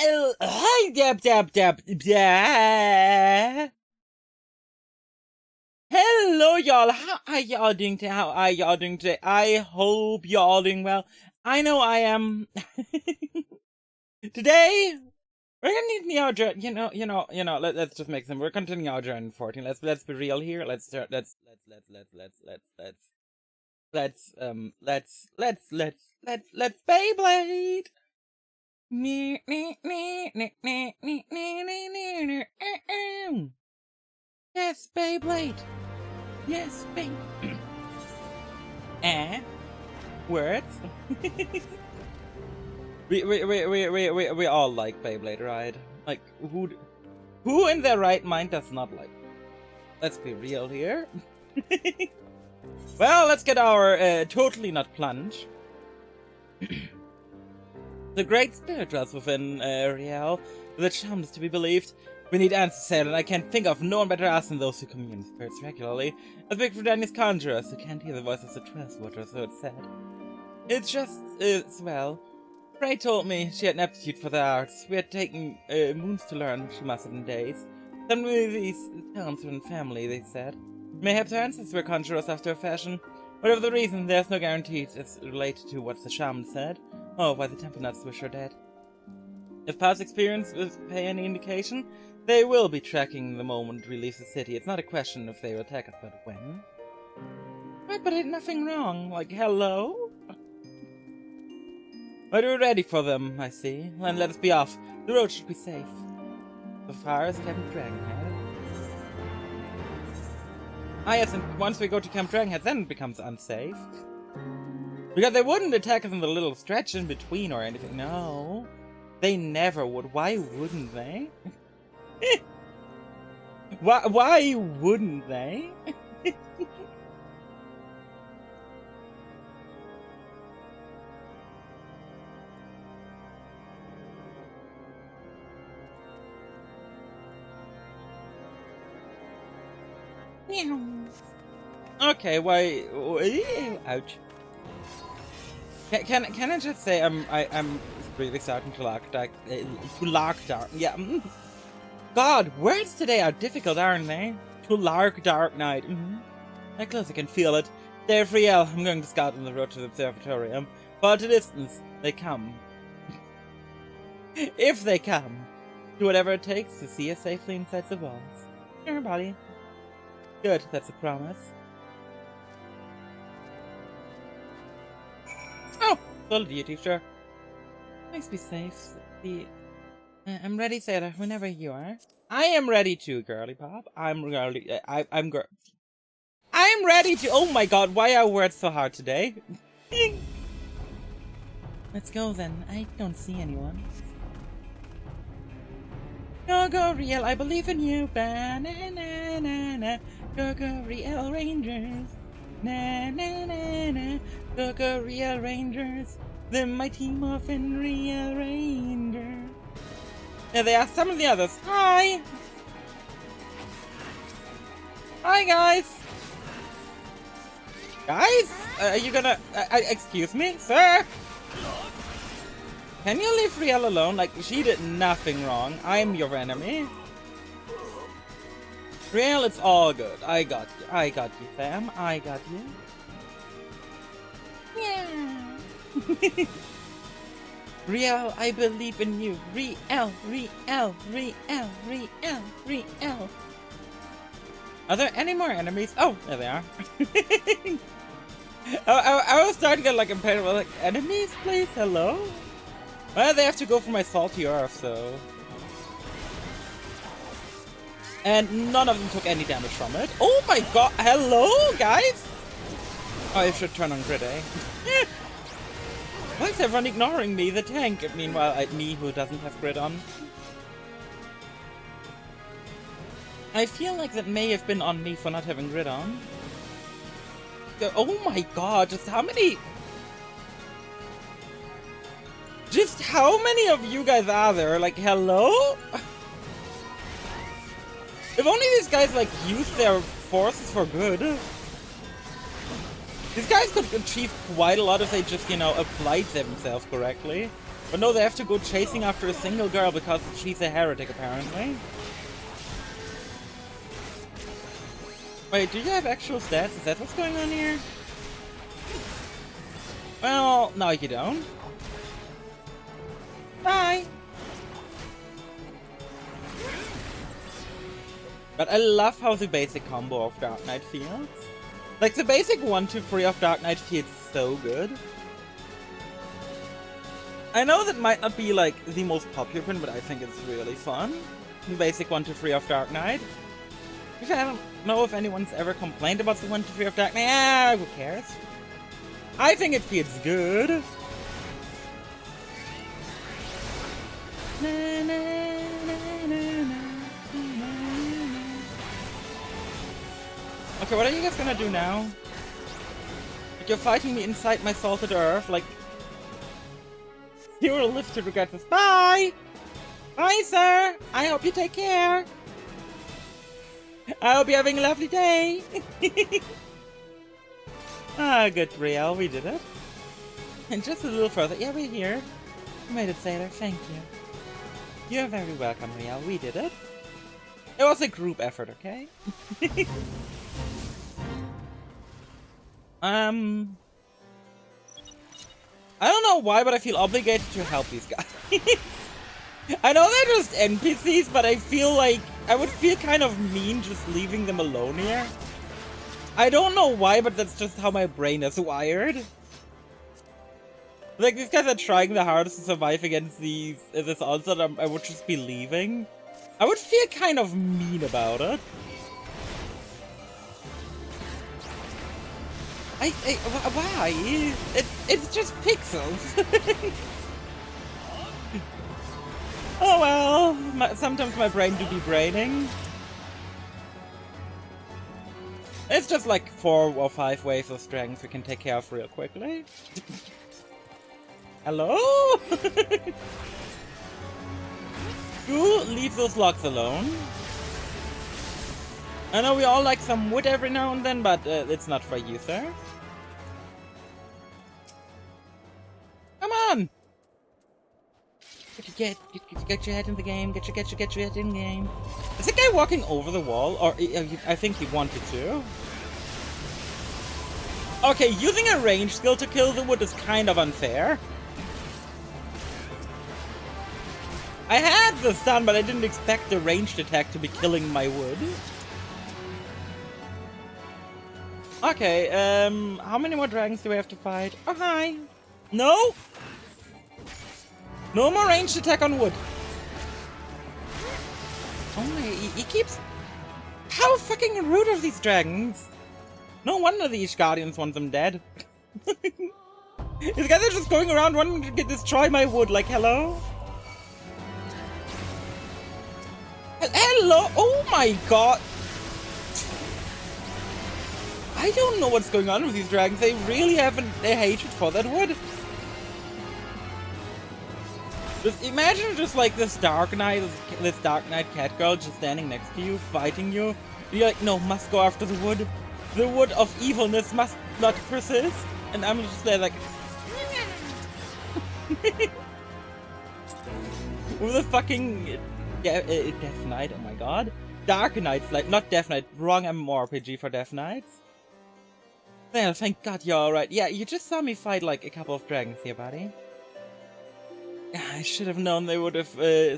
Hello, y'all. How are y'all doing today? How are y'all doing today? I hope y'all doing well. I know I am. Today, we're gonna need our journey. Let's just make some. We're continuing our journey in 14. Let's be real here. Let's Beyblade. Yes, Beyblade. Yes, Beyblade. Words. we all like Beyblade, right? Like who in their right mind does not like it? Let's be real here. Well, let's get our totally not plunge. The Great Spirit dwells within Riel. The charm is to be believed. We need answers, Sailor, and I can't think of no one better asked than those who commune with spirits regularly. As big for Danny's conjurers who can't hear the voice of the Trails Watcher, so it's sad. It's just, well, Frey told me she had an aptitude for the arts. We had taken moons to learn, she must have in days. Some of these talents were in family, they said. Mayhaps her ancestors were conjurers after a fashion. Whatever the reason, there's no guarantee it's related to what the shaman said. Oh, why the temple nuts wish her dead. If past experience is pay any indication, they will be tracking the moment we leave the city. It's not a question if they will attack us, but when? Right, but ain't nothing wrong. Like, hello? But we're ready for them, I see. Then let us be off. The road should be safe. So far as Camp Dragonhead. Ah yes, and once we go to Camp Dragonhead, then it becomes unsafe. Because they wouldn't attack us in the little stretch in between or anything. No. They never would. Why wouldn't they? Why wouldn't they? Okay, why? Ouch. Can I just say I'm really starting to lark dark. Yeah. God, words today are difficult, aren't they? To lark dark night. That close, I can feel it. They're Friel. I'm going to scout on the road to the observatorium. Far to distance, they come. If they come, do whatever it takes to see us safely inside the walls. Sure, buddy. Good, that's a promise. Oh, solid duty, sure. Please be safe. I'm ready, Sailor, whenever you are. I am ready too, girly pop. I'm ready to. Oh my god, why are words so hard today? Let's go then. I don't see anyone. Go, Riel, I believe in you. Ba-na-na-na-na. Go, Riel Rangers. Na-na-na-na. Go, Riel Rangers. The mighty Morphin Riel Ranger. There they are, some of the others. Hi! Hi, guys! Guys? Are you gonna... excuse me, sir? Can you leave Riel alone? Like, she did nothing wrong. I'm your enemy. Riel, it's all good. I got you. I got you, fam. I got you. Yeah. Riel, I believe in you. Riel. Are there any more enemies? Oh, there they are. I was starting to get like impatient. Like, enemies, please? Hello? Well, they have to go for my salty earth, so... And none of them took any damage from it. Oh my god, hello, guys? Oh, I should turn on grid, eh? Why is everyone ignoring me, the tank? Meanwhile, me who doesn't have grid on. I feel like that may have been on me for not having grid on. Oh my god, just how many... Just how many of you guys are there? Like, hello? If only these guys, like, use their forces for good. These guys could achieve quite a lot if they just, you know, applied themselves correctly. But no, they have to go chasing after a single girl because she's a heretic, apparently. Wait, do you have actual stats? Is that what's going on here? Well, no, you don't. Bye! But I love how the basic combo of Dark Knight feels. Like, the basic 1, 2, 3 of Dark Knight feels so good. I know that might not be, like, the most popular one, but I think it's really fun. The basic 1, 2, 3 of Dark Knight. I don't know if anyone's ever complained about the 1, 2, 3 of Dark Knight. Ah, who cares? I think it feels good. Okay, what are you guys gonna do now? Like, you're fighting me inside my salted earth, like... You will live to regret this. Bye! Bye, sir! I hope you take care! I hope you're having a lovely day! Ah, good, Riel, we did it. And just a little further. Yeah, we're here. You made it, Sailor. Thank you. You're very welcome, Riel. We did it. It was a group effort, okay? I don't know why, but I feel obligated to help these guys. I know they're just NPCs, but I feel like I would feel kind of mean just leaving them alone here. I don't know why, but that's just how my brain is wired. Like, these guys are trying the hardest to survive against this onslaught. I would just be leaving. I would feel kind of mean about it. Why? It's just pixels. Oh well, sometimes my brain do be braining. It's just like 4 or 5 waves of strength we can take care of real quickly. Hello? Do leave those logs alone. I know we all like some wood every now and then, but it's not for you, sir. Come on! Get your head in the game. Get your head in the game. Is the guy walking over the wall? Or I think he wanted to. Okay, using a range skill to kill the wood is kind of unfair. I had the stun, but I didn't expect the ranged attack to be killing my wood. Okay, how many more dragons do we have to fight? Oh, hi! No! No more ranged attack on wood. Oh my, he keeps... How fucking rude are these dragons? No wonder these guardians want them dead. These guys are just going around wanting to destroy my wood, like, hello? Hello? Oh my god! I don't know what's going on with these dragons. They really have a hatred for that wood. Just imagine just like this Dark Knight cat girl just standing next to you, fighting you. You're like, no, must go after the wood. The wood of evilness must not persist. And I'm just there like... with a fucking... Death Knight, oh my god. Dark Knight's like, not Death Knight, wrong MMORPG for Death Knights. Well, thank god you're alright. Yeah, you just saw me fight like a couple of dragons here, buddy. I should have known they would have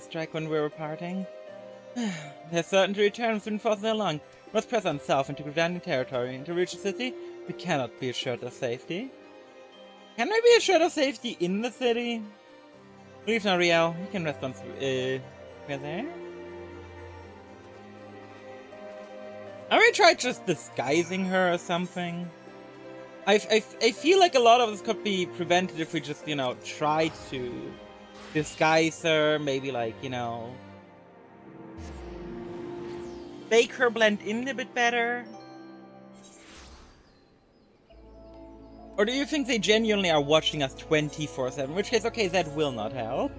struck when we were parting. They're certain to return soon for so long. Must press on south into Gridanian territory. And to reach the city, we cannot be assured of safety. Can we be assured of safety in the city? Leave now, Riel. You can rest on... we're there? Have we tried just disguising her or something? I feel like a lot of this could be prevented if we just, you know, try to disguise her, maybe like, you know, make her blend in a bit better. Or do you think they genuinely are watching us 24/7? In which case, okay, that will not help.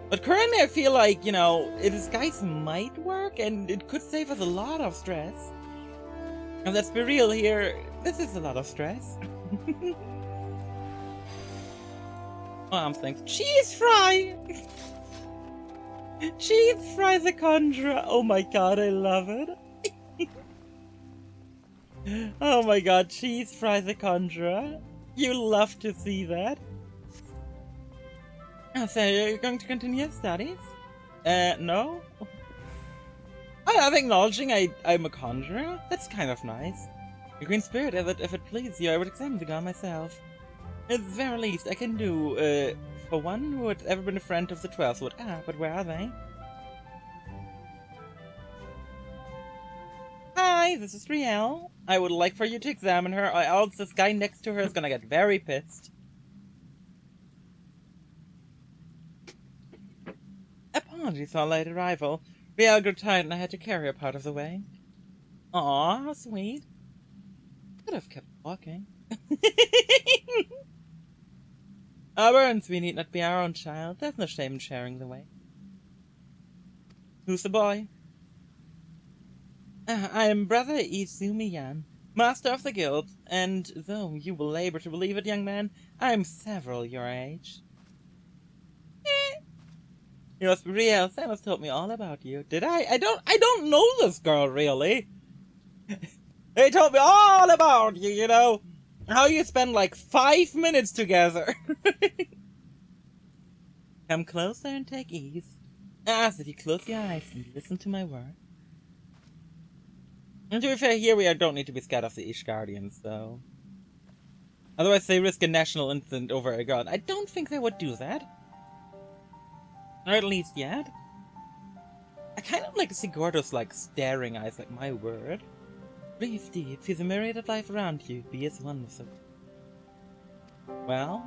But currently I feel like, you know, a disguise might work and it could save us a lot of stress. And let's be real here, this is a lot of stress. Thanks. Cheese fry! Cheese fry the Conjurer! Oh my god, I love it! Oh my god, Cheese fry the Conjurer! You love to see that! So, you're going to continue your studies? No? I'm acknowledging I'm a conjurer? That's kind of nice. Your Green Spirit, if it pleases you, I would examine the god myself. At the very least, I can do, for one who had ever been a friend of the 12th would. But where are they? Hi, this is Riel. I would like for you to examine her, or else this guy next to her is gonna get very pissed. Apologies for our late arrival. Riel grew tired and I had to carry her part of the way. Aw, how sweet. Could have kept walking. Burns, we need not be our own child. There's no shame in sharing the way. Who's the boy? I am Brother Izumi Yan, Master of the Guild, and though you will labor to believe it, young man, I am several your age. You must be real. Sam has told me all about you. Did I? I don't know this girl, really. They told me all about you, you know. How you spend like 5 minutes together. Come closer and take ease. I ask that you close your eyes and listen to my word. And to be fair, here we don't need to be scared of the Ishgardians, though. Otherwise they risk a national incident over a god. I don't think they would do that. Or at least yet. I kind of like Sigurdo's like staring eyes, like my word. Breathe deep, feel the myriad of life around you, be as one with it. Well?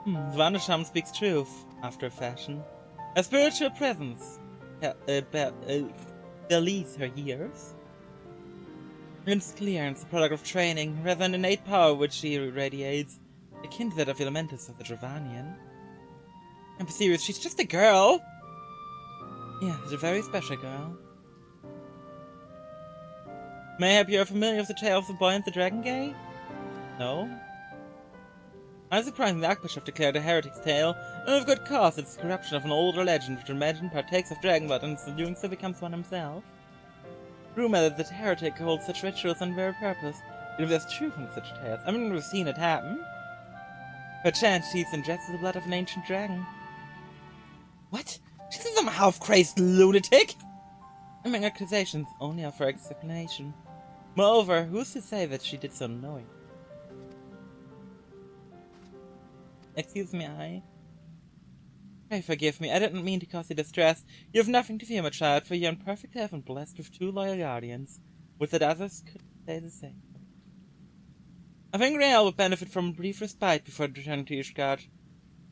Svanasham speaks truth, after a fashion. A spiritual presence belies her years. It's clear it's the product of training, rather than innate power which she radiates, akin to that of Elementus of the Dravanian. I'm serious, she's just a girl! Yeah, she's a very special girl. Mayhap you're familiar with the tale of the boy and the dragon gay? No? Unsurprisingly, the Archbishop declared a heretic's tale, and with good cause. It's the corruption of an older legend which imagined partakes of dragon blood and in doing so becomes one himself. Rumor that the heretic holds such rituals on very purpose, and if there's truth in such tales, I mean, we've seen it happen. Perchance she's ingested the blood of an ancient dragon. What? She's some half-crazed lunatic! I mean, accusations only offer explanation. Moreover, who's to say that she did so knowing? Excuse me, Pray forgive me, I didn't mean to cause you distress. You have nothing to fear, my child, for you're in perfect health and blessed with 2 loyal guardians. Would that others could say the same. I think Riel would benefit from a brief respite before returning to Ishgard.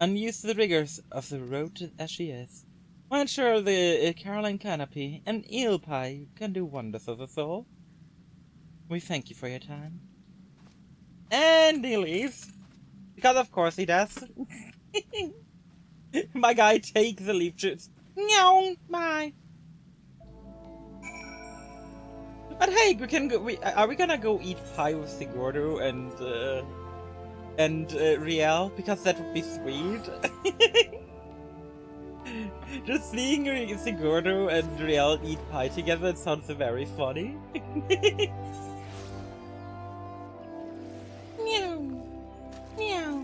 Unused to the rigors of the road as she is. Why ensure the Caroline Canopy and eel pie can do wonders for the soul? We thank you for your time. And he leaves. Because of course he does. My guy takes the leaf chips. Meow, bye. But hey, we can go. Are we gonna go eat pie with Sigurdo and Riel? Because that would be sweet. Just seeing Sigurdo and Riel eat pie together, it sounds very funny. Meow. Meow.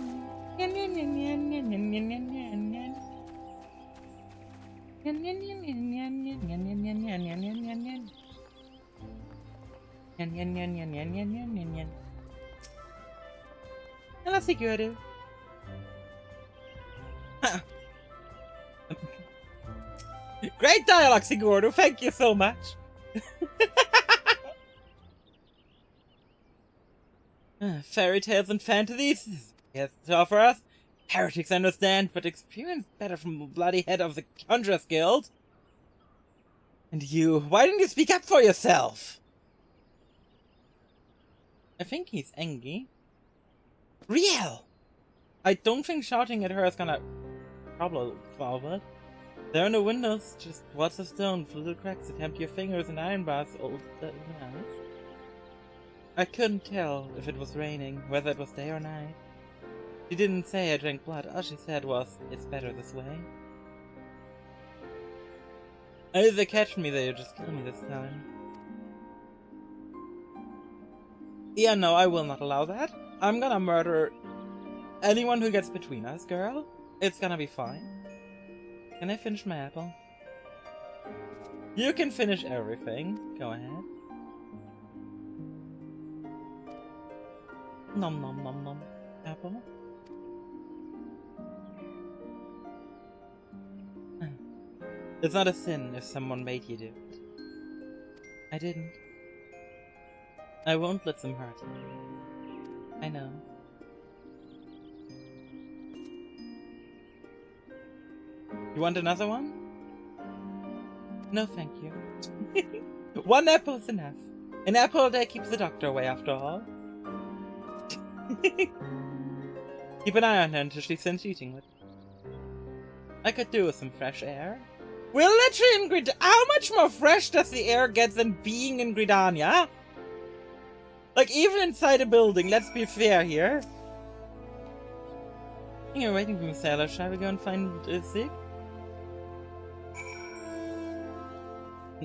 Hello, Sigurdo. Great dialogue, Sigurdo. Thank you so much. Fairy tales and fantasies. Yes, to offer us. Heretics understand, but experience better from the bloody head of the Conjurers Guild. And you, why didn't you speak up for yourself? I think he's angry. Riel! I don't think shouting at her is gonna problem solve it. There are no windows, just walls of stone, little cracks that tempt your fingers and iron bars. Oh, that is nice. I couldn't tell if it was raining, whether it was day or night. She didn't say I drank blood. All she said was, it's better this way. And if they catch me, they'll just kill me this time. Yeah, no, I will not allow that. I'm gonna murder anyone who gets between us, girl. It's gonna be fine. Can I finish my apple? You can finish everything. Go ahead. Nom nom nom nom. Apple. It's not a sin if someone made you do it. I didn't. I won't let them hurt you. I know. You want another one? No, thank you. One apple is enough. An apple a day keeps the doctor away, after all. Keep an eye on her until she's finished eating with. I could do with some fresh air. We're literally in Gridania. How much more fresh does the air get than being in Gridania? Like, even inside a building, let's be fair here. You're waiting for me, Sailor. Shall we go and find Zig?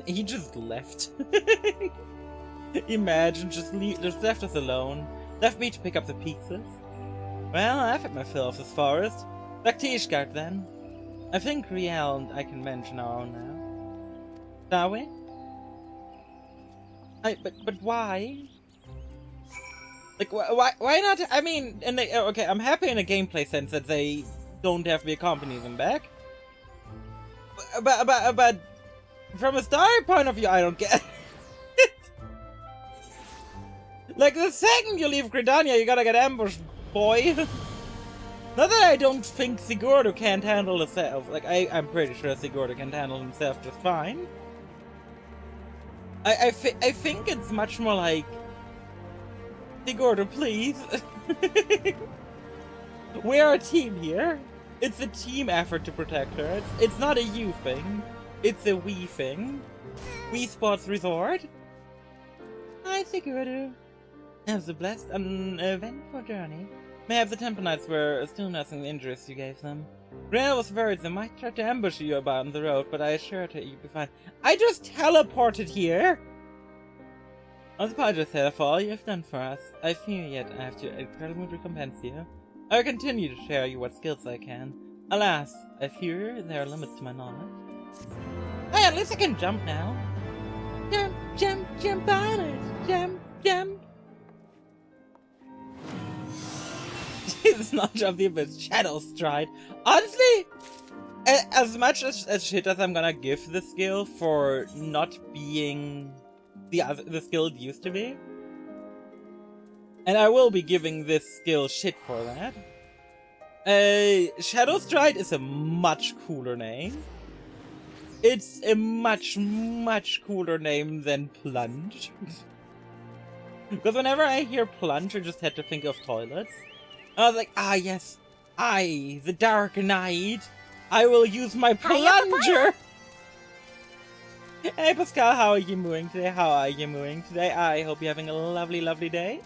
He just left. Imagine, just left us alone. Left me to pick up the pizzas. Well, I've had my fill of this forest. Back to Ishgard then. I think Riel and I can mention our own now. Shall we? But why? Like, why not? I mean, okay, I'm happy in a gameplay sense that they don't have me accompany them back. But from a story point of view, I don't get it. Like, the second you leave Gridania, you gotta get ambushed, boy. Not that I don't think Sigurdur can't handle himself. Like, I'm pretty sure Sigurdur can handle himself just fine. I think it's much more like, Sigurdur, please. We're a team here. It's a team effort to protect her. It's not a you thing. It's a we thing. Wii Sports Resort. Hi, Sigurdur. Have a blessed and eventful journey. Mayhaps the Temple Knights were still nursing the injuries you gave them. Rhea was worried they might try to ambush you about on the road, but I assured her you'd be fine. I just teleported here! I apologize, Sarah, for all you have done for us. I fear yet I have to incredibly recompense you. I will continue to share you what skills I can. Alas, I fear there are limits to my knowledge. Hey, at least I can jump now. Jump, jump, jump on it! Jump, jump! It's not Jump the Abyss, Shadow Stride. Honestly, as much as shit as I'm gonna give the skill for not being the skill it used to be, and I will be giving this skill shit for that, Shadow Stride is a much cooler name. It's a much, much cooler name than Plunge. Because whenever I hear Plunge, I just had to think of toilets. I was like, ah yes, I, the Dark Knight, I will use my plunger! Hey Pascal, how are you doing today? How are you doing today? I hope you're having a lovely, lovely day.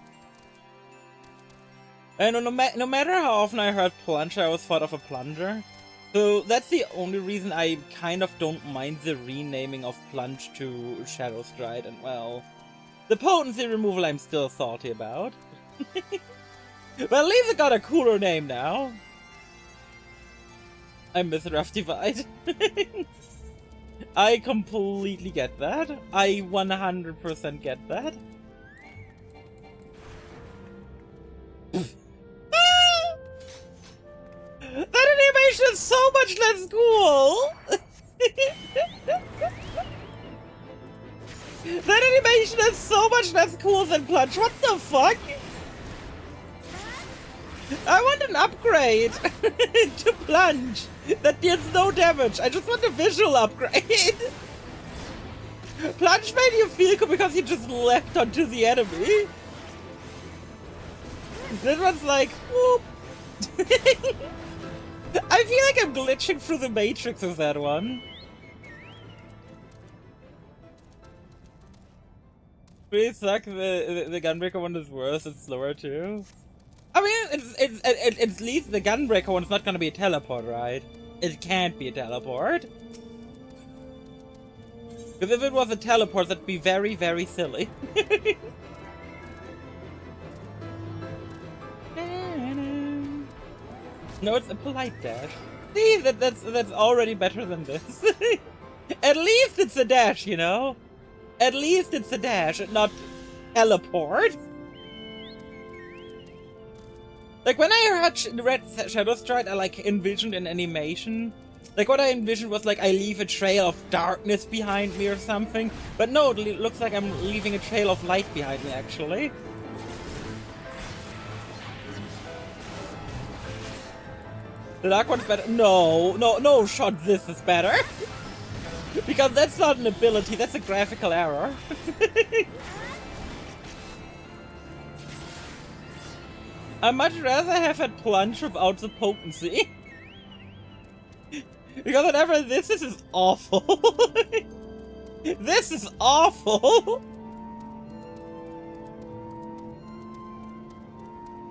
And no matter how often I heard plunge, I always thought of a plunger. So that's the only reason I kind of don't mind the renaming of Plunge to Shadow Stride, and well, the potency removal I'm still salty about. But at least it got a cooler name now. I miss Rough Divide. I completely get that. I 100% get that. That animation is so much less cool! That animation is so much less cool than Plunge. What the fuck? I want an upgrade to Plunge that deals no damage. I just want a visual upgrade. Plunge made you feel cool because you just leapt onto the enemy. This one's like, whoop. I feel like I'm glitching through the Matrix with that one. Really suck, the Gunbreaker one is worse, it's slower too. I mean, It's at least the Gunbreaker one's not gonna be a teleport, right? It can't be a teleport. Because if it was a teleport, that'd be very, very silly. No, it's a polite dash. See, that's already better than this. At least it's a dash, you know? At least it's a dash, and not teleport. Like, when I read Shadow Stride, I, like, envisioned an animation. Like, what I envisioned was, like, I leave a trail of darkness behind me or something. But no, it looks like I'm leaving a trail of light behind me, actually. The dark one's better. No shot, this is better. Because that's not an ability, that's a graphical error. I'd much rather have had plunge without the potency. Because whatever this is awful. This is awful.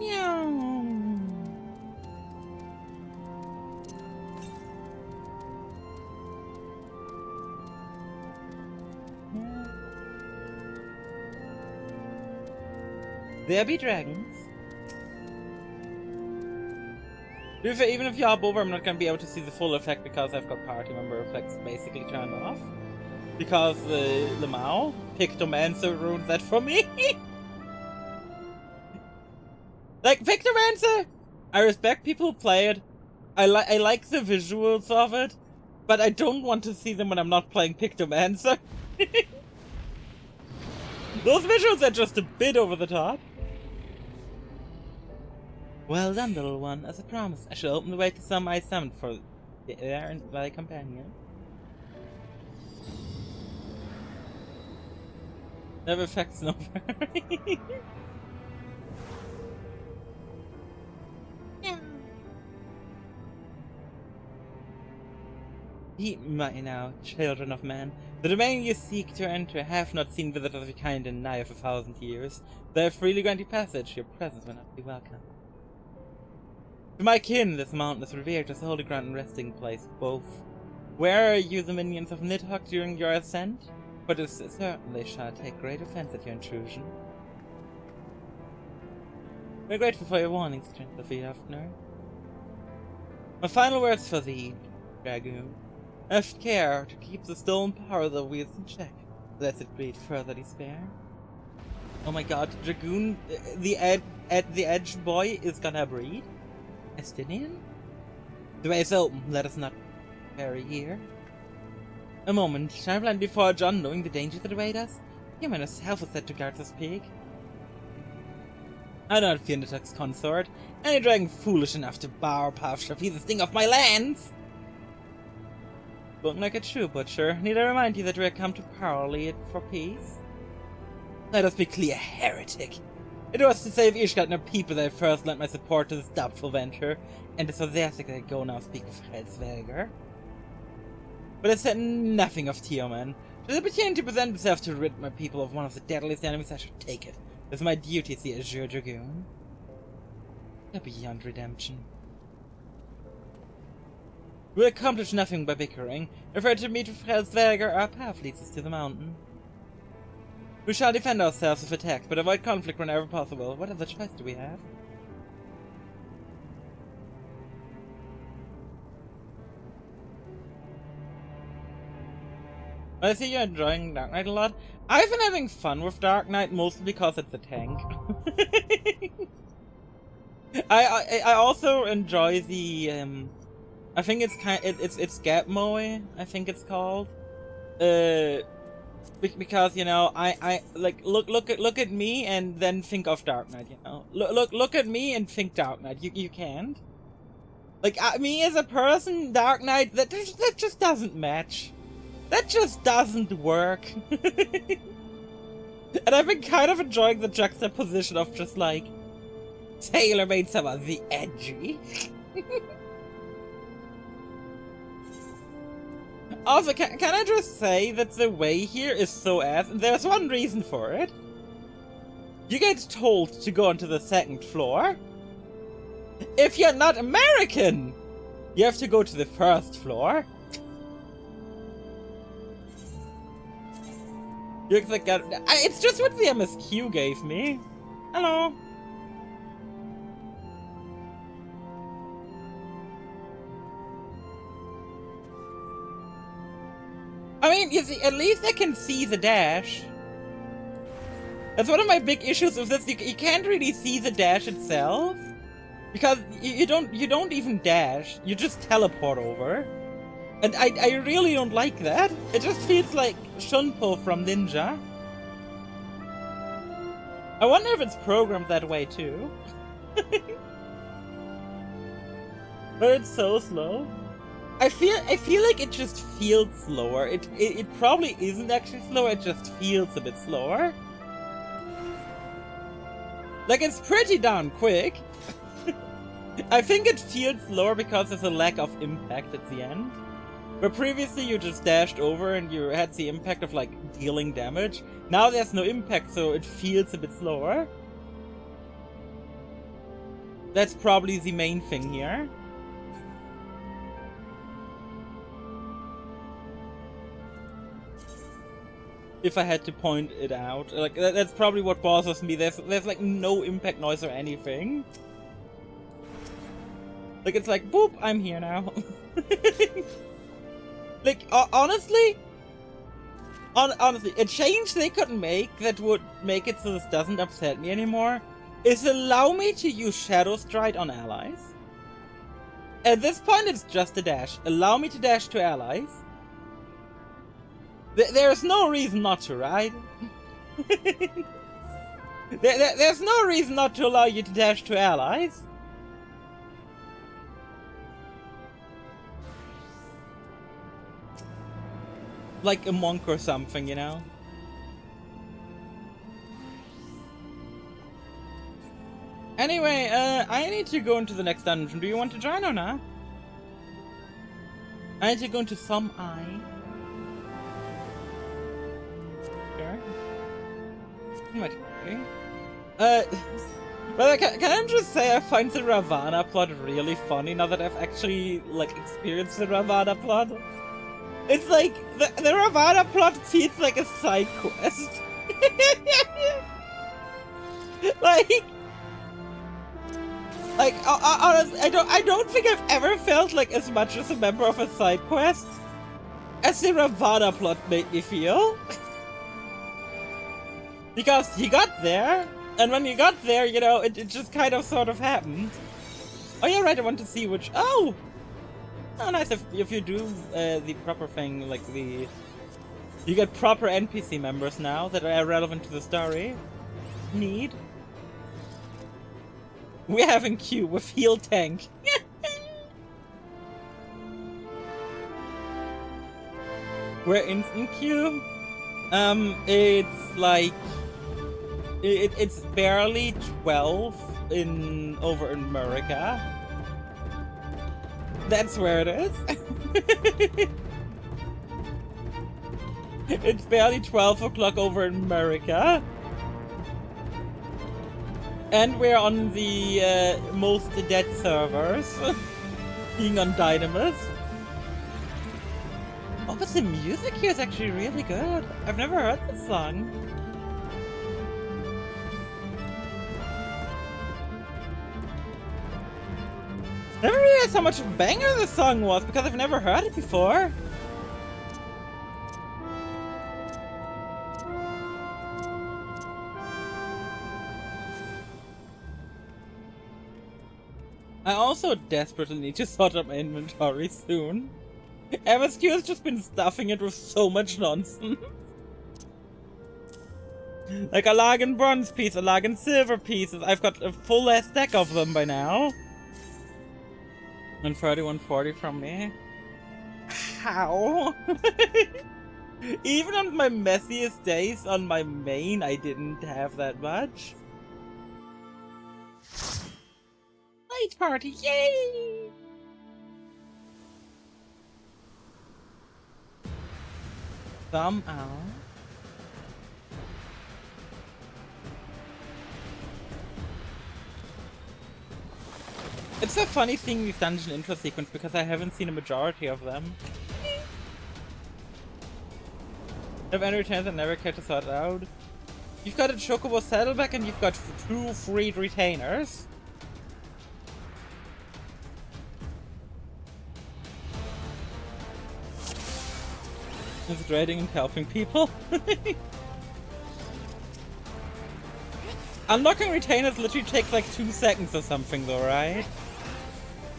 Yeah. There be dragons. Even if you hop over, I'm not gonna be able to see the full effect because I've got party member effects basically turned off. Because Lamau, Pictomancer ruined that for me. Like, Pictomancer, I respect people who play it. I like the visuals of it, but I don't want to see them when I'm not playing Pictomancer. Those visuals are just a bit over the top. Well done, little one. As I promised, I shall open the way to some I summoned for thy companion. Never affects no fairy. Heed me now, children of men. The domain you seek to enter have not seen visitors of your kind in nigh of 1,000 years. They have freely granted passage. Your presence will not be welcome. To my kin, this mountain is revered as a holy ground and resting place, both. Where are you the minions of Nidhogg during your ascent? But it is certain they shall take great offense at your intrusion. We're grateful for your warnings, gentle Fafnir. My final words for thee, Dragoon. Have care to keep the stolen power of the wheels in check, lest it breed further despair. Oh my god, Dragoon, the edge boy is gonna breed? Estinian? The way is open, let us not tarry here. A moment, shall I blend before John, knowing the dangers that await us? Human herself was set to guard this peak. I do not fear Nidhogg's consort. Any dragon foolish enough to bar our path shall feel the sting of my lands! Spoken like a true butcher, need I remind you that we have come to parley it for peace? Let us be clear, heretic! It was to save Ishgard and her people that I first lent my support to this doubtful venture, and it is for their sake that I go now speak of Fredsberger. But I said nothing of Tioman. Should the opportunity present itself to rid my people of one of the deadliest enemies, I should take it. It is my duty as the Azure Dragoon. They're beyond redemption. We'll accomplish nothing by bickering. If we're to meet with Fredsberger, our path leads us to the mountain. We shall defend ourselves if attacked, but avoid conflict whenever possible. What other choice do we have? I see you're enjoying Dark Knight a lot. I've been having fun with Dark Knight mostly because it's a tank. I also enjoy the I think it's it's Gap Moe, I think it's called. Because, you know, I like look at me and then think of Dark Knight, you know. Look at me and think Dark Knight. You can't. Like me as a person, Dark Knight, that just doesn't match. That just doesn't work. And I've been kind of enjoying the juxtaposition of just like Taylor made some of the edgy. Also, can I just say that the way here is so ass, and there's one reason for it. You get told to go onto the second floor, If you're not American, you have to go to the first floor. Looks like it's just what the MSQ gave me. Hello. I mean, you see, at least I can see the dash. That's one of my big issues with this. You can't really see the dash itself because you don't even dash. You just teleport over, and I really don't like that. It just feels like Shunpo from Ninja. I wonder if it's programmed that way too. But it's so slow. I feel like it just feels slower. It probably isn't actually slow. It just feels a bit slower. Like, it's pretty darn quick. I think it feels slower because there's a lack of impact at the end. Where previously you just dashed over and you had the impact of, like, dealing damage. Now there's no impact, so it feels a bit slower. That's probably the main thing here. If I had to point it out, like that's probably what bothers me. There's like no impact noise or anything. Like it's like boop, I'm here now. Like honestly, a change they could make that would make it so this doesn't upset me anymore is allow me to use Shadow Stride on allies. At this point, it's just a dash. Allow me to dash to allies. There's no reason not to, right? There's no reason not to allow you to dash to allies. Like a monk or something, you know? Anyway, I need to go into the next dungeon. Do you want to join or not? I need to go into some eye. But can I just say I find the Ravana plot really funny now that I've actually, like, experienced the Ravana plot? It's like, the Ravana plot feels like a side quest. Honestly, I don't think I've ever felt like as much as a member of a side quest as the Ravana plot made me feel. Because he got there, and when you got there, you know, it just kind of sort of happened. Oh yeah, right, I want to see which... Oh! Oh, nice, if you do the proper thing, like the... You get proper NPC members now that are relevant to the story. Neat. We're having Q with heal tank. We're instant Q. It's like... It's barely 12 over in America. That's where it is. It's barely 12 o'clock over in America. And we're on the most dead servers. Being on Dynamis. Oh, but the music here is actually really good. I've never heard this song. Never realized how much of a banger this song was because I've never heard it before. I also desperately need to sort out my inventory soon. MSQ has just been stuffing it with so much nonsense. Like a Lagan bronze piece, a Lagan silver pieces. I've got a full ass stack of them by now. And 3140 from me. How? Even on my messiest days on my main, I didn't have that much. Night party, yay! Somehow. It's so funny seeing these dungeon intro sequence because I haven't seen a majority of them. Have any chance I never care to sort out? You've got a Chocobo Saddleback and you've got 2 freed retainers. Is it raiding and helping people? Unlocking retainers literally takes like 2 seconds or something though, right?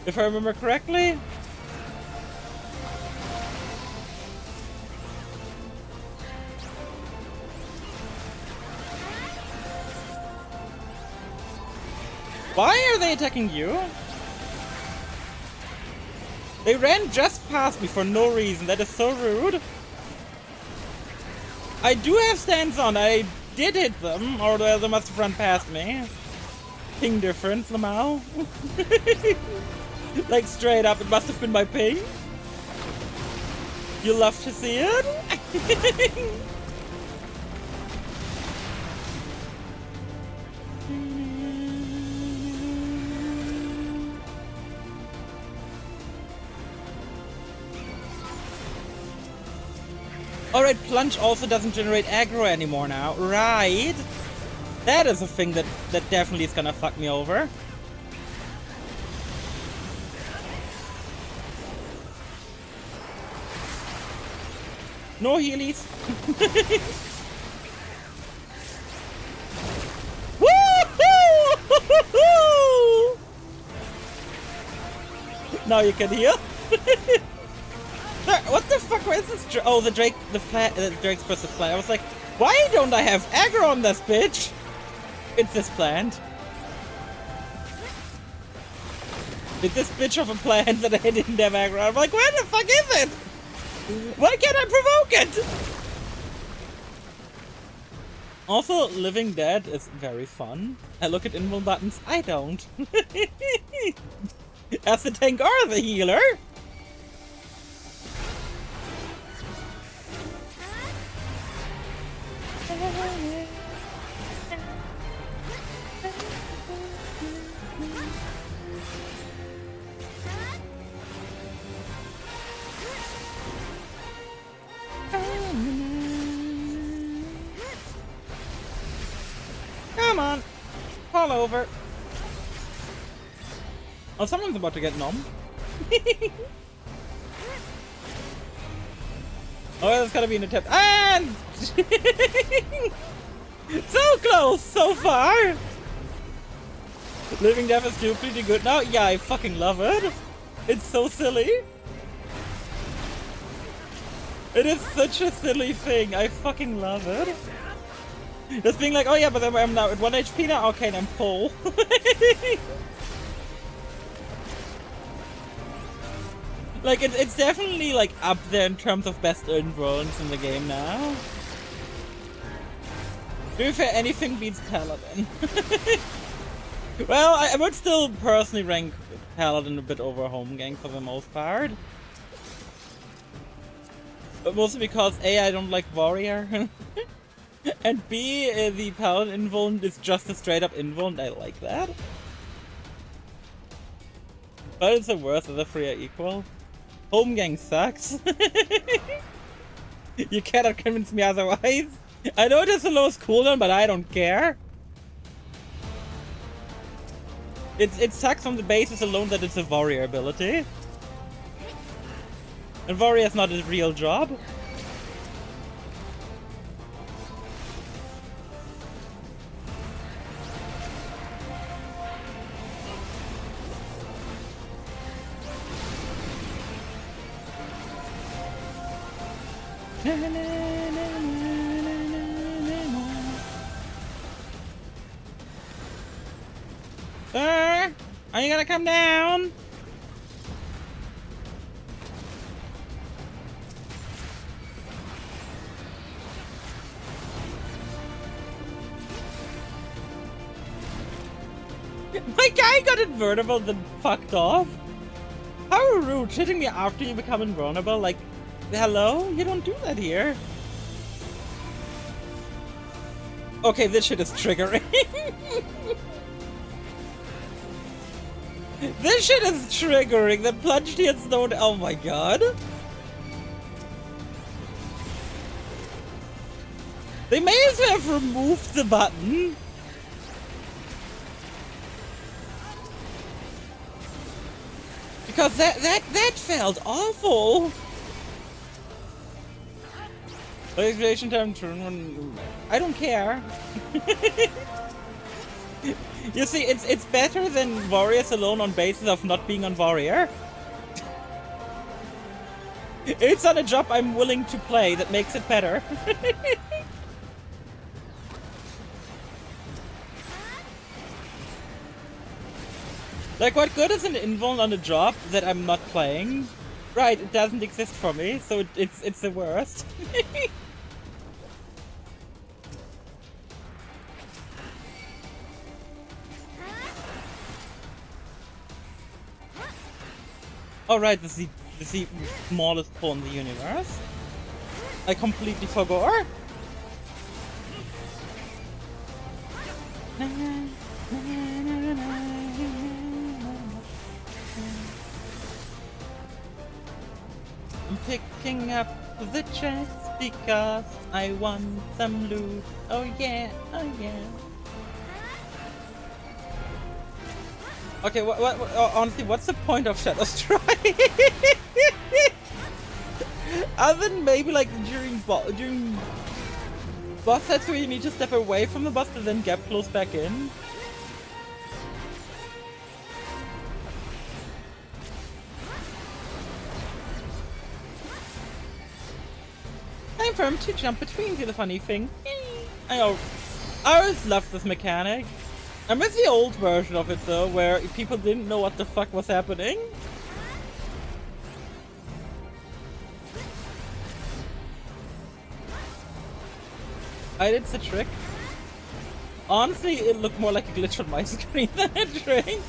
If I remember correctly? Why are they attacking you? They ran just past me for no reason. That is so rude. I do have stands on. I did hit them, or they must have run past me. Ping difference, Lamau. Like straight up, it must have been my ping. You love to see it? Alright, Plunge also doesn't generate aggro anymore now, right? That is a thing that definitely is gonna fuck me over. No healies. Woo-hoo! Now you can heal. What the fuck? Where is this? Oh, the Drake's supposed to plant. I was like, why don't I have aggro on this bitch? It's this plant. It's this bitch of a plant that I didn't have aggro on. I'm like, where the fuck is it? Why can't I provoke it? Also, Living Dead is very fun. I look at invuln buttons. I don't. As the tank or the healer. Come on, fall over. Oh, someone's about to get nom. Oh, that's gotta be an attempt. And so close, so far. Living Death is still pretty good now. Yeah, I fucking love it. It's so silly. It is such a silly thing. I fucking love it. Just being like, oh yeah, but I'm now at 1 HP now. Okay, and I'm full. Like, it's definitely like up there in terms of best invulns in the game now. To be fair, anything beats Paladin. Well, I would still personally rank Paladin a bit over Holmgang for the most part. But mostly because A, I don't like Warrior. And B, the Paladin invuln is just a straight up invuln. I like that. But it's the worst of the three are equal. Holmgang sucks. You cannot convince me otherwise. I know it has the lowest cooldown, but I don't care. It sucks on the basis alone that it's a warrior ability. And warrior is not a real job. Sir, are you gonna come down? My guy got invulnerable then fucked off. How rude, hitting me after you become invulnerable, like, hello? You don't do that here. Okay, this shit is triggering. This shit is triggering. The plunge deals don't. Oh my god. They may as well have removed the button. Because that felt awful. Explanation time turn. I don't care. You see, it's better than Warriors alone on basis of not being on Warrior. It's on a job I'm willing to play that makes it better. Like, what good is an invuln on a job that I'm not playing? Right, it doesn't exist for me, so it's the worst. Alright, this is the smallest pole in the universe. I completely forgot. I'm picking up the chest because I want some loot. Oh yeah, oh yeah. Okay, honestly, what's the point of Shadow Strike? Other than maybe like during boss fights where you need to step away from the boss but then get close back in. Time for him to jump between the funny things. I always loved this mechanic. I miss the old version of it though, where people didn't know what the fuck was happening. I did the trick. Honestly, it looked more like a glitch on my screen than a trick.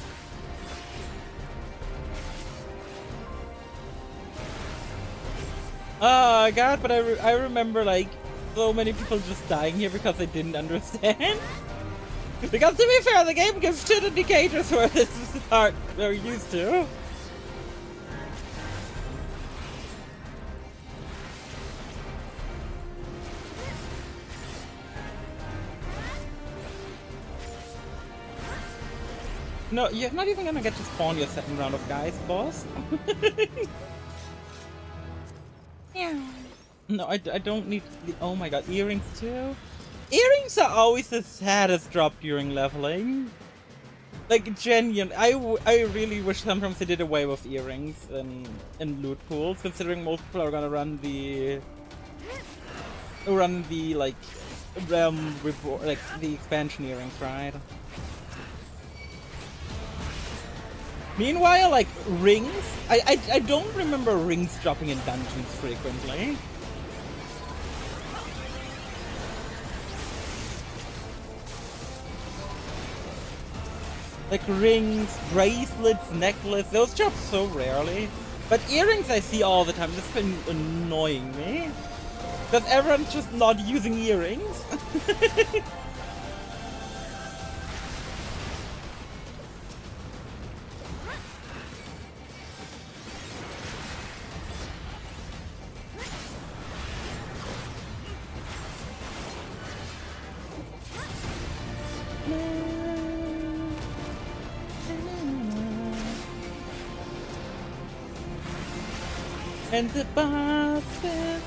Oh god, but I remember like so many people just dying here because they didn't understand. Because to be fair, the game gives shit indicators where this is the part they're used to. No, you're not even gonna get to spawn your second round of guys, boss. Yeah. No, I don't need the. Oh my god, earrings too? Earrings are always the saddest drop during leveling. Like, genuine. I really wish sometimes they did away with earrings in loot pools, considering most people are gonna run the like realm report, like the expansion earrings, right? Meanwhile, like rings, I don't remember rings dropping in dungeons frequently. Like rings, bracelets, necklaces, those drop so rarely. But earrings I see all the time, it's been annoying me. Because everyone's just not using earrings. And the boss is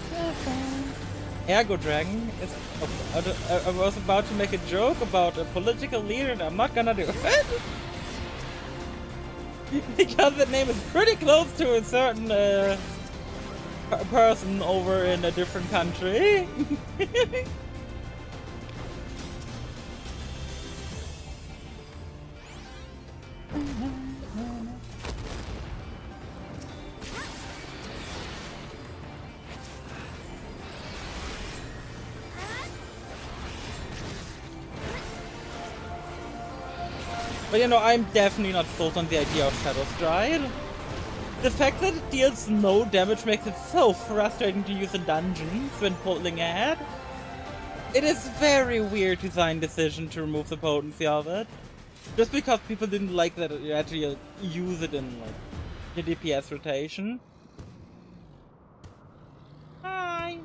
Ergo Dragon is. I was about to make a joke about a political leader, and I'm not gonna do it. Because the name is pretty close to a certain person over in a different country. But you know, I'm definitely not sold on the idea of Shadow Stride. The fact that it deals no damage makes it so frustrating to use in dungeons when pulling ahead. It is very weird design decision to remove the potency of it. Just because people didn't like that you actually use it in like your DPS rotation. Hi.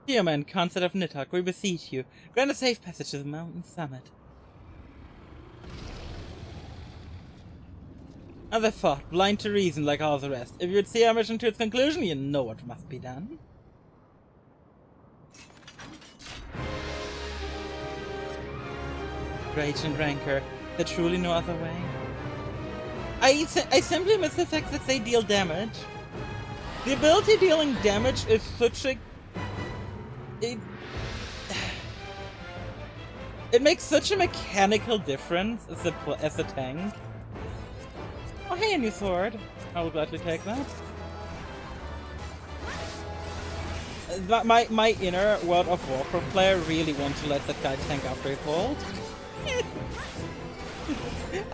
Dear man, Consort of Nidhogg, we beseech you, grant a safe passage to the mountain summit. Another thought, blind to reason like all the rest. If you would see our mission to its conclusion, you know what must be done. Rage and rancor, there truly no other way. I simply miss the fact that they deal damage. The ability dealing damage is such a... It makes such a mechanical difference as a tank. Oh hey, a new sword. I will gladly take that. My inner World of Warcraft player really wants to let that guy tank after his ult.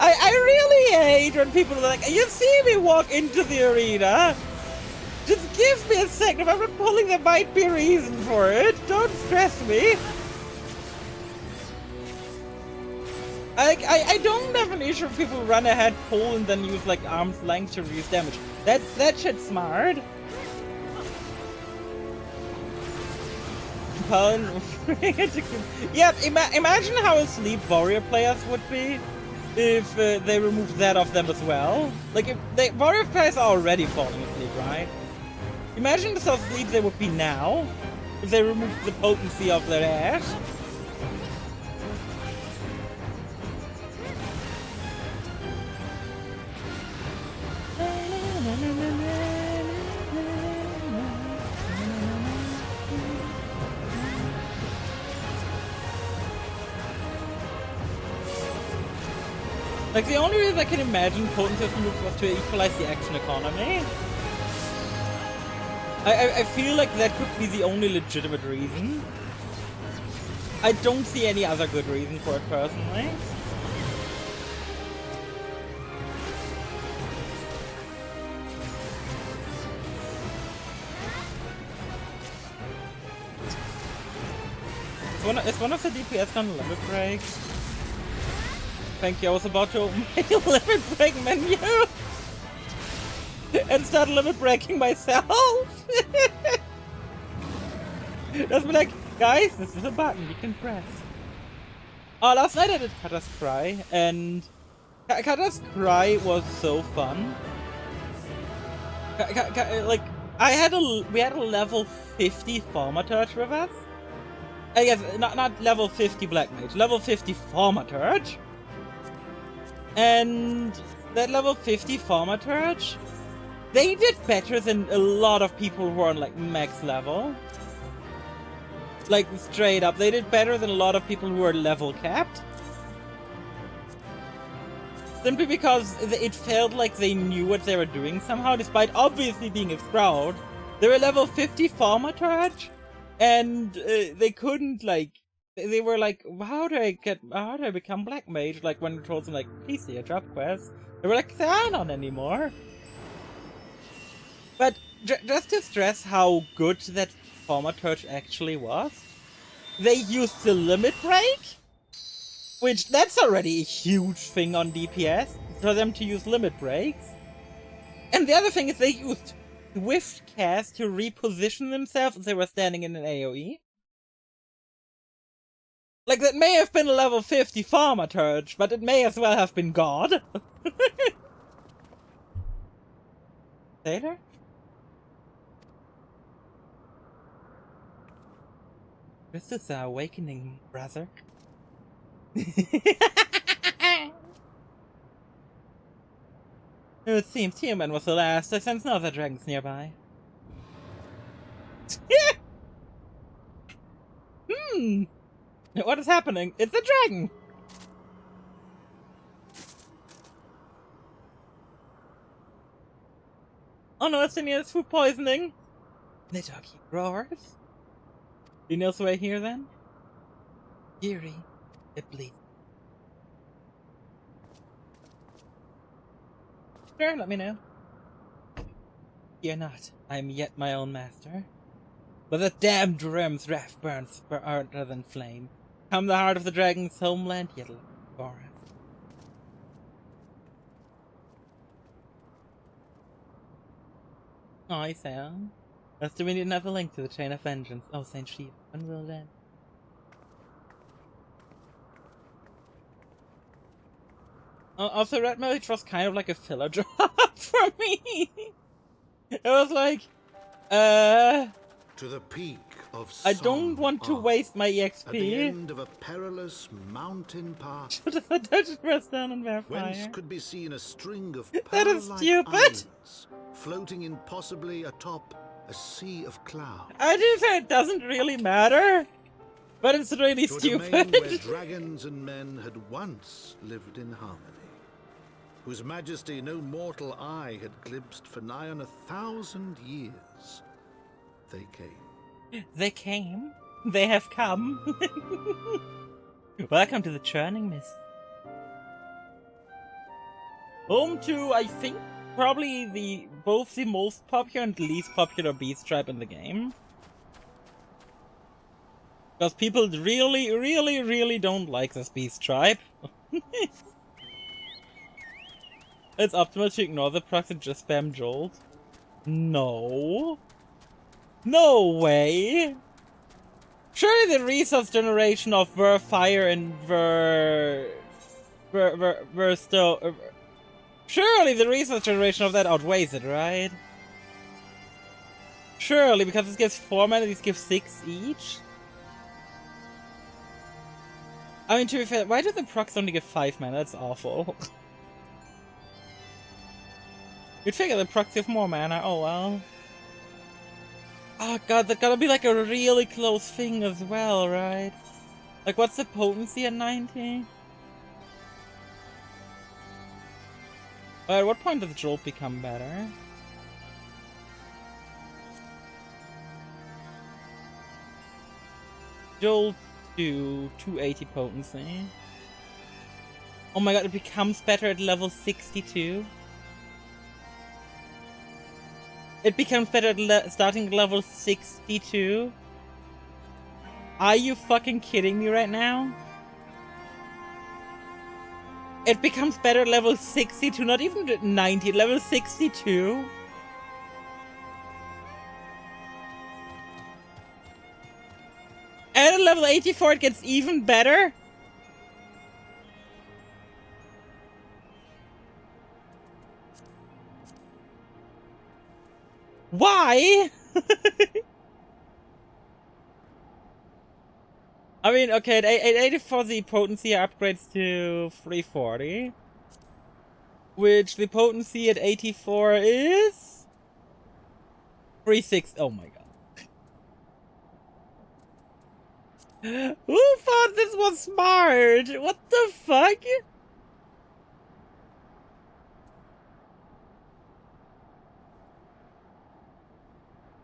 I really hate when people are like, you see me walk into the arena? Just give me a second. If I'm not pulling, there might be a reason for it. Don't stress me. I don't have an issue if people run ahead, pull, and then use like arm's length to reduce damage. That shit's smart. Yeah, imagine how asleep warrior players would be if they removed that off them as well. Like, if warrior players are already falling asleep, right? Imagine how asleep they would be now if they removed the potency of their ash. Like, the only reason I can imagine potency was removed was to equalize the action economy. I feel like that could be the only legitimate reason. I don't see any other good reason for it personally. Is one of the DPS on limit break? Thank you, I was about to open my limit break menu and start limit breaking myself. Just be like, guys, this is a button you can press. Oh, last night I did Kata's Cry, and Kata's Cry was so fun. Like, we had a level 50 Thaumaturge with us. I guess not level 50 Black Mage, level 50 Thaumaturge. And that level 50 Thaumaturge, they did better than a lot of people who are on like max level. Like, straight up, they did better than a lot of people who are level capped. Simply because it felt like they knew what they were doing somehow, despite obviously being a Sprout. They were level 50 Thaumaturge, and they couldn't, like, they were like, how do I become Black Mage? Like, when you told them, like, please see a drop quest. They were like, there are none anymore. But just to stress how good that Thaumaturge actually was, they used the limit break, which that's already a huge thing on DPS, for them to use limit breaks. And the other thing is they used Swift Cast to reposition themselves if they were standing in an AoE. Like, that may have been a level 50 Thaumaturge, but it may as well have been God. Taylor? Christus are awakening, brother. It seems human was the last. I sense no other dragons nearby. What is happening? It's a dragon! Oh no, it's Cinea's food poisoning! Nidhogg, he roars. Do you know the way here then? Fury, it bleeds. Sure, let me know. Fear not, I am yet my own master. But the damned Realm's wrath burns harder than flame. Come the heart of the dragon's homeland, yet forest. Oh, I say, That's do we need another link to the Chain of Vengeance. Oh, Saint Shiva, when will that? Also, Red Mage was kind of like a filler drop for me. It was like, to the peak of I don't want to waste my EXP. At the end of a perilous mountain path, Should have touched press down and bear fire. Whence could be seen a string of That is pearl-like stupid. islands, floating in possibly atop a sea of clouds. I do say it doesn't really matter, but it's really To a stupid. domain where dragons and men had once lived in harmony, whose majesty no mortal eye had glimpsed for nigh on 1,000 years. They came. They came. They have come. Welcome to the Churning Mist. Home to, I think, probably both the most popular and least popular beast tribe in the game. Because people really, really, really don't like this beast tribe. It's optimal to ignore the procs and just spam Jolt. No. No way! Surely the resource generation of Fire and still... Surely the resource generation of that outweighs it, right? Surely, because this gives 4 mana, these give 6 each? I mean, to be fair, why do the procs only give 5 mana? That's awful. You'd figure the procs give more mana, oh well. Oh god, that gotta be like a really close thing as well, right? Like, what's the potency at 90? At what point does Jolt become better? Jolt to 280 potency. Oh my god, it becomes better at level 62? It becomes better at starting level 62? Are you fucking kidding me right now? It becomes better at level 62, not even at 90, level 62? And at level 84 it gets even better? Why? I mean, okay, at 84 the potency upgrades to 340. Which the potency at 84 is... 360. Oh my god. Who thought this was smart? What the fuck?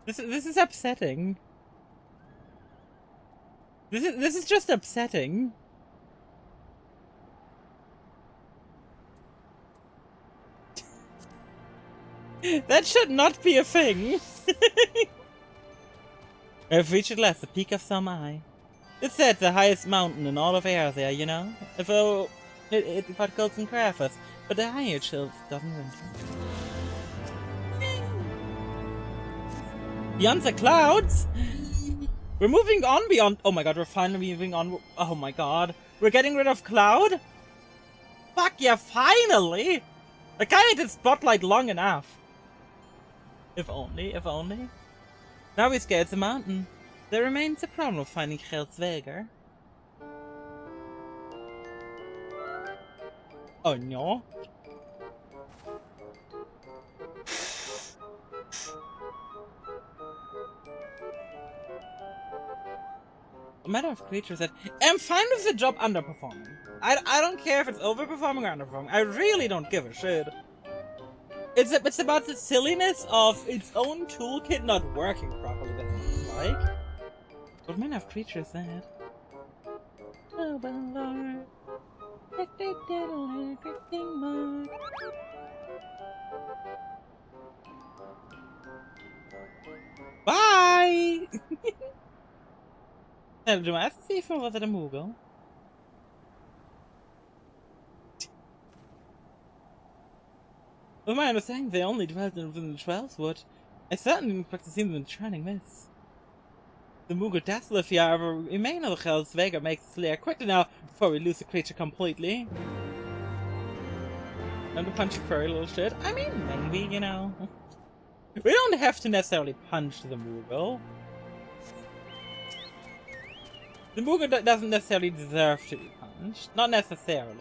This is upsetting. This is just upsetting. That should not be a thing. I've reached at last the peak of some eye. It's said the highest mountain in all of Aerzia, you know? Although it got goats and crackers, but the higher chills doesn't win. Beyond the clouds? We're moving on beyond... Oh my god, we're finally moving on. Oh my god. We're getting rid of Cloud? Fuck yeah, finally! The guy did Spotlight long enough. If only, if only. Now we scaled the mountain. There remains the problem of finding Gelsweger. Oh no. A matter of creatures that... I'm fine with the job underperforming. I don't care if it's overperforming or underperforming. I really don't give a shit. It's about the silliness of its own toolkit not working properly that I don't like. What manner of creature is that? Oh, Lord. Bye! Du meinst, Sifu was it a Moogle? With my understanding, they only dwelt within the Twelvewood. I certainly didn't expect to see them in the Shining Mists. The Moogle does live here, however, we may know Hell's Vega makes it clear quickly now before we lose the creature completely. And to punch a furry little shit. I mean, maybe, you know. We don't have to necessarily punch the Moogle. The Moogle doesn't necessarily deserve to be punched. Not necessarily.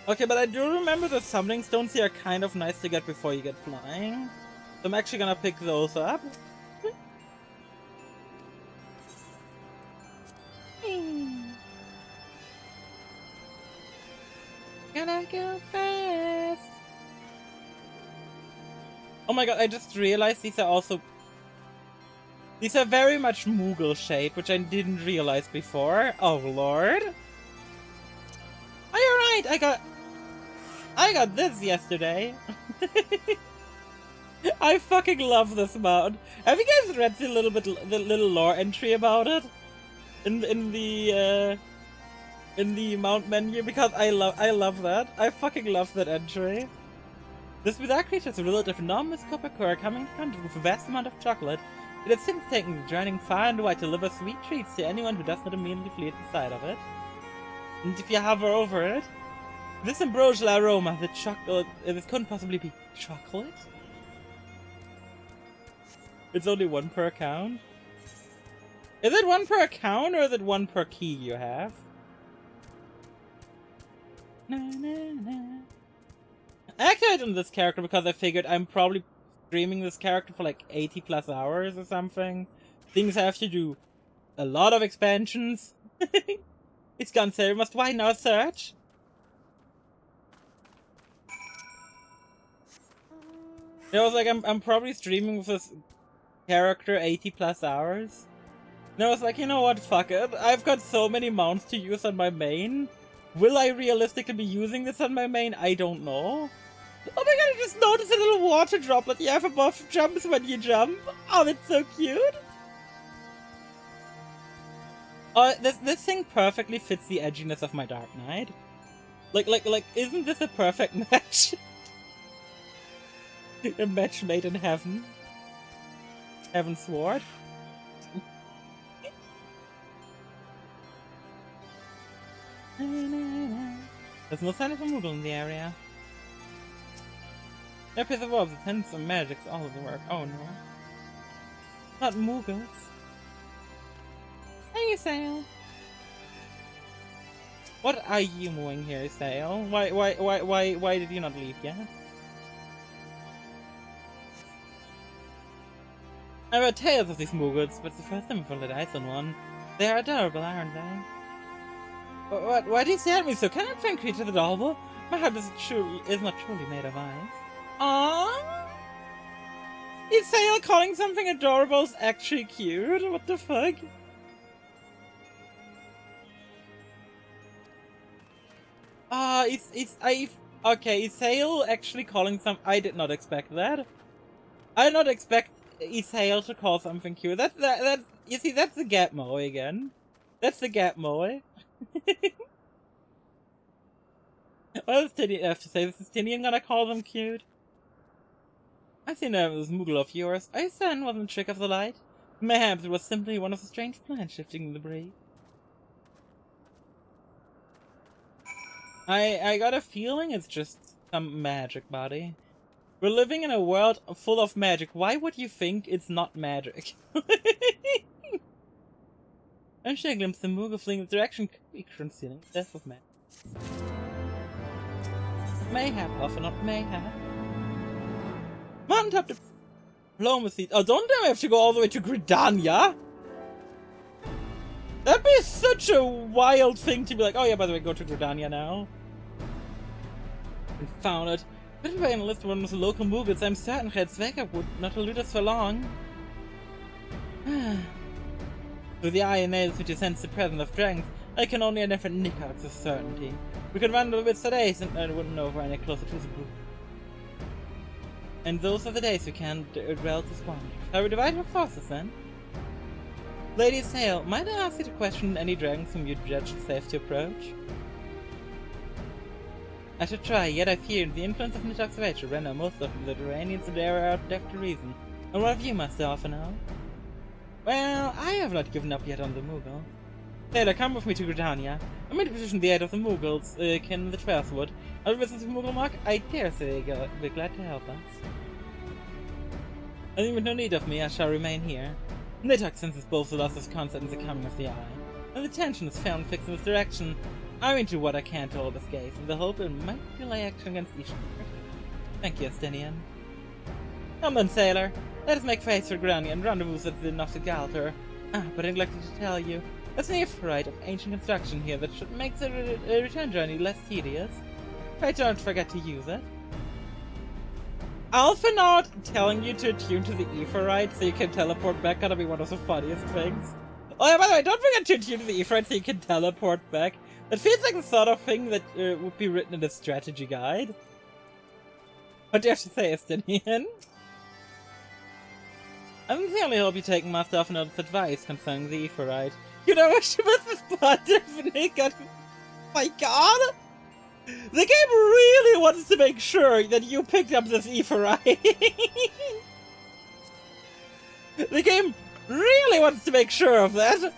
Okay, but I do remember the summoning stones here are kind of nice to get before you get flying. So I'm actually gonna pick those up. Gotta go fast. Oh my god, I just realized these are also... These are very much Moogle shaped, which I didn't realize before. Oh lord. Oh, you're right, I got this yesterday. I fucking love this mount. Have you guys read the little lore entry about it? In the mount menu? Because I love that. I fucking love that entry. This bizarre creature is a relative enormous copper core coming in contact with a vast amount of chocolate. It has since taken the journey far and wide to deliver sweet treats to anyone who does not immediately flee at the sight of it. And if you hover over it, this ambrosial aroma, the chocolate, this couldn't possibly be chocolate? It's only one per account? Is it one per account or is it one per key you have? Na, na, na. I actually done this character because I figured I'm probably streaming this character for like 80 plus hours or something. Things have to do a lot of expansions. It's gone, so you must widen our search. I was like, I'm probably streaming with this character 80 plus hours. And I was like, you know what, fuck it. I've got so many mounts to use on my main. Will I realistically be using this on my main? I don't know. Oh my god, I just noticed a little water droplet you have above jumps when you jump. Oh, that's so cute. Oh, this thing perfectly fits the edginess of my Dark Knight. Like, isn't this a perfect match? A match made in heaven. Heaven's Sword. There's no sign of a Moogle in the area. There appears a wolf, the hints of magics all of the work. Oh no. Not Moogles. Hey, Sail. What are you doing here, Sail? Why did you not leave yet? I've heard tales of these Moogles, but it's the first time I've rolled eyes on one. They are adorable, aren't they? Why do you stare at me so? Can I find creatures adorable? My heart is not truly made of ice. Aww! Is Sail calling something adorable actually cute? What the fuck? Okay, is Sail actually calling some... I did not expect that. I did not expect Isael to call something cute. You see, that's the Gatmoe again. That's the Gatmoe. What does Tinian have to say? This is Tinian gonna call them cute? I see no this Moogle of yours. Are you certain it wasn't a trick of the light? Mayhaps it was simply one of the strange plants shifting the debris. I got a feeling it's just some magic, buddy. We're living in a world full of magic. Why would you think it's not magic? I'm sure I glimpsed the Moogle fleeing in the direction could be concealing the death of man. Mayhap, often not mayhap. Mountain top diplomacy. Oh, don't I have to go all the way to Gridania? That'd be such a wild thing to be like, oh yeah, by the way, go to Gridania now. Found it. Written by an list of one of the local Moogles, I'm certain Hell's Vega would not elude us for long. Through the eye and nails which you sense the presence of dragons, I can only never nick out the certainty. We could run a little bit today, and I wouldn't know if we're any closer to the blue. And those are the days we can't dwell to squander. Shall we divide our forces then? Lady Sale, might I ask you to question any dragons whom you judge safe to approach? I should try, yet I fear the influence of Nidhogg's rage will render most of the Durranians and their out deaf to reason. And what of you, Master Alphinaud? Well, I have not given up yet on the Moogle. Sailor, come with me to Gridania. I'm going to petition the aid of the Moogles, kin the Twelfthwood. Other visitors of Mooglemark, I dare say they'll be glad to help us. I think with no need of me, I shall remain here. Nidhogg senses both the loss of concept and the coming of the Eye. And the tension is found fixed in this direction. I will do what I can to hold this case, in the hope it might delay action against each other. Thank you, Estinian. Come then, sailor. Let us make for haste for Grania and rendezvous at the Noftigalter. But I neglected to tell you. There's an Aephorite of ancient construction here that should make the return journey less tedious. Try don't forget to use it. Alphinaud telling you to attune to the Aephorite so you can teleport back gotta be one of the funniest things. Oh yeah, by the way, don't forget to attune to the Aephorite so you can teleport back. That feels like the sort of thing that would be written in a strategy guide. What do you have to say, Estinian? I sincerely hope you're taking Master Alphinaud's advice concerning the Aephorite. You know what she was this blood definitely got. My god! The game really wants to make sure that you picked up this Aephorite. The game really wants to make sure of that.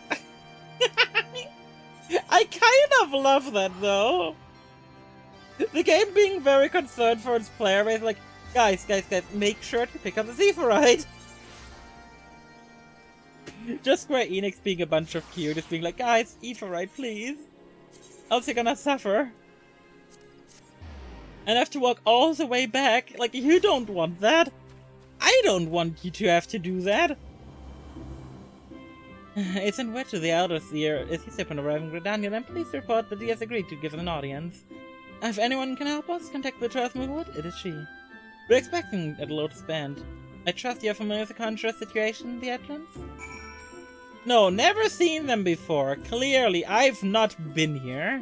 I kind of love that though. The game being very concerned for its player base, like, guys, make sure to pick up the Aephorite. Just Square Enix being a bunch of cuties being like, guys, Aephorite, please. Else you're gonna suffer. And have to walk all the way back. Like, you don't want that. I don't want you to have to do that. It's in word to the Elder Seer, is he upon arriving in Gridania, and please report that he has agreed to give an audience. If anyone can help us, contact the Trustmovewood, it is she. We're expecting a Lotus Band. I trust you're familiar with the Conjurer's situation in the Edlands? No, never seen them before. Clearly, I've not been here.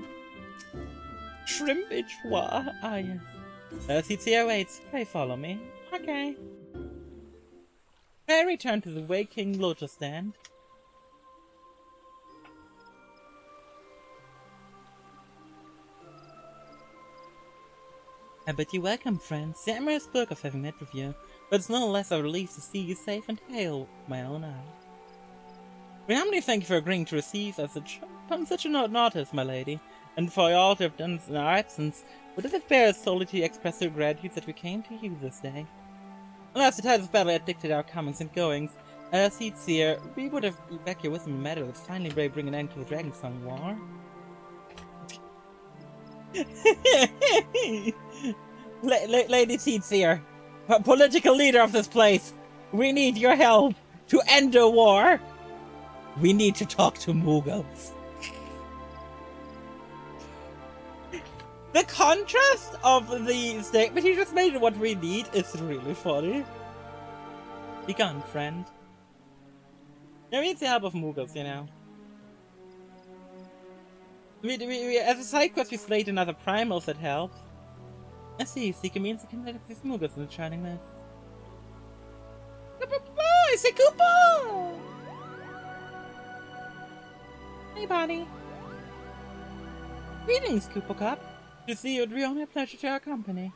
Shrimp Ichwa. Ah, yes. Cetsia waits. Pray follow me. Okay. Pray return to the Waking Lotus Stand. I bid you welcome, friends. The Emerald spoke of having met with you, but it's no less a relief to see you safe and hail my own eye. We humbly thank you for agreeing to receive us upon such a notice, my lady, and for all you have done in our absence. But does it bear solely to express our gratitude that we came to you this day? Alas, the tide of battle had dictated our comings and goings. As he'd seer, we would have been back here with him in a matter that finally brave bring an end to the Dragonsong War. Lady Seedseer, political leader of this place, we need your help to end the war. We need to talk to Moogles. The contrast of the statement he just made and what we need is really funny. Be gone, friend. We need the help of Moogles, you know. We as a side quest, we slayed another primals that helped. I see, seeking means to connect with Moogles in the Shining Mist. I say Koopa! Hey, buddy. Greetings, Koopa Cup. To see you would be only a pleasure to our company.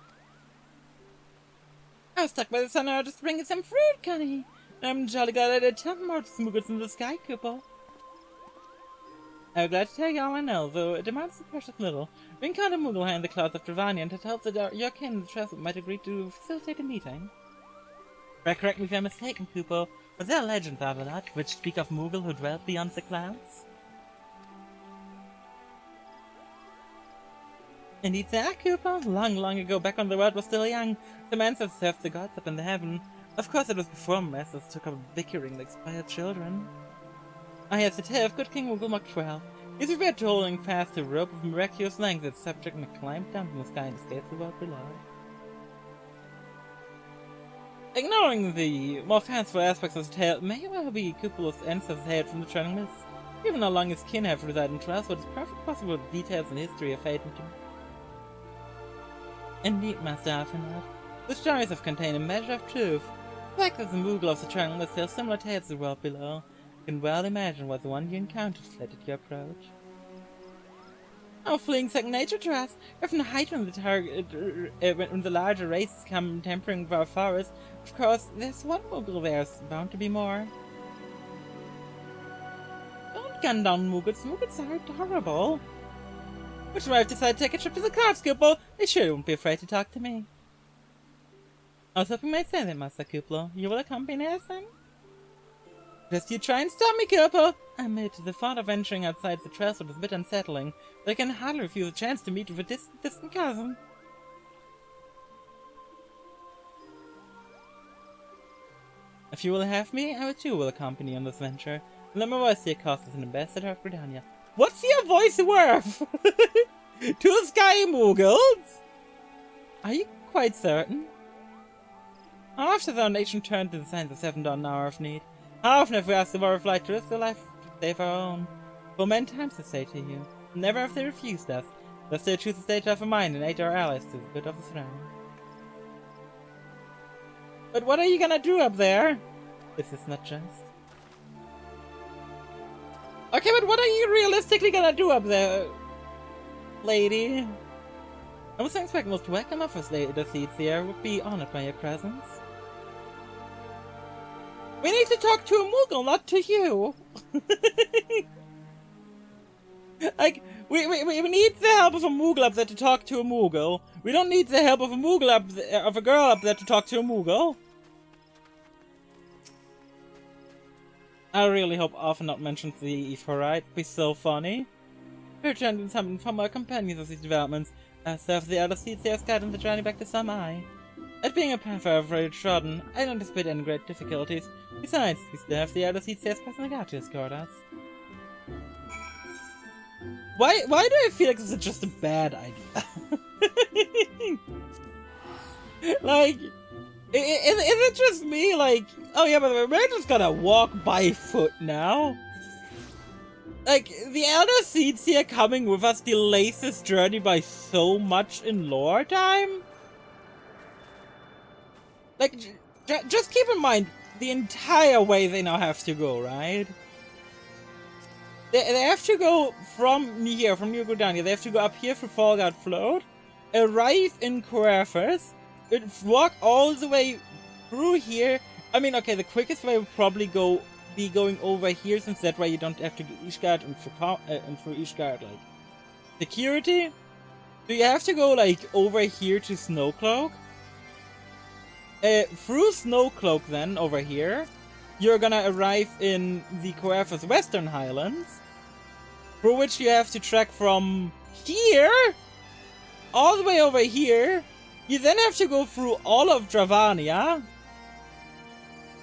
I was stuck by the sun and I was just bringing some fruit, Connie. I'm jolly glad I did tell them about the Moogles in the sky, Koopa. I'm glad to tell you all I know, though it amounts to precious little. We encountered Moogle in the clouds of Dravania and had hoped that your kin, the Trust, might agree to facilitate a meeting. Correct me if I'm mistaken, Koopa, but there are legends out of that, which speak of Moogle who dwelt beyond the clouds? Indeed, there, Koopa. Long ago, back when the world was still young, some ancestors served the gods up in the heaven. Of course, it was before masters took up bickering like spoiled children. I have the tale of good King Mooglemark 12. He's revered to holding fast to a rope of miraculous length that subject may climb down from the sky and escape the world below. Ignoring the more fanciful aspects of the tale, may well be Koopal's ancestors hailed from the Shining Mist. Given how long his kin have resided in Trust, what is perfect possible details in history of fate and indeed, Master Alphinaud. The stories have contained a measure of truth. The fact that the Moogle of the Churning Mist tell similar tales to the world below. You can well imagine what the one you encountered fled at your approach. Oh, fleeing second nature to us. If in the height when when the larger races come tempering with our forest, of course, there's one Moogle there's bound to be more. Don't gun down Moogles. Moogles are adorable. Which is why I've decided to take a trip to the Clouds, Kuplo. They sure won't be afraid to talk to me. I was hoping you might say that, Master Kuplo. You will accompany us then? Just you try and stop me, Kuplo! I admit, the thought of venturing outside the threshold is a bit unsettling, but I can hardly refuse a chance to meet with a distant cousin. If you will have me, I too will accompany you on this venture. Let my voice see across as an ambassador of Gridania. What's your voice worth? 2 sky Moogles? Are you quite certain? How often has our nation turned to the signs of 7 dawn hour of need? How often have we asked the war of light to risk their life to save our own? For many times I say to you, never have they refused us, lest they choose to stay to have a mind and aid our allies to the good of the throne. But what are you gonna do up there? This is not just. Okay, but what are you realistically gonna do up there, lady? I was expecting most welcome of us, the seats here would be honored by your presence. We need to talk to a Moogle, not to you. Like, we need the help of a Moogle up there to talk to a Moogle. We don't need the help of a Moogle up there, of a girl up there to talk to a Moogle. I really hope Arthur not mentions the Ephorite. It'd be so funny. We're trying to something from our companions of these developments. Serve the other seats they have guided on the journey back to Samai. At being a path I've already trodden, I don't anticipate any great difficulties. Besides, we still have the other seats they have passing out to escort us. Why do I feel like this is just a bad idea? Like, is it just me? Like, oh yeah, but we're just gonna walk by foot now. Like, the Elder Seeds here coming with us delays this journey by so much in lore time? Like, just keep in mind, the entire way they now have to go, right? They have to go from here, from New Gridania, they have to go up here through Falgard Float, arrive in Coerthas, walk all the way through here. I mean, okay, the quickest way would probably be going over here, since that way you don't have to go Ishgard and through Ishgard, like, security. Do you have to go, like, over here to Snowcloak? Through Snowcloak then, over here, you're gonna arrive in the Coerthas Western Highlands, through which you have to trek from here, all the way over here. You then have to go through all of Dravania,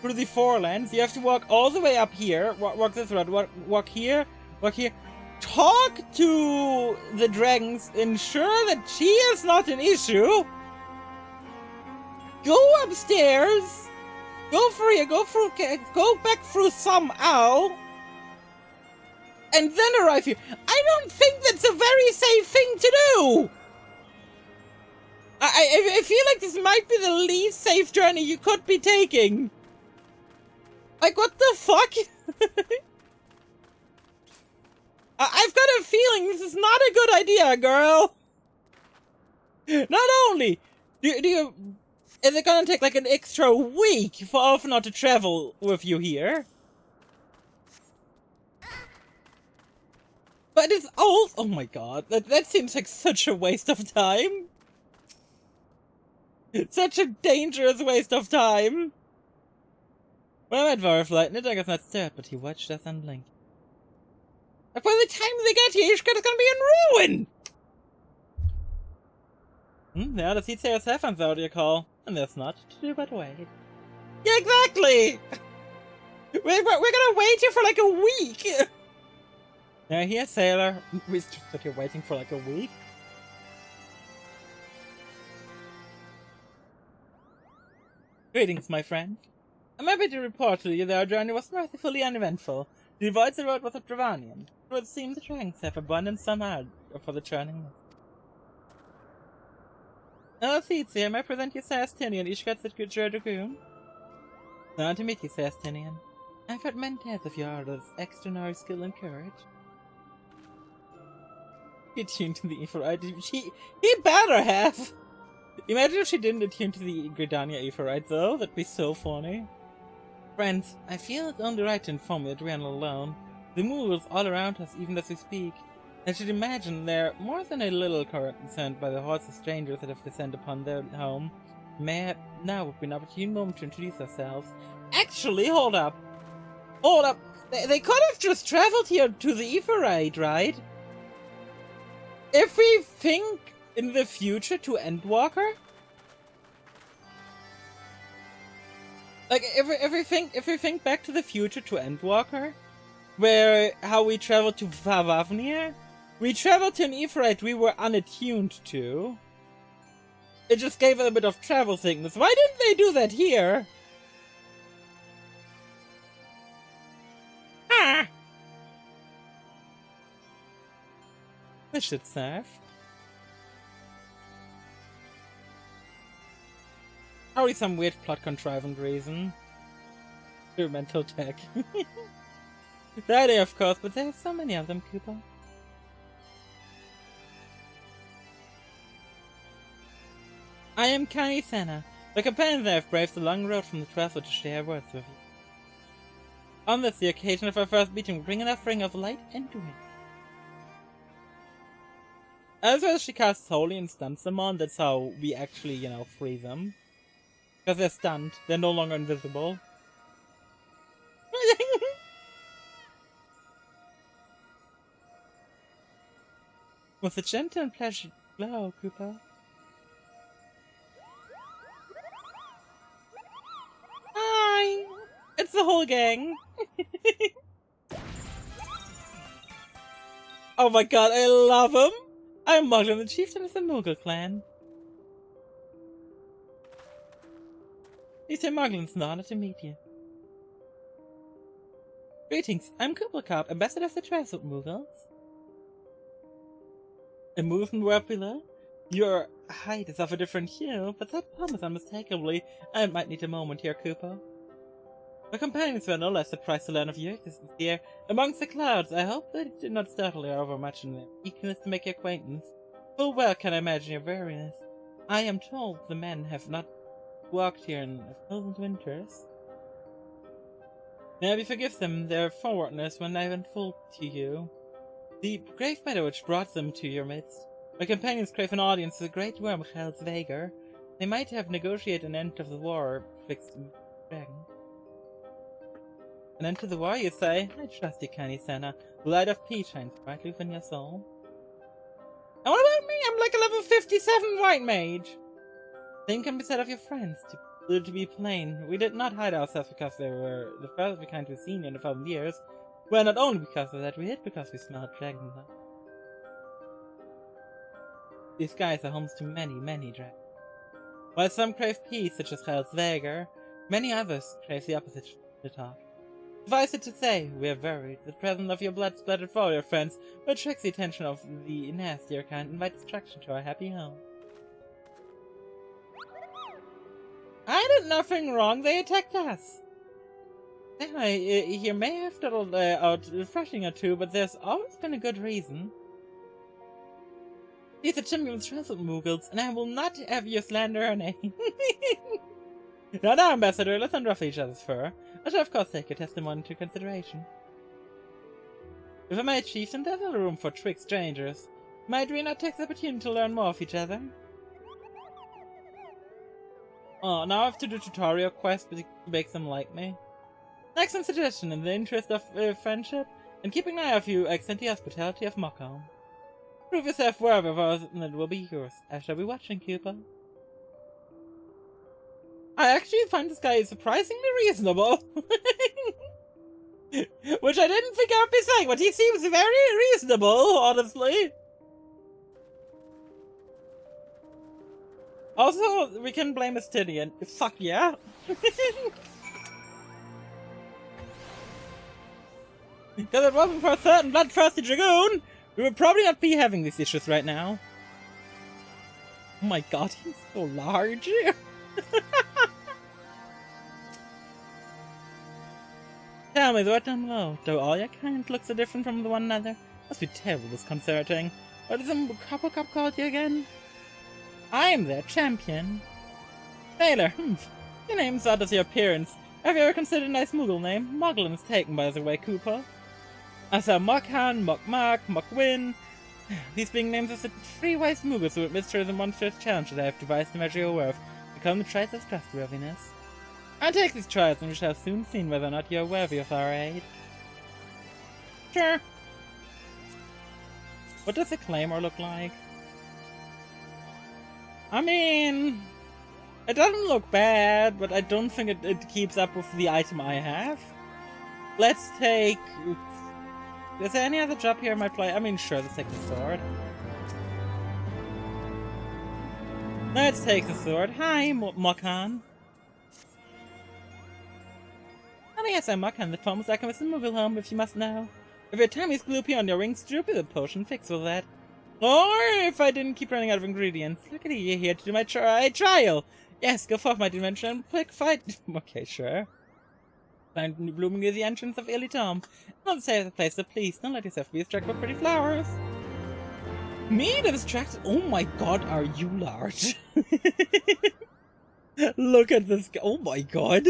through the Forelands. You have to walk all the way up here, walk this road, walk here, talk to the dragons, ensure that she is not an issue, go upstairs, go through here, go back through somehow, and then arrive here. I don't think that's a very safe thing to do! I feel like this might be the least safe journey you could be taking. Like, what the fuck? I've got a feeling this is not a good idea, girl. Not only is it gonna take like an extra week for Alphinaud to travel with you here, but it's also— oh my god, that seems like such a waste of time. Such a dangerous waste of time. When I met Varflight, Nidhogg is not stirred, but he watched us unblinked. But by the time they get here, Ishgard is gonna be in ruin! The other seats here have on the audio call, and there's not to do but wait. Yeah, exactly! We're gonna wait here for like a week! Now here, sailor. We stood here waiting for like a week. Greetings, my friend. I'm happy to report to you that our journey was mercifully uneventful. The avoids the road was at Dravanian. It would seem the dragons have abundant somehow for the churning mist. Oh, Thetia, may I present you Sastinian, Ishkatsat Dragoon? Not to meet you, Sastinian. I've heard many tales of your ardors, extraordinary skill and courage. He attuned to the Aephorite. He better have! Imagine if she didn't attune to the Gridania Aephorite, though. That'd be so funny. Friends, I feel it's only right to inform you that we are not alone. The Moogles all around us, even as we speak. I should imagine they're more than a little concerned by the hordes of strangers that have descended upon their home. Now would be an opportune moment to introduce ourselves. Actually, hold up. Hold up. They could have just traveled here to the Aephorite, right? If we think in the future to Endwalker, like if we think back to the future to Endwalker, where how we traveled to Favavnir, we traveled to an Aephorite we were unattuned to. It just gave it a bit of travel sickness. Why didn't they do that here? Ah! This should serve. Probably some weird plot contrivant reason. Experimental tech. The idea, of course, but there are so many of them, Cooper. I am Kani Senna, the companion that have braved the long road from the Travel to share words with you. On this, the occasion of our first meeting, bring an offering of light and wind. As well as she casts Holy and stuns them on, that's how we actually, free them. Because they're stunned, they're no longer invisible. With a gentle and pleasant glow, Cooper. Hi! It's the whole gang! Oh my god, I love him! I'm Moglin, the chieftain of the Moogle clan. Mr. Moglin, it's an honor to meet you. Greetings, I'm Kublakop, ambassador of the Triceps Moogles. A movement word below? Your height is of a different hue, but that promise unmistakably. I might need a moment here, Koopa. My companions were no less surprised to learn of your existence here. Amongst the clouds, I hope that it did not startle you overmuch in their eagerness to make your acquaintance. Full well can I imagine your weariness. I am told the men have not walked here in 1,000 winters. May I forgive them their forwardness when I went full to you. The grave matter which brought them to your midst. My companions crave an audience with the great worm Hel's Vagar. They might have negotiated an end of the war fixed in dragon. An end to the war, you say? I trust you, Kani Senna. The light of peace shines brightly within your soul. And what about me? I'm like a level 57 white mage. Same can be said of your friends. To be plain, we did not hide ourselves because they were the first of the kind we've seen in a 1,000 years. Well, not only because of that, we hid because we smelled dragon blood. These skies are homes to many, many dragons. While some crave peace, such as Hel's Vagar, many others crave the opposite to talk. Suffice it to say, we are worried. The presence of your blood-splattered warrior friends will attract the attention of the nastier kind and invite destruction to our happy home. I did nothing wrong, they attacked us! He may have dotted out refreshing or two, but there's always been a good reason. These are Chimgrim's Traceps Moogles, and I will not have you slander her name. Now, Ambassador, let's unruffle each other's fur. I shall of course take your testimony into consideration. If I may, chieftain, there's little room for trick strangers. Might we not take the opportunity to learn more of each other? Oh, now I have to do tutorial quests to make them like me. Excellent suggestion. In the interest of friendship and keeping an eye of you, I extend the hospitality of Mokholm. Prove yourself wherever and it will be yours. I shall be watching, Cooper. I actually find this guy surprisingly reasonable. Which I didn't think I would be saying, but he seems very reasonable, honestly. Also, we can blame Estinian. Fuck yeah. Because if it wasn't for a certain bloodthirsty dragoon, we would probably not be having these issues right now. Oh my god, he's so large. Tell me, what down below? Do all your kind look so different from one another? Must be terribly disconcerting. What is the Copper Cup called you again? I am their champion. Taylor, your name's odd as your appearance. Have you ever considered a nice Moogle name? Moglin is taken, by the way, Cooper. I saw Mokhan, Mokmak, Mokwin. These being names of the three wise Moogles who administer the monstrous challenges I have devised to measure your worth. Become the trials of trustworthiness. I'll take these trials and we shall soon see whether or not you are worthy of our aid. Sure. What does the Claymore look like? I mean, it doesn't look bad, but I don't think it keeps up with the item I have. Let's take... Is there any other job here I might play? I mean, sure, let's take the sword. Let's take the sword. Hi, Mokhan. Oh yes, I'm Mokhan, the famous alchemist in Moogle if you must know. If your tummy is gloopy on your rings droopy, the potion fix with that. Or if I didn't keep running out of ingredients. Look at you here to do my trial. Yes, go forth, my dimension, and quick fight. Okay, sure. Find blooming near the entrance of Illitom. Not say the place, so please don't let yourself be distracted by pretty flowers. Me to distracted? Oh my god, are you large? Look at this guy. Oh my god.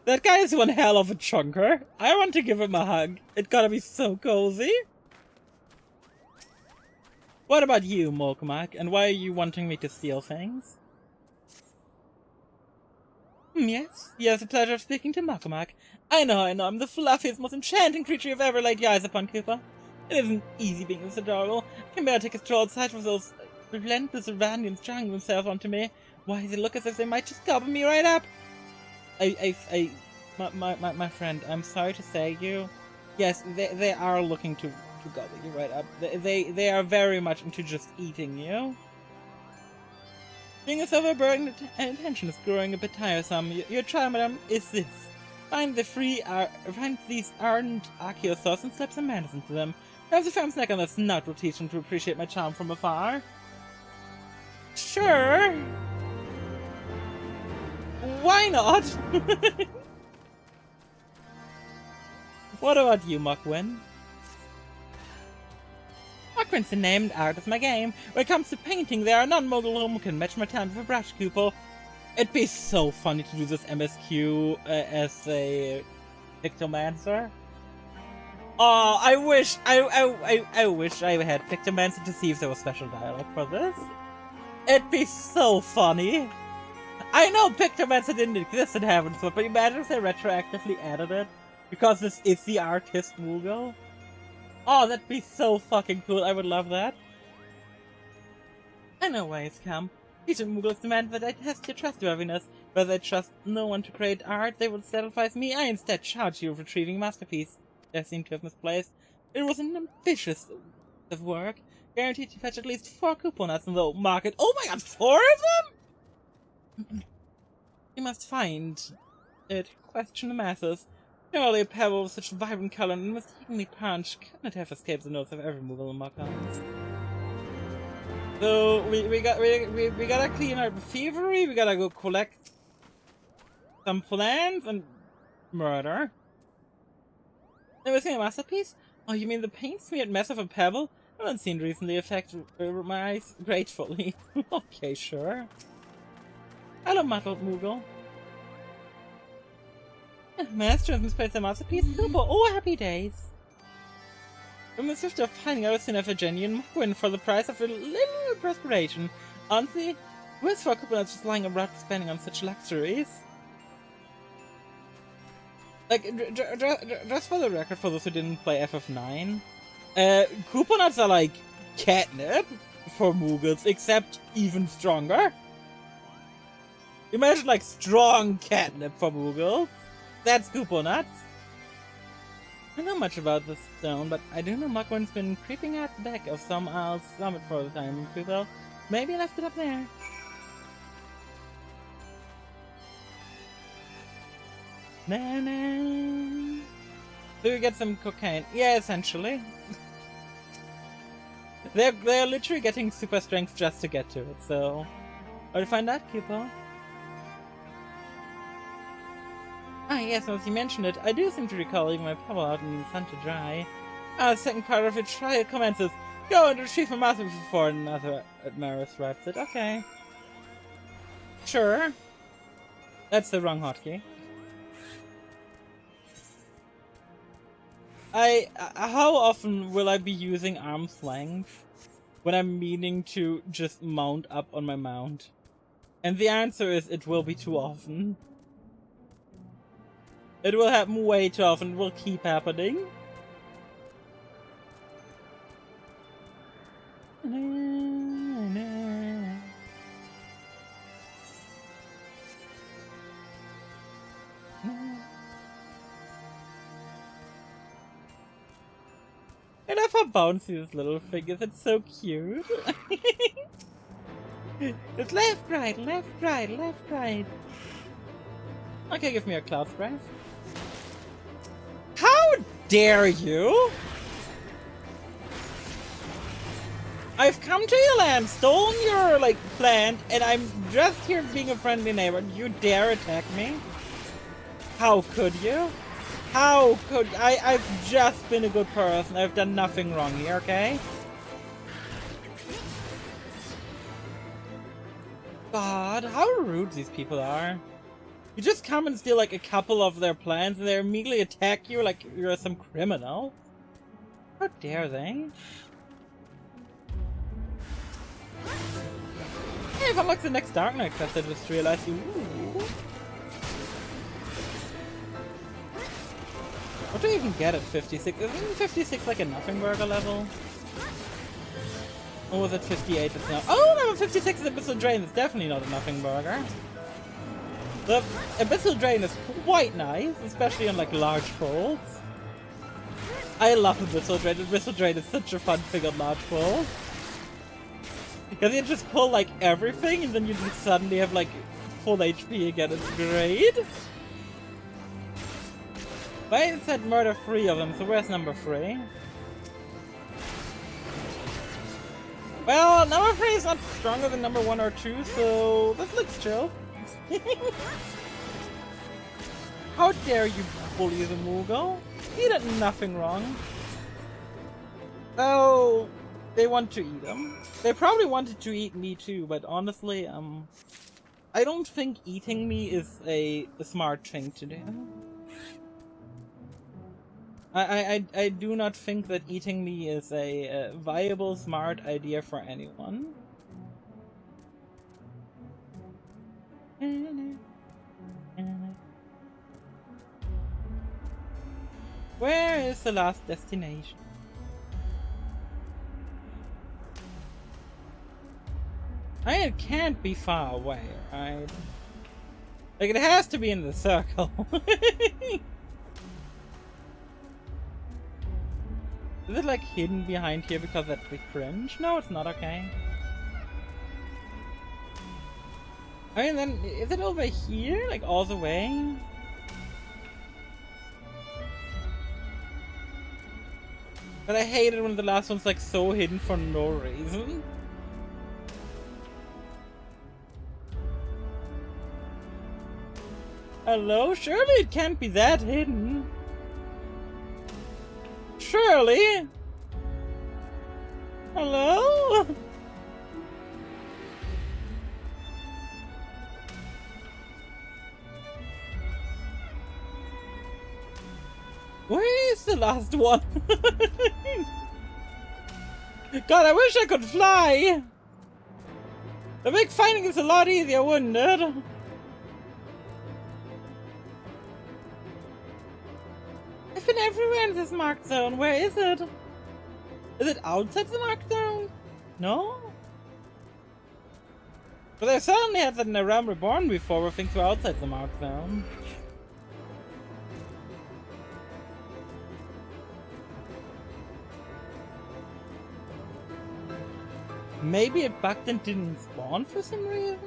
That guy is one hell of a chunker. I want to give him a hug. It gotta be so cozy. What about you, Mokmak? And why are you wanting me to steal things? Yes, the pleasure of speaking to Mokmak. I know, I'm the fluffiest, most enchanting creature you've ever laid your eyes upon, Cooper. It isn't easy being this adorable. I can barely take a stroll outside from those relentless Iranians trying themselves onto me. Why, they look as if they might just gobble me right up. My friend, I'm sorry to say you. Yes, they are looking to gobble you right up. They are very much into just eating you. Being a overburdened attention is growing a bit tiresome. Your trial, madam, is this. Find these ardent archaeosaurs and slip some manners into them. Perhaps a firm snack on the snout will teach them to appreciate my charm from afar. Sure. Why not? What about you, Mokwin? Mokwin's the named art of my game. When it comes to painting, there are none Moogle who can match my talent with a brush, Cooper. It'd be so funny to do this MSQ as a Pictomancer. Oh, I wish I had Pictomancer to see if there was special dialogue for this. It'd be so funny. I know Pictomancer didn't exist in Heavensward, but imagine if they retroactively added it. Because this is the artist Moogle. Oh, that'd be so fucking cool. I would love that. I know why it's come. Future Moogles demand that I test your trustworthiness. Whether they trust no one to create art, they will sacrifice me. I instead charge you with retrieving a masterpiece they seem to have misplaced. It was an ambitious of work. Guaranteed to fetch at least 4 couponuts in the market. Oh my god, 4 of them?! You must find it. Question the masses. Surely a pebble of such vibrant color and mistakenly punch cannot have escaped the notice of every Moogle in Mokhans. So we gotta clean our thievery. We gotta go collect some plans and murder. And we're seeing a masterpiece. Oh, you mean the paint smeared mess of a pebble? I haven't seen recently affect my eyes gratefully. Okay, sure. Hello, muttled Moogle. Master has misplaced a masterpiece. Oh, happy days. In the swift of finding out soon after genuine Mokwin for the price of a little perspiration. Honestly, where's 4 couponuts just lying around spending on such luxuries? Like, just for the record, for those who didn't play FF9, couponuts are like catnip for Moogles, except even stronger. Imagine like strong catnip for Moogles. That's couponuts. I don't know much about this stone, but I do know Mokwin's been creeping out the back of some Isle's summit for the time, Cooper. Maybe I left it up there. Do we get some cocaine? Yeah, essentially. They're literally getting super strength just to get to it, so... Where to find that, Kippo? Ah yes, as you mentioned it, I do seem to recall leaving my pebble out in the sun to dry. The second part of your trial commences. Go and retrieve a master before another Admirus writes it. Okay. Sure. That's the wrong hotkey. How often will I be using arm's length when I'm meaning to just mount up on my mount? And the answer is it will be too often. It will happen way too often. It will keep happening. I love how bouncy this little thing is. It's so cute. It's left, right, left, right, left, right. Okay, give me a cloud breath. How dare you! I've come to your land, stolen your, plant, and I'm just here being a friendly neighbor. You dare attack me? How could you? How could I've just been a good person. I've done nothing wrong here, okay? God, how rude these people are. You just come and steal, a couple of their plants, and they immediately attack you like you're some criminal. How dare they? Hey, if unlock the next Dark Knight quest, I just realized you. Ooh. What do you even get at 56? Isn't 56 like a nothing burger level? Or was it 58? It's not. Oh no, 56 is Abyssal Drain. It's definitely not a nothing burger. The Abyssal Drain is quite nice, especially on large folds. I love Abyssal Drain. Abyssal Drain is such a fun thing on large folds. Because you just pull everything and then you just suddenly have full HP again. It's great. But I said murder 3 of them, so where's number 3? Well, number 3 is not stronger than number 1 or 2, so this looks chill. How dare you bully the Moogle? He did nothing wrong. Oh, they want to eat him. They probably wanted to eat me too, but honestly, I don't think eating me is a smart thing to do. I do not think that eating me is a viable, smart idea for anyone. Where is the last destination? It can't be far away, right? It has to be in the circle. Is it hidden behind here because that'd be cringe? No, it's not, okay. Then, is it over here? All the way? But I hate it when the last one's so hidden for no reason. Hello? Surely it can't be that hidden. Surely? Hello? Where is the last one? God, I wish I could fly! The big finding is a lot easier, wouldn't it? I've been everywhere in this marked zone. Where is it? Is it outside the marked zone? No? But I certainly had that in A Realm Reborn before where things were outside the marked zone. Maybe it bugged and didn't spawn for some reason?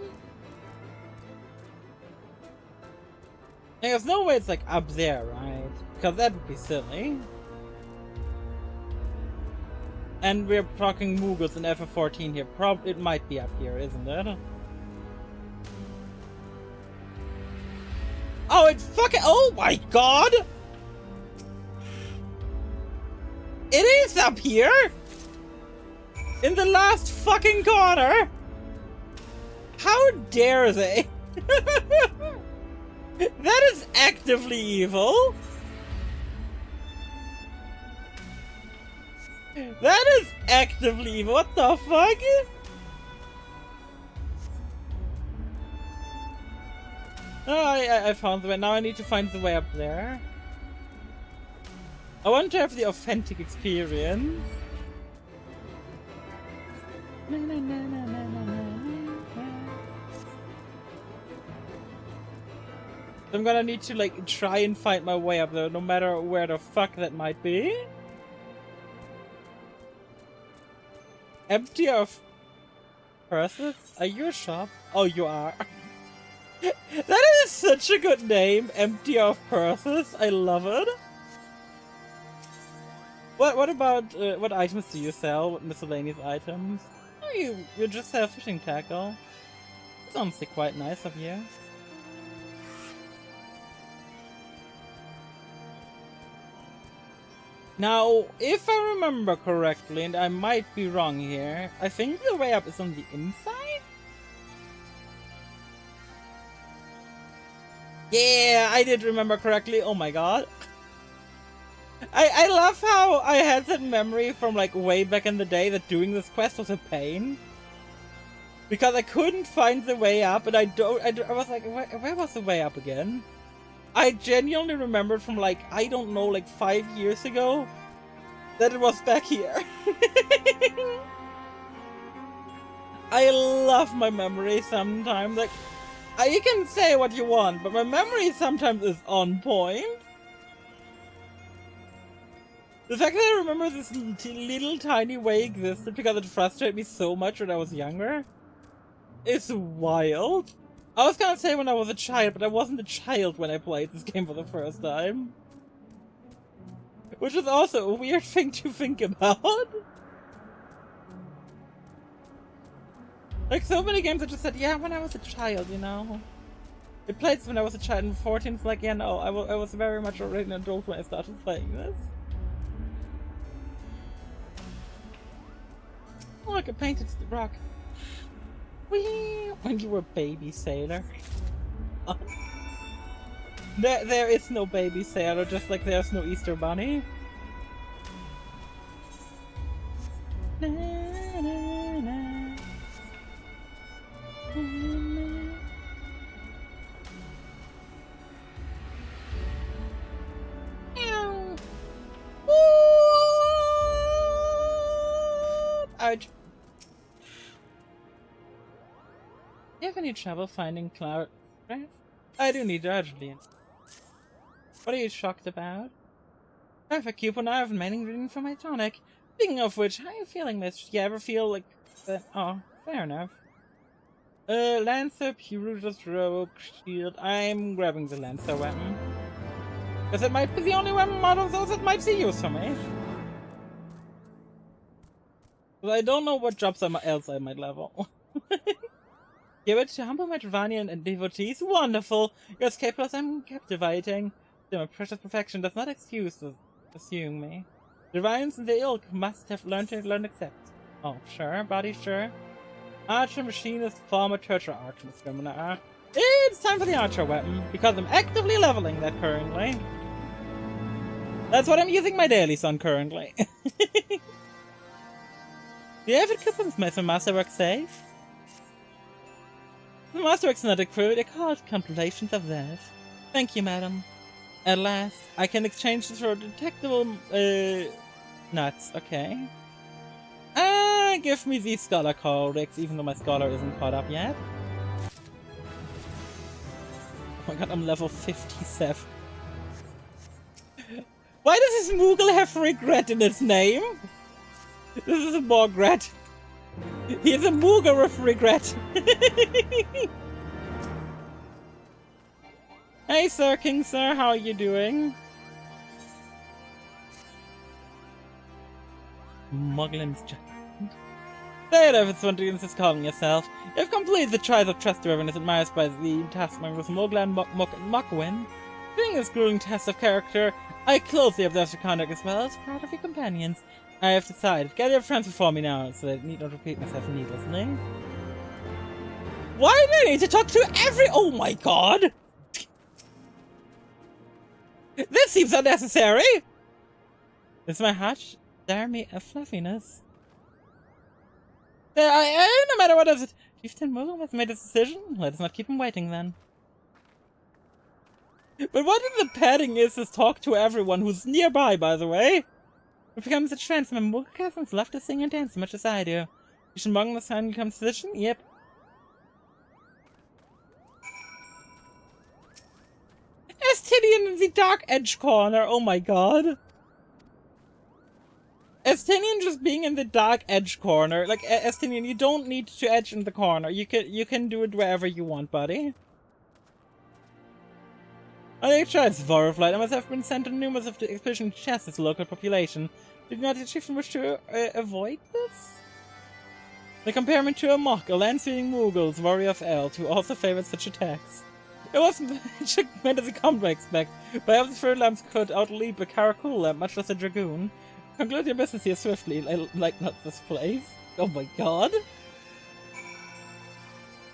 There's no way it's up there, right? Because that would be silly. And we're talking Moogles in FF14 here. It might be up here, isn't it? Oh, it's fucking. Oh my god! It is up here! In the last fucking corner! How dare they? That is actively evil! That is actively evil. What the fuck? Oh, I found the way. Now I need to find the way up there. I want to have the authentic experience. Na, na, na, na, na, na, na. So I'm gonna need to like try and find my way up there, no matter where the fuck that might be. Empty of purses? Are you a shop? Oh, you are. That is such a good name. Empty of purses. I love it. What about what items do you sell? What miscellaneous items? Oh, you just sell fishing tackle. Sounds like quite nice of you. Now, if I remember correctly, and I might be wrong here, I think the way up is on the inside? Yeah, I did remember correctly. Oh my god. I love how I had that memory from like way back in the day that doing this quest was a pain. Because I couldn't find the way up, and I was like, where was the way up again? I genuinely remembered from like, I don't know, like 5 years ago that it was back here. I love my memory sometimes. Like, you can say what you want, but my memory sometimes is on point. The fact that I remember this little tiny way existed because it frustrated me so much when I was younger is wild. I was gonna say when I was a child, but I wasn't a child when I played this game for the first time. Which is also a weird thing to think about. Like so many games I just said, yeah, when I was a child, you know. I played when I was a child, and 14 is like, yeah, no, I was very much already an adult when I started playing this. Oh, look, I painted the rock. Whee! When you were a baby sailor. There is no baby sailor, just like there's no Easter bunny. Na, na, na. Na, na. Ow. Ouch. Do you have any trouble finding Cloud? I do need urgently. What are you shocked about? I have a coupon. I have many ingredients for my tonic. Speaking of which, how are you feeling, miss? Do you ever feel like that? Oh, fair enough. Lancer, Purus, Rogue, Shield. I'm grabbing the Lancer weapon. Because it might be the only weapon out of those that might see use for me. But I don't know what jobs else I might level. Give it to humble Metropolitan and devotees. Wonderful! Your escape plus I'm captivating. My precious perfection does not excuse assume me. The Ryans and the ilk must have learned to accept. Oh, sure, buddy, sure. Archer, machinist, former torture archivist, criminal. It's time for the archer weapon, because I'm actively leveling that currently. That's what I'm using my dailies on currently. The avid coupons made for Masterwork safe. The Masterwork's not a crew, they're called Contemplations of Death. Thank you, madam. At last, I can exchange this for detectable, nuts, okay. Give me the Scholar Codex, even though my Scholar isn't caught up yet. Oh my god, I'm level 57. Why does this Moogle have regret in its name? This is a Morgret. He's a Moogle with regret. Hey sir, King sir, how are you doing? Muglin's judgment. Say it if it's one to insist calling yourself. You've completed the trials of trustworthiness admired by the taskmasters Moglan, Mok, and Mokwen. During this grueling test of character, I closely observed your conduct as well as part of your companions. I have decided. Gather your friends before me now, so that I need not repeat myself needlessly. Why do I need to talk to every— oh my god! This seems unnecessary! Is my hatch dare me a fluffiness? No matter what is it. Chieftain Mughal has made his decision. Let us not keep him waiting then. But what if the padding is talk to everyone who's nearby, by the way? It becomes a trend for my Mughal cousins love to sing and dance as much as I do. Chieftain Mughal has finally come to decision? Yep. Estinian in the dark edge corner, oh my god. Estinian just being in the dark edge corner. Like, Estinian, you don't need to edge in the corner. You can do it wherever you want, buddy. I think tried Svaruflight. I must have been sent on numerous of the expedition to chase this local population. Did not the chieftain wish to avoid this? They compare me to a mock, a land-speeding Mughals, warrior of Eld, who also favored such attacks. It wasn't meant as a compliment, I expect, but I have the third lamps could outleap a Karakul lamp, much less a dragoon. Conclude your business here swiftly, like not this place. Oh my god.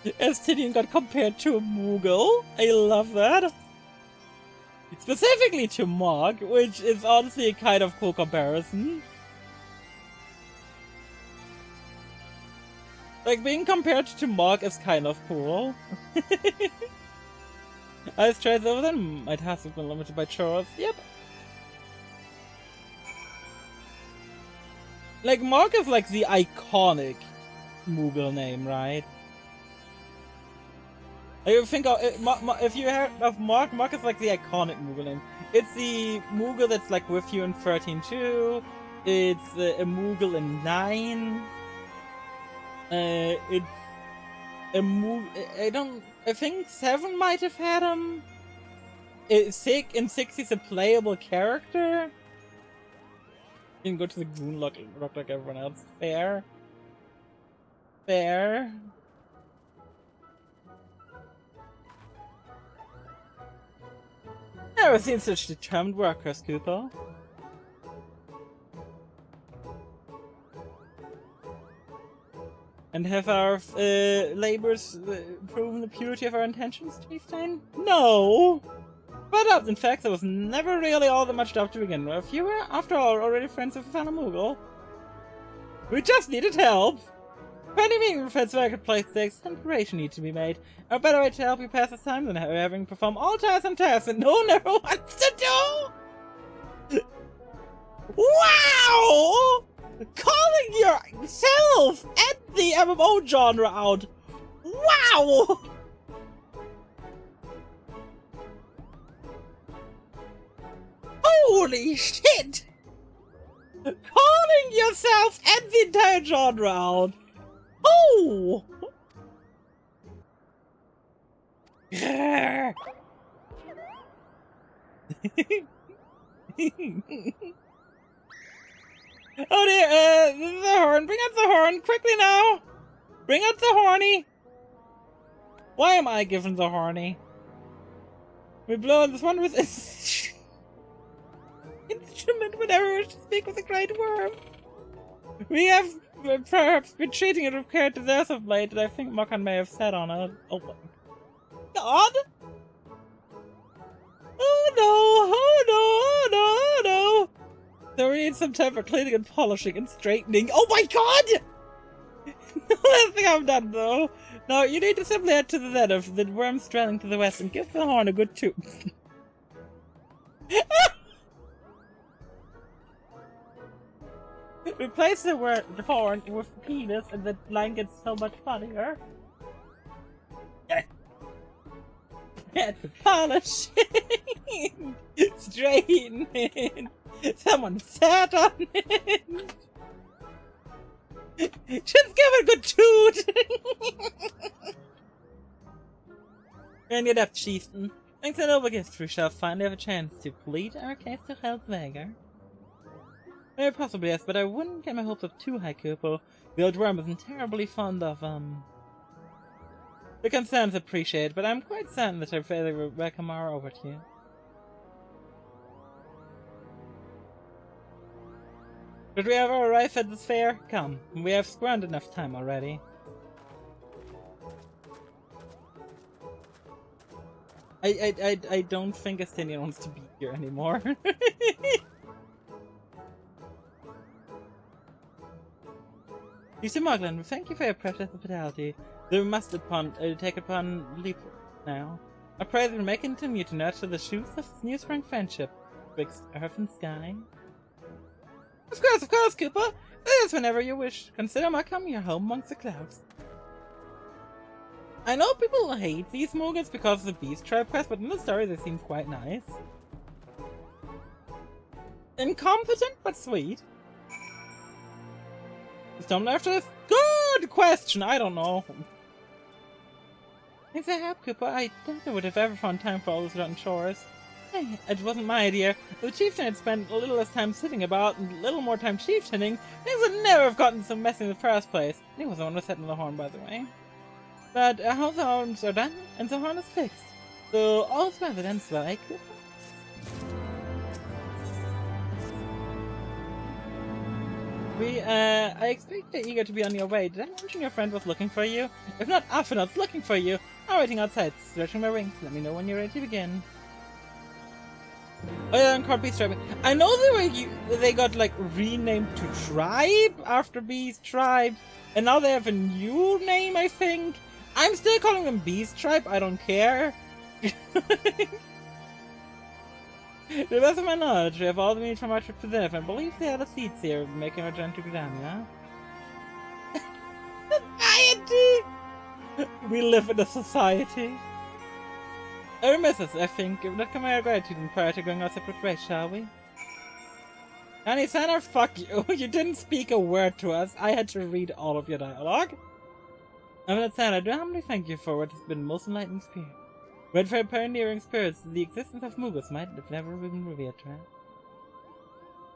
Estinian got compared to a Mughal. I love that. Specifically to Mog, which is honestly a kind of cool comparison. Like, being compared to Mog is kind of cool. I was tried over them. My tasks have been limited by chores. Yep. Like, Mog is like the iconic Mughal name, right? I think if you heard of Mog, Mog is like the iconic Mughal name. It's the Mughal that's like with you in 13-2. It's a Mughal in 9. It's a Mughal. I think 7 might have had him. In 6 he's a playable character. You can go to the Goon Rock like everyone else. Fair. Fair. Never seen such determined workers, Cooper. And have our labors proven the purity of our intentions, Chieftain? No! But in fact, there was never really all that much doubt to begin with. You were, after all, already friends with Fana Mughal. We just needed help! For any meeting with Fed's marketplace stakes, some preparation needs to be made. A better way to help you pass this time than having perform all tiresome tasks that no one ever wants to do! Wow! Calling yourself at the MMO genre out! Wow! Holy shit! Calling yourself and the entire genre out! Oh! Oh dear, the horn! Bring out the horn! Quickly now! Bring out the horny! Why am I given the horny? We blow this one with instrument whenever we wish to speak with a great worm. We have perhaps been treating it with care to death of late, and I think Mokan may have sat on it. Oh my god! Oh no! Oh no! Oh no! Oh no! So we need some time for cleaning and polishing and straightening. Oh my god! Last thing I've done though. Now you need to simply head to the zenith of the worm strailing to the west and give the horn a good toot. Replace the horn with the penis and the line gets so much funnier. And polishing, straightening. Someone sat on it. Just give it a good toot. And get up, Chieftain. Thanks to noble gift, we shall finally have a chance to plead our case to Helvegger. Possibly yes, but I wouldn't get my hopes up too high, Kupo. The old worm isn't terribly fond of, The concern's appreciated, but I'm quite certain that her father will welcome our over to you. Should we ever arrive at this fair? Come, we have squandered enough time already. I don't think Estinian wants to be here anymore. Mr. Moglen, thank you for your precious hospitality. We must take upon leap now. I pray that we may continue to nurture the shoots of this new spring friendship betwixt earth and sky. Of course, Koopa! It is whenever you wish. Consider Markham your home amongst the clouds. I know people hate these Moogans because of the Beast Tribe quest, but in the story they seem quite nice. Incompetent, but sweet. Is Tom after this? Good question! I don't know. Thanks for help, Koopa. I doubt I would have ever found time for all those rotten chores. Hey, it wasn't my idea. If the chieftain had spent a little less time sitting about and a little more time chieftaining, things would never have gotten so messy in the first place. He was the one who set in the horn, by the way. But all the horns are done, and the horn is fixed. So all's well that ends well, eh, Koopa? I expect you're eager to be on your way. Did I mention your friend was looking for you? If not, Aphrodite's looking for you. I'm waiting outside, stretching my wings. Let me know when you're ready to begin. Oh yeah, and called Beast Tribe. I know they got like renamed to Tribe after Beast Tribe, and now they have a new name, I think. I'm still calling them Beast Tribe, I don't care. To the best of my knowledge, we have all the meat from our trip to Zenith, and I believe they had the seeds here, making our journey to Gridania. Society! We live in a society. Missus, I think. Let's come our gratitude and prior to going our separate ways, shall we? Annie Sanner, fuck you. You didn't speak a word to us. I had to read all of your dialogue. I'm not Sanner. Do humbly thank you for what has been most enlightening experience. Read for pioneering spirits, the existence of Moogus might have never been revealed to us.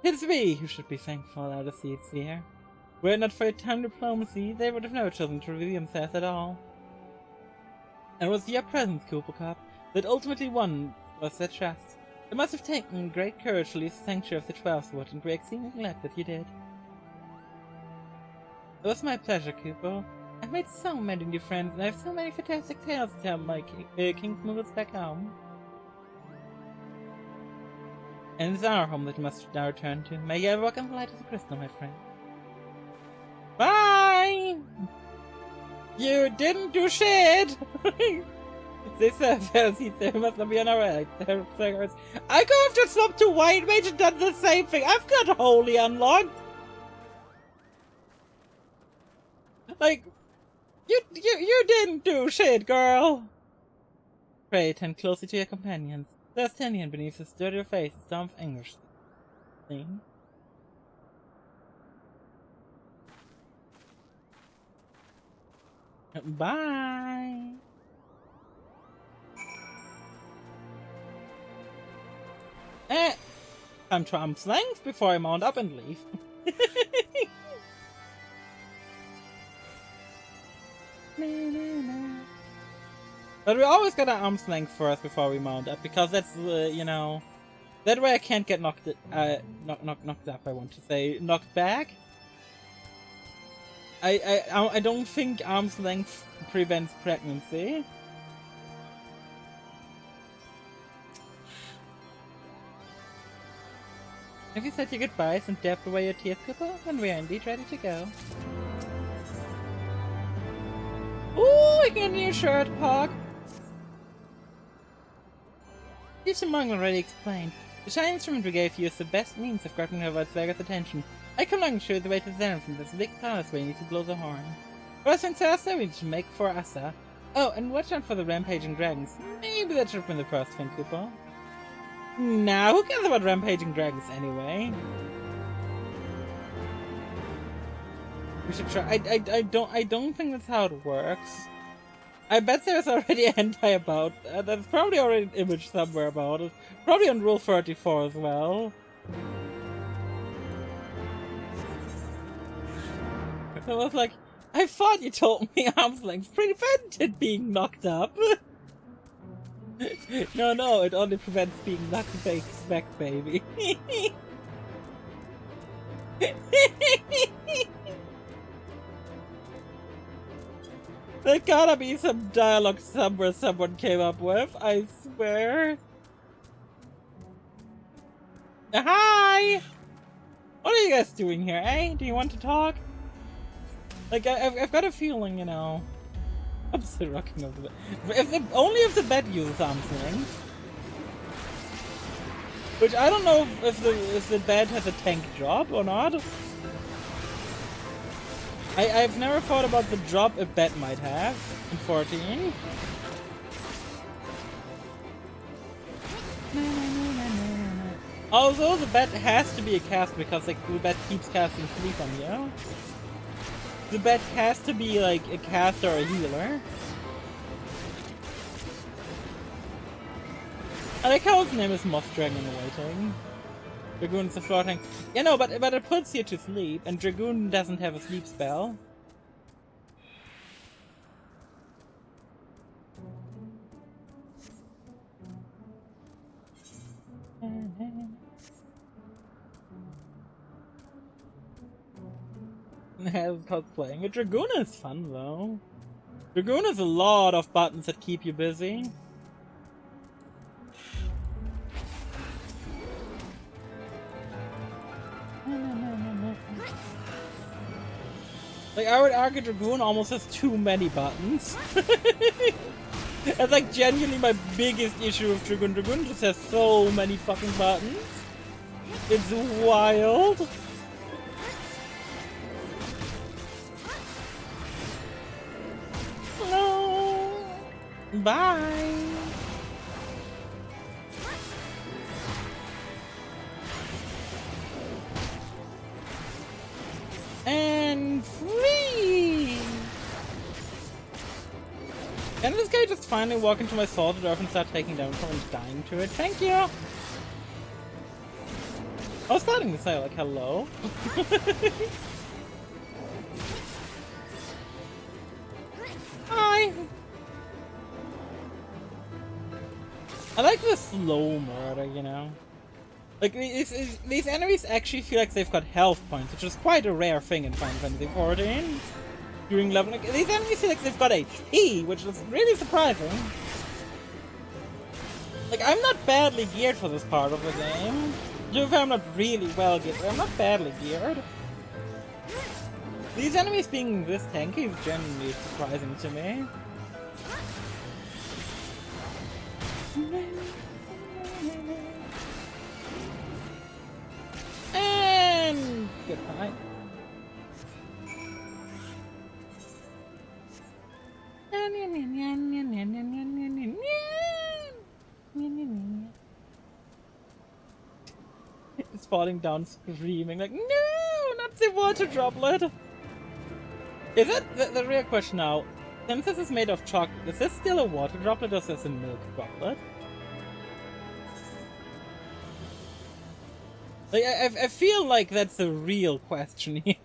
It's we who should be thankful out of seeds here. Were it not for your time diplomacy, they would have never chosen to reveal themselves at all. And it was your presence, Kugelkopf, that ultimately won us their trust. It must have taken great courage to leave the sanctuary of the 12th Wood, and we're exceedingly glad that you did. It was my pleasure, Kupo. I've made so many new friends, and I have so many fantastic tales to tell my King's Moogles back home. And it's our home that you must now return to. May you ever walk in the light of the crystal, my friend. Bye! You didn't do shit! This he must not be on our way. I could have just swapped to White Mage and done the same thing. I've got Holy unlocked. Like, you didn't do shit, girl. Pray, turn closer to your companions. There's Tinian beneath his sturdier face, a storm of English. Thing. Bye. Time to arm's length before I mount up and leave. But we always got an arm's length first before we mount up, because that's, you know, that way I can't get knocked up, I want to say, knocked back. I don't think arm's length prevents pregnancy. Have you said your goodbyes and dabbed away your tears, Cooper? Then we are indeed ready to go. Ooh, I get a new shirt, Pog! Chief Mung already explained. The shiny instrument we gave you is the best means of grabbing Hervartsberger's attention. I come along and show you the way to Zenith from this big palace where you need to blow the horn. First things first, we need to make for Asa. Oh, and watch out for the rampaging dragons. Maybe that should have been the first thing, Cooper. Nah, who cares about rampaging dragons anyway? We should try. I don't think that's how it works. I bet there's already a hentai about that. There's probably already an image somewhere about it. Probably on Rule 34 as well. I was like, I thought you told me arm's length prevented being knocked up. No, it only prevents being knocked back, baby. There gotta be some dialogue somewhere someone came up with, I swear. Hi! What are you guys doing here, eh? Do you want to talk? Like, I've got a feeling, you know... I'm still rocking over the bed. Only if the bed uses arm's length. Which I don't know if the bed has a tank drop or not. I've never thought about the drop a bed might have in 14. Although the bed has to be a cast because like the bed keeps casting sleep on you. The bed has to be like a caster or a healer. I like how his name is Moss Dragon Awaiting. Dragoon's a floating. Yeah, no, but it puts you to sleep, and Dragoon doesn't have a sleep spell. Playing a Dragoon is fun though. Dragoon is a lot of buttons that keep you busy. Like, I would argue Dragoon almost has too many buttons. That's like genuinely my biggest issue with Dragoon. Dragoon just has so many fucking buttons. It's wild. No. Bye. And free! Can this guy just finally walk into my Salted Earth and start taking down someone's dying to it? Thank you! I was starting to say, like, hello. Hi! I like the slow murder, you know? Like, these enemies actually feel like they've got health points, which is quite a rare thing in Final Fantasy XIV. During leveling, these enemies feel like they've got HP, which is really surprising. Like, I'm not badly geared for this part of the game. Even if I'm not really well geared, I'm not badly geared. These enemies being this tanky is genuinely surprising to me. And goodbye. It's falling down screaming like, no, not the water droplet. Is it the real question now? Since this is made of chocolate, is this still a water droplet or is this a milk droplet? Like, I feel like that's the real question here.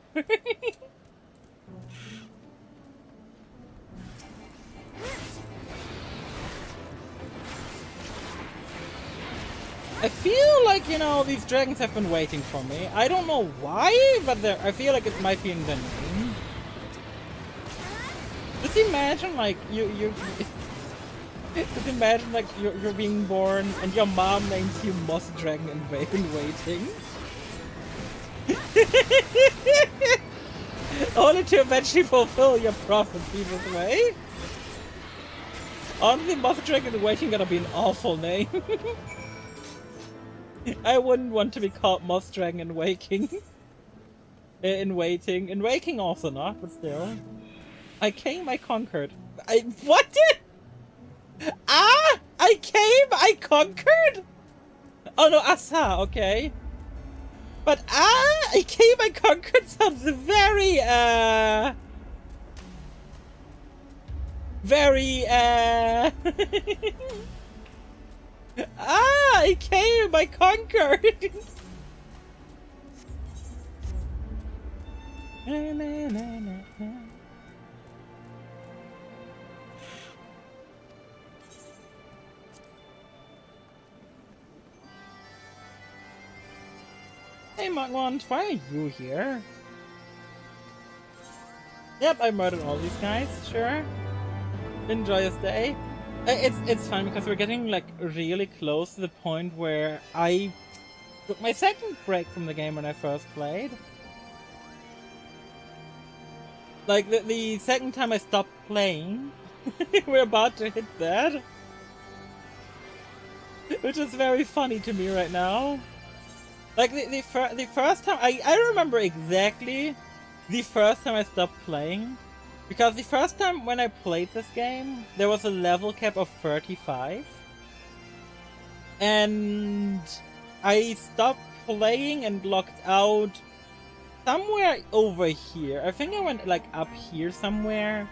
I feel like, you know, these dragons have been waiting for me. I don't know why, but I feel like it might be in their name. Just imagine, like, just imagine, like, you're being born and your mom names you Moss Dragon in waiting. Only to eventually fulfill your prophecy this way. Honestly, Moss Dragon in waiting gonna be an awful name. I wouldn't want to be called Moss Dragon in waking. In waiting. In waking also not, but still. I came, I conquered. What did? Ah! I came, I conquered? Oh no, Asa, okay. But I came, I conquered sounds very, I came, I conquered! Na, na, na, na, na. Hey Mugwand, why are you here? Yep, I murdered all these guys, sure. Enjoy your stay. It's fun because we're getting like really close to the point where I took my second break from the game when I first played. Like the second time I stopped playing, we're about to hit that. Which is very funny to me right now. Like the first time, I remember exactly the first time I stopped playing. Because the first time when I played this game, there was a level cap of 35. And I stopped playing and logged out somewhere over here. I think I went like up here somewhere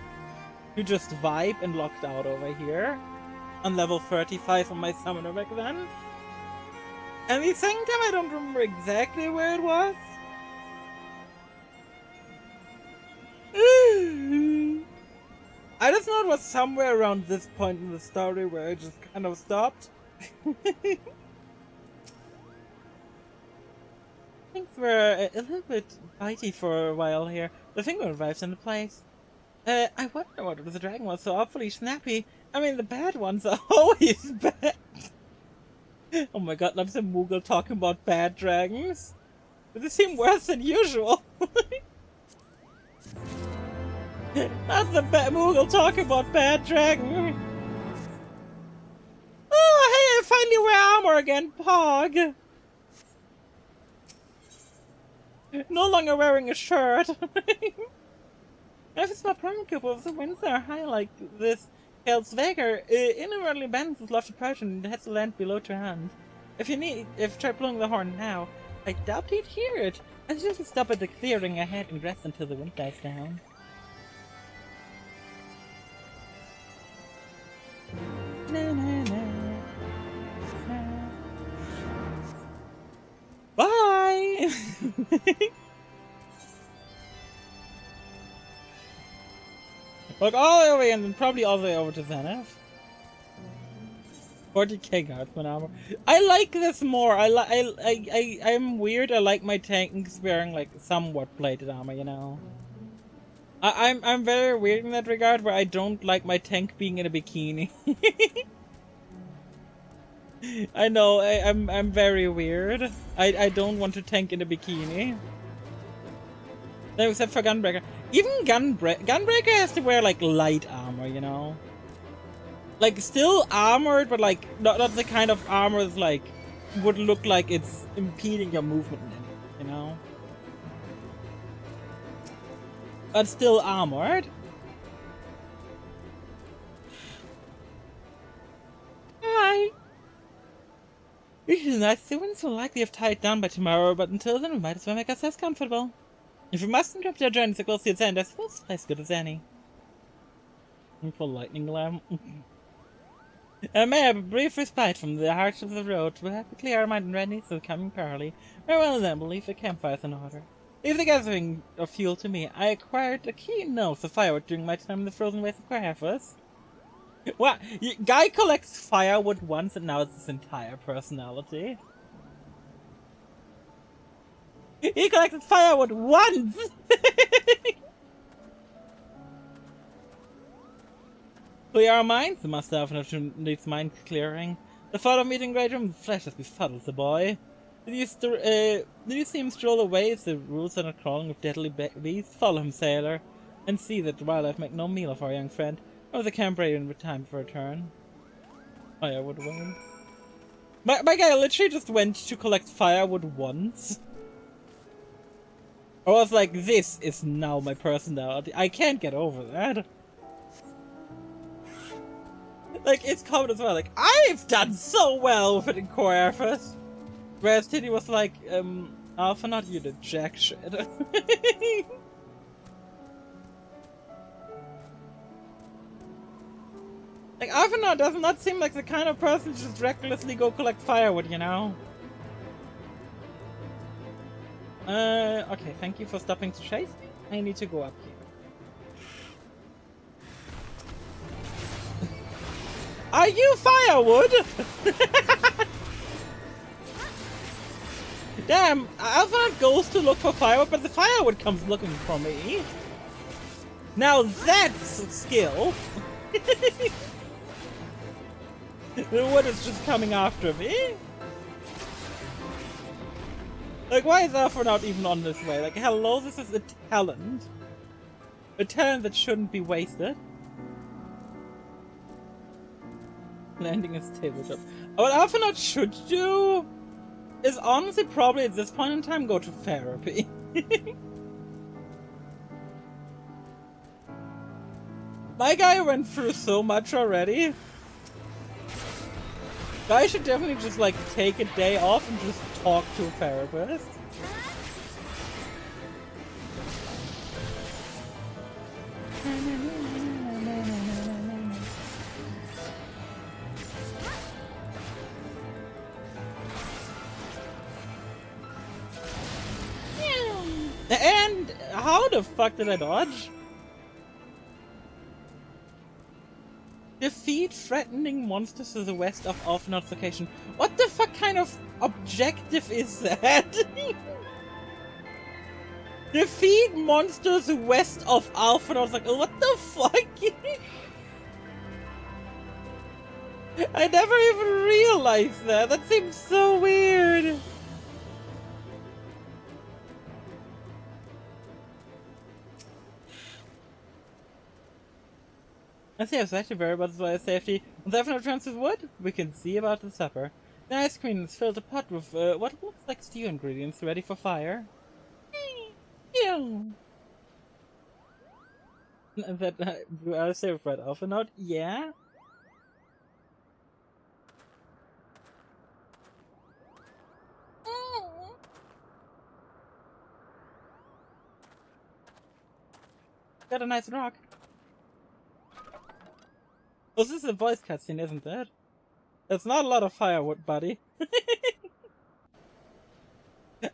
to just vibe and logged out over here. On level 35 on my summoner back then. And the second time I don't remember exactly where it was. I just know it was somewhere around this point in the story where I just kind of stopped. Things were a little bit bitey for a while here. The finger revives into place. I wonder what the dragon was so awfully snappy. I mean, the bad ones are always bad. Oh my god, I'm some Moogle talking about bad dragons. They seem worse than usual. That's a bad Moogle talking about bad dragon. Oh, hey, I finally wear armor again, Pog. No longer wearing a shirt. If it's not practicable, if the winds are high like this, Helsvegar inadvertently bends his lofty approach and heads to land below to hand. If try blowing the horn now, I doubt he'd hear it. I suggest stop at the clearing ahead and rest until the wind dies down. Na, na, na, na. Bye! Look all the way and then probably all the way over to Zenith. 40k guardsman armor. I like this more. I'm weird. I like my tanks wearing like somewhat plated armor, you know. I'm very weird in that regard, where I don't like my tank being in a bikini. I know. I'm very weird. I don't want to tank in a bikini. No, except for Gunbreaker. Even Gunbreaker has to wear like light armor, you know. Like still armored, but like not the kind of armor that's like would look like it's impeding your movement, you know. But still armored. Hi. It is nice. The winds will likely have tied down by tomorrow, but until then we might as well make ourselves comfortable. If we must interrupt our journey so close to its end, I suppose this place is good as any. For lightning lamp. May I have a brief respite from the hardships of the road. We'll have to clear our mind and ready for the coming parley. Very well then, we'll leave the campfires in order. Leave the gathering of fuel to me. I acquired a keen nose for firewood during my time in the frozen wastes of Querhefus. What? Guy collects firewood once and now it's his entire personality. He collected firewood once! Clear our minds, the master often needs mind clearing. The thought of meeting Greydrum flesh has befuddled the boy. Did you see him stroll away as the rules are not crawling with deadly beasts? Follow him, sailor, and see that wildlife make no meal of our young friend. Or the camp ready in time for a return. Firewood woman. My guy literally just went to collect firewood once. I was like, this is now my personality. I can't get over that. Like, it's common as well. Like, I've done so well with it in Querhefus. Whereas Titty was like, Alpha, not you did jack shit. Like, Alpha does not seem like the kind of person to just recklessly go collect firewood, you know? Okay, thank you for stopping to chase me. I need to go up here. Are you firewood? Damn, Alpha goes to look for firewood, but the firewood comes looking for me. Now that's a skill. The wood is just coming after me. Like, why is Alpha not even on this way? Like, hello, this is a talent. A talent that shouldn't be wasted. Landing is tabletop. What Alphanaut should do is honestly probably at this point in time go to therapy. My guy went through so much already. Guy should definitely just like take a day off and just talk to a therapist. And how the fuck did I dodge? Defeat threatening monsters to the west of Alphanaut's location. What the fuck kind of objective is that? Defeat monsters west of Alphanaut's location. What the fuck? I never even realized that. That seems so weird. Let's see, I was actually very about the safety. Once Alphanaut transfers wood, we can see about the supper. The ice cream has filled a pot with what looks like stew ingredients ready for fire. That I say with Red Alphanaut, yeah. Got a nice rock. Oh, this is a voice cutscene, isn't it? That's not a lot of firewood, buddy.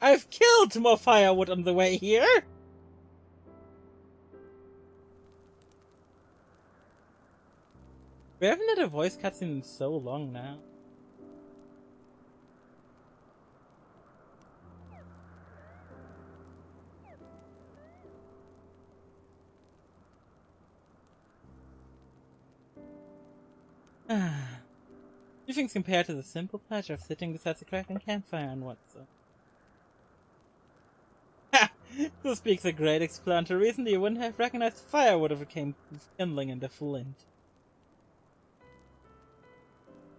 I've killed more firewood on the way here! We haven't had a voice cutscene in so long now. Few things compared to the simple pleasure of sitting beside the crackling campfire and what's so. Ha! This speaks a great explanatory reason that you wouldn't have recognized firewood if it came kindling into flint.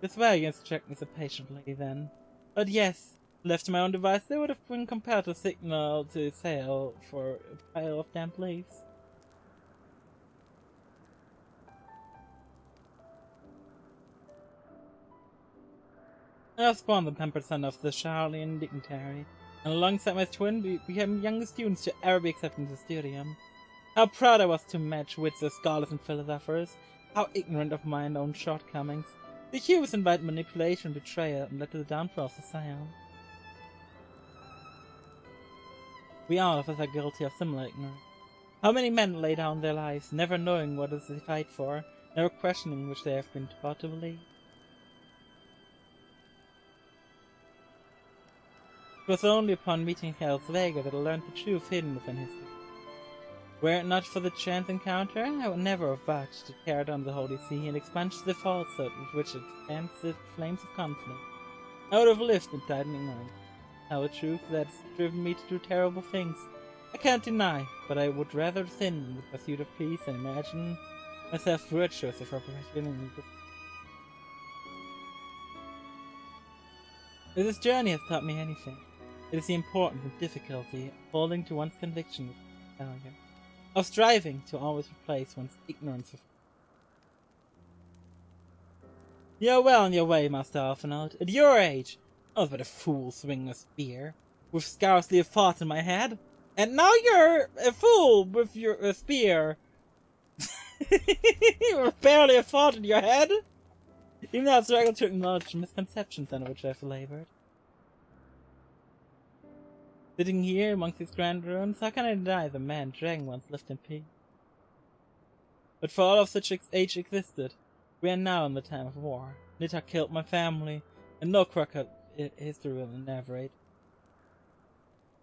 This way against check me so patiently then. But yes, left to my own device, they would have been compelled to signal to sail for a pile of damp leaves. I was born the pampered son of the Charlian dignitary, and alongside my twin we became youngest students to ever be accepted into the studium. How proud I was to match wits as scholars and philosophers, how ignorant of my own shortcomings. The hubris invited manipulation and betrayal and led to the downfall of society. We all of us are guilty of similar ignorance. How many men lay down their lives, never knowing what it is they fight for, never questioning which they have been taught to believe. It was only upon meeting Hel's Vega that I learned the truth hidden within history. Were it not for the chance encounter, I would never have vouched to tear down the Holy See and expunge the falsehood with which it fans the flames of conflict. I would have lived and died in ignorance. How the truth that has driven me to do terrible things, I can't deny, but I would rather sin in the pursuit of peace and imagine myself virtuous if representing this. If this journey has taught me anything, it is the importance and difficulty of holding to one's conviction with failure, of striving to always replace one's ignorance of. You're well on your way, Master Alphanaut. At your age, I was but a fool swinging a spear, with scarcely a thought in my head. And now you're a fool with your spear. With barely a thought in your head. Even though I've struggled to acknowledge the misconceptions under which I've labored. Sitting here amongst these grand ruins, how can I deny the man dragon once lived in peace? But for all of such age existed, we are now in the time of war. Nita killed my family, and no crooked history will narrate.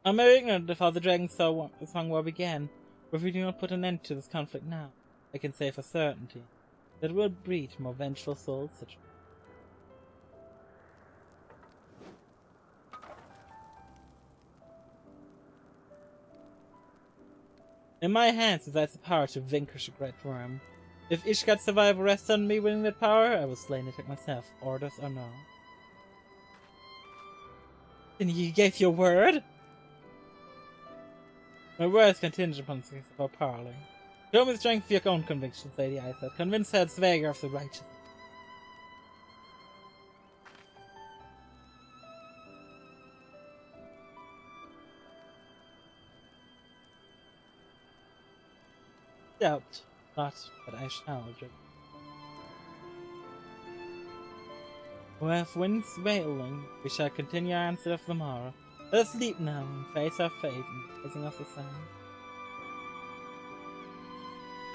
I'm very ignorant of how the Dragon Song War began, but if we do not put an end to this conflict now, I can say for certainty that it will breed more vengeful souls such. In my hands resides the power to vanquish a great worm. If Ishgard's survival rests on me winning that power, I will slay Nidhogg myself, orders or no. And you gave your word? My word is contingent upon the success of our parley. Show me the strength of your own convictions, Lady Aethel. Convince Herr Svaegr of the righteous. Doubt not, but I shall drink. We have winds wailing, we shall continue our answer of the morrow. Let us sleep now and face our fate in the rising of the sun.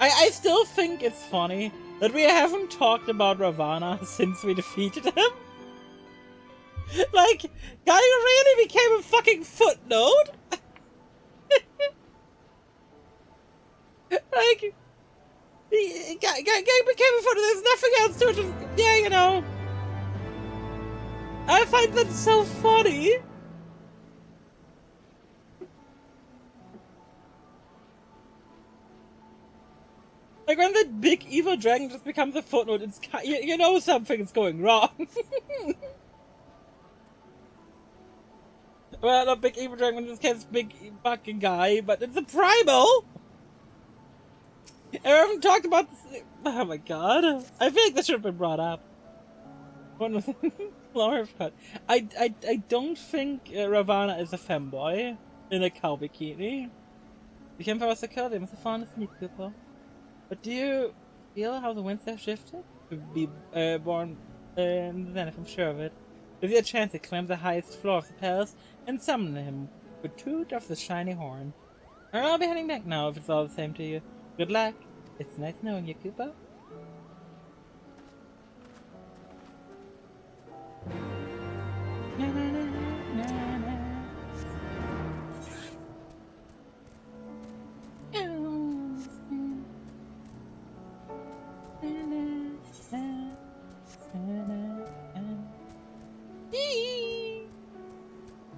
I still think it's funny that we haven't talked about Ravana since we defeated him. Like, guy really became a fucking footnote? Like, guy became a footnote, there's nothing else to it, just, yeah, you know. I find that so funny. Like, when the big evil dragon just becomes a footnote, it's you know something's going wrong. Well, not big evil dragon, in this case, big fucking guy, but it's a primal! I haven't talked about this. Oh my god. I feel like that should have been brought up. I don't think Ravana is a femboy in a cow bikini. The campfire was secure, they must have found a sneak people. But do you feel how the winds have shifted? To be born in the Zenith, I'm sure of it. Give you a chance to climb the highest floor of the palace and summon him with toot of the shiny horn. Or I'll be heading back now if it's all the same to you. Good luck. It's nice knowing you, Koopa.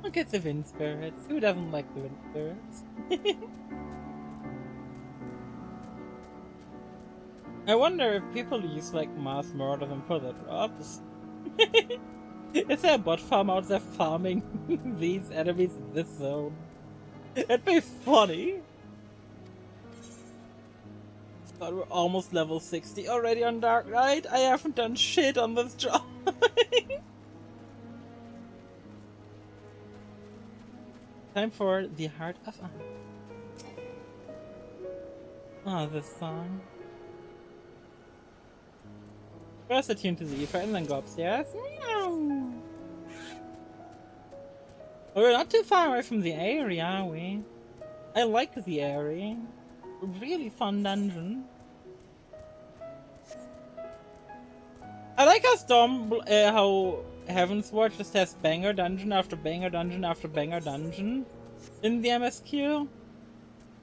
Look at the wind spirits. Who doesn't like the wind spirits? I wonder if people use like mass murder them for their jobs. Is there a bot farm out there farming these enemies in this zone? That'd be funny. But we're almost level 60 already on Dark Knight. I haven't done shit on this job. Time for the Heart of Iron. Oh, this song. First attune to the Aether and then go upstairs. Meow. We're not too far away from the area, are we? I like the area. Really fun dungeon. I like how Heavensward just has banger dungeon after banger dungeon after banger dungeon in the MSQ.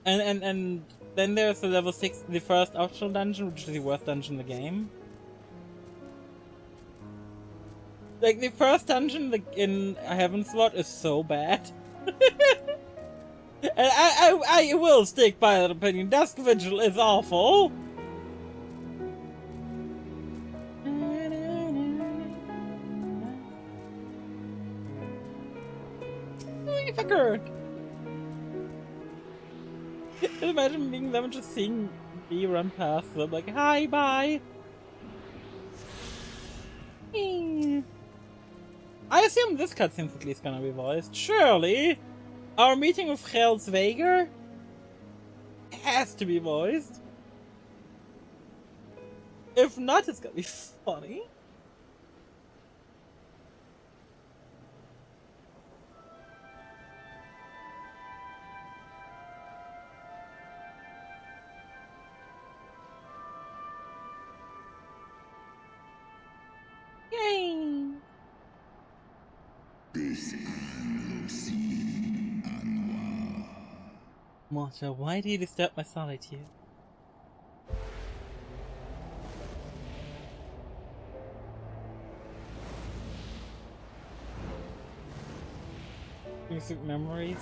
And then there's the level 6, the first optional dungeon, which is the worst dungeon in the game. Like, the first dungeon in Heavensward is so bad. And I will stick by that opinion. Dusk Vigil is awful. I forgot. Imagine being them just seeing me run past them like, hi, bye. I assume this cutscene's at least gonna be voiced. Surely! Our meeting with Herr Svaegr has to be voiced. If not, it's gonna be funny. Mortal, why do you disturb my solitude? Music memories.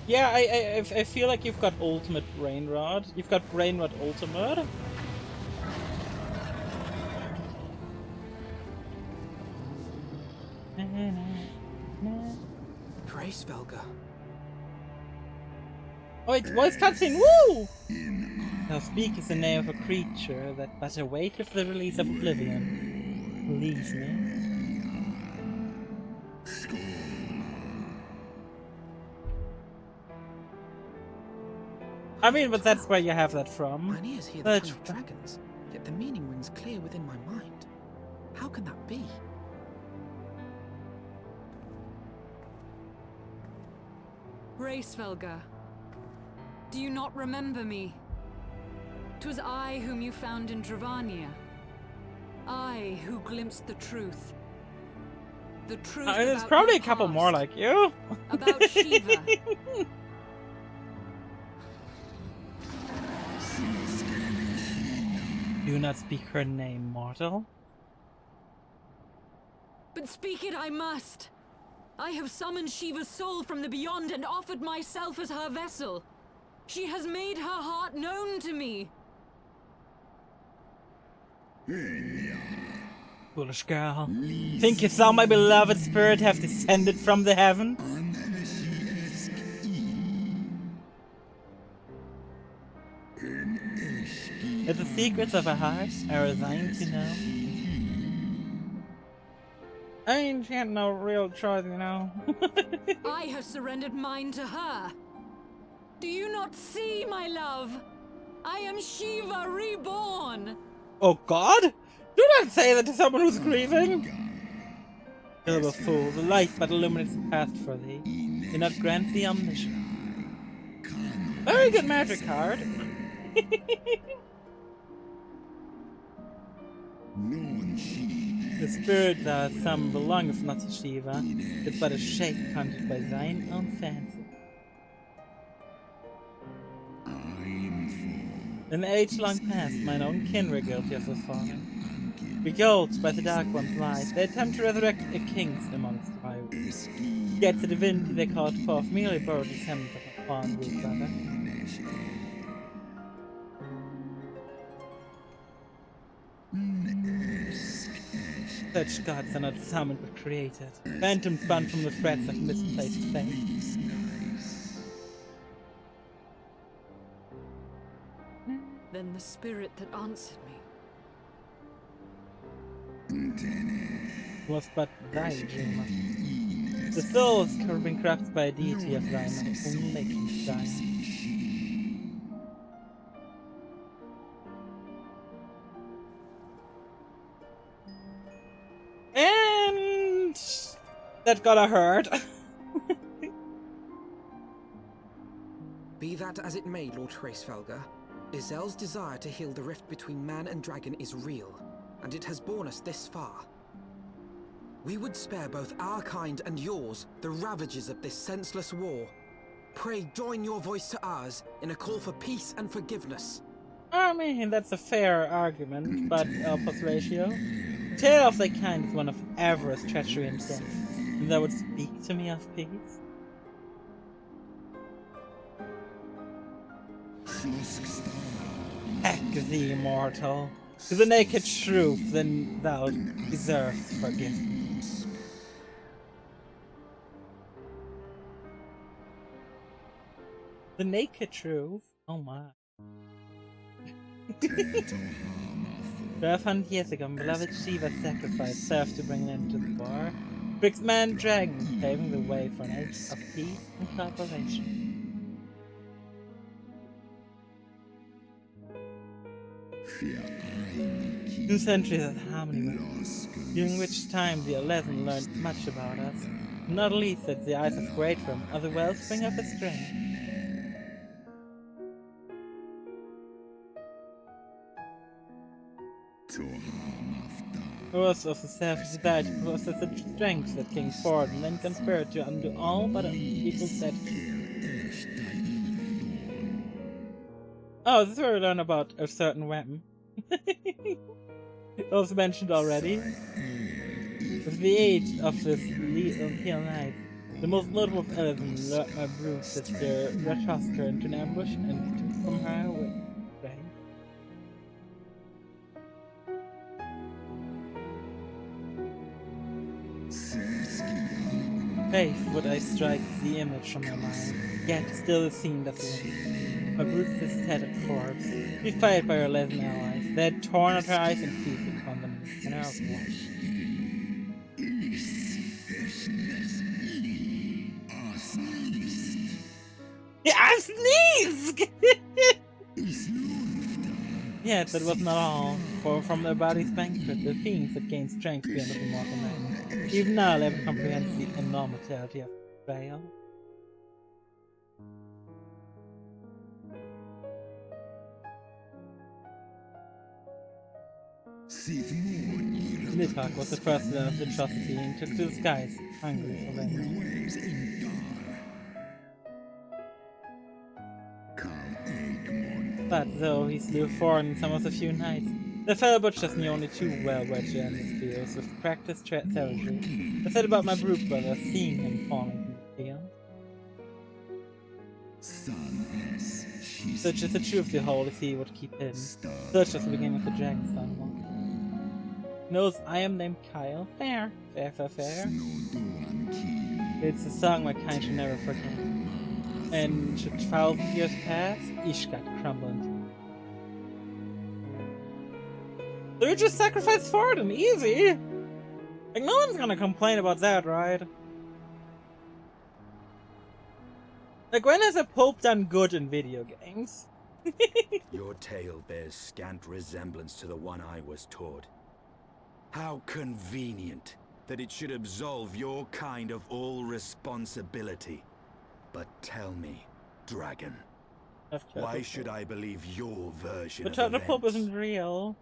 Yeah, I feel like you've got ultimate brain rot. You've got brain rot ultimate. Hraesvelgr. Oh, it's voice cutscene. Woo! Now speak is the name of a creature that but awaiteth the release of oblivion. Believe me. I mean, but that's where you have that from. Mine ears hear the tongue of dragons, yet the meaning rings clear within my mind. How can that be? Hraesvelgr, do you not remember me? 'Twas I whom you found in Dravania. I who glimpsed the truth. The truth there's about probably a your couple past, more like you. About Shiva. Do not speak her name, mortal. But speak it I must. I have summoned Shiva's soul from the beyond and offered myself as her vessel. She has made her heart known to me. Foolish girl. Thinkest thou my beloved spirit have descended from the heaven? That the secrets of her heart are resigned to know. I mean, she had no real choice, you know. I have surrendered mine to her. Do you not see, my love? I am Shiva reborn. Oh God! Do not say that to someone who's grieving! Silver fool, the light but illuminates the past for thee. Do not grant thee omniscience. Very good magic card. The spirit thou hast summoned belongeth not to Shiva, it's but a shape conjured by thine own fancy. In the age long past, mine own kin were guilty of the falling. Beguiled by the Dark One's light, they attempt to resurrect a kingdom amongst rivals. Yet the divinity they called forth merely borrowed the semblance of a fallen root brother. Such gods are not summoned but created, phantoms spun from the threads of misplaced fate. Then the spirit that answered me Was but thy dream. The soul has been corrupted by a deity of thine own making, thine. And that got hurt. Be that as it may, Lord Hraesvelgr, Izel's desire to heal the rift between man and dragon is real, and it has borne us this far. We would spare both our kind and yours the ravages of this senseless war. Pray join your voice to ours in a call for peace and forgiveness. I mean, that's a fair argument, but opus ratio. The tale of thy kind is one of avarice, treachery, and death, and thou would speak to me of peace? Heck thee, mortal. To the naked truth, then thou deservest forgiveness. The naked truth? Oh my. 1200 years ago, beloved Shiva's sacrifice served to bring an end to the war. Twixt man and dragon, paving the way for an age of peace and cooperation. Two centuries of harmony with us, during which time the Eleven learned much about us, not least that the eyes of Greatrum are the wellspring of his strength. Us of the self-desire to possess the strength that came forward and then conspired to undo all but people said. Oh, this is where we learn about a certain weapon. It was mentioned already. With the aid of this pale knife, the most notable of others lured my brood sister Ratosca into an ambush and took from her with strength. Faith would I strike the image from my mind, yet still it seemed as if my brood sister's head a corpse, to be fired by her 11 allies. They had torn out her eyes and feet upon them, and I was one. I sneezed! Yet that was not all, for from their body's banquet the fiends had gained strength beyond the mortal man. Even now they haven't comprehended the enormity of betrayal. Nidhogg was the first to learn of the atrocity and took to the skies, hungry for vengeance. But though he slew 4 in some of the few knights, the fellow butchers knew only too well where to end his spears with practiced savagery. I said about my brute brother, seeing him falling from the field. Such is the truth the Holy See would keep hidden. Such was the beginning of the Dragon Son one. Knows I am named Kyle. Fair. It's a song my kind should never forget. And should 1,000 years pass, Ishgard crumbled. So you just sacrifice Forden, easy! Like, no one's gonna complain about that, right? Like, when has a Pope done good in video games? Your tale bears scant resemblance to the one I was taught. How convenient that it should absolve your kind of all responsibility. But tell me, Dragon, why should I believe your version of events? The Pope isn't real.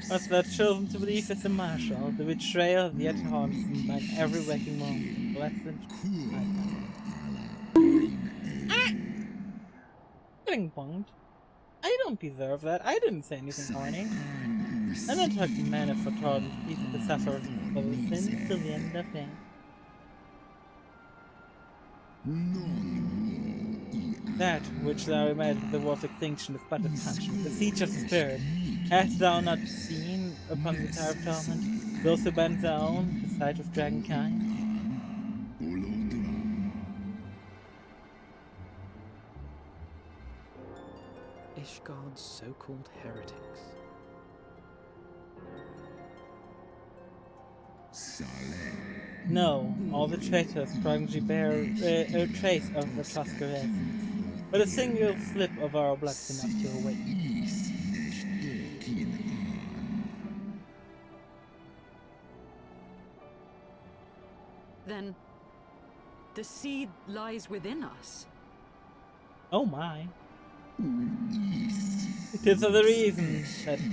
What's that chosen to believe is the Marshal, the betrayal yet haunts me by every waking moment. Blessed. Getting bonked. I don't deserve that. I didn't say anything horny. And I took mana for Torden's people to suffer for the sins till the end of day. That which thou imagined the war's extinction is but a punishment, the siege of the spirit. Hast thou not seen upon the tower of torment those who bend their own, the sight of dragonkind? Ishgard's so-called heretics. No, all the traitors probably bear a trace of the Tusker essence, but a single slip of our blood's enough to awaken. Then, the seed lies within us. Oh my. Tis for the reason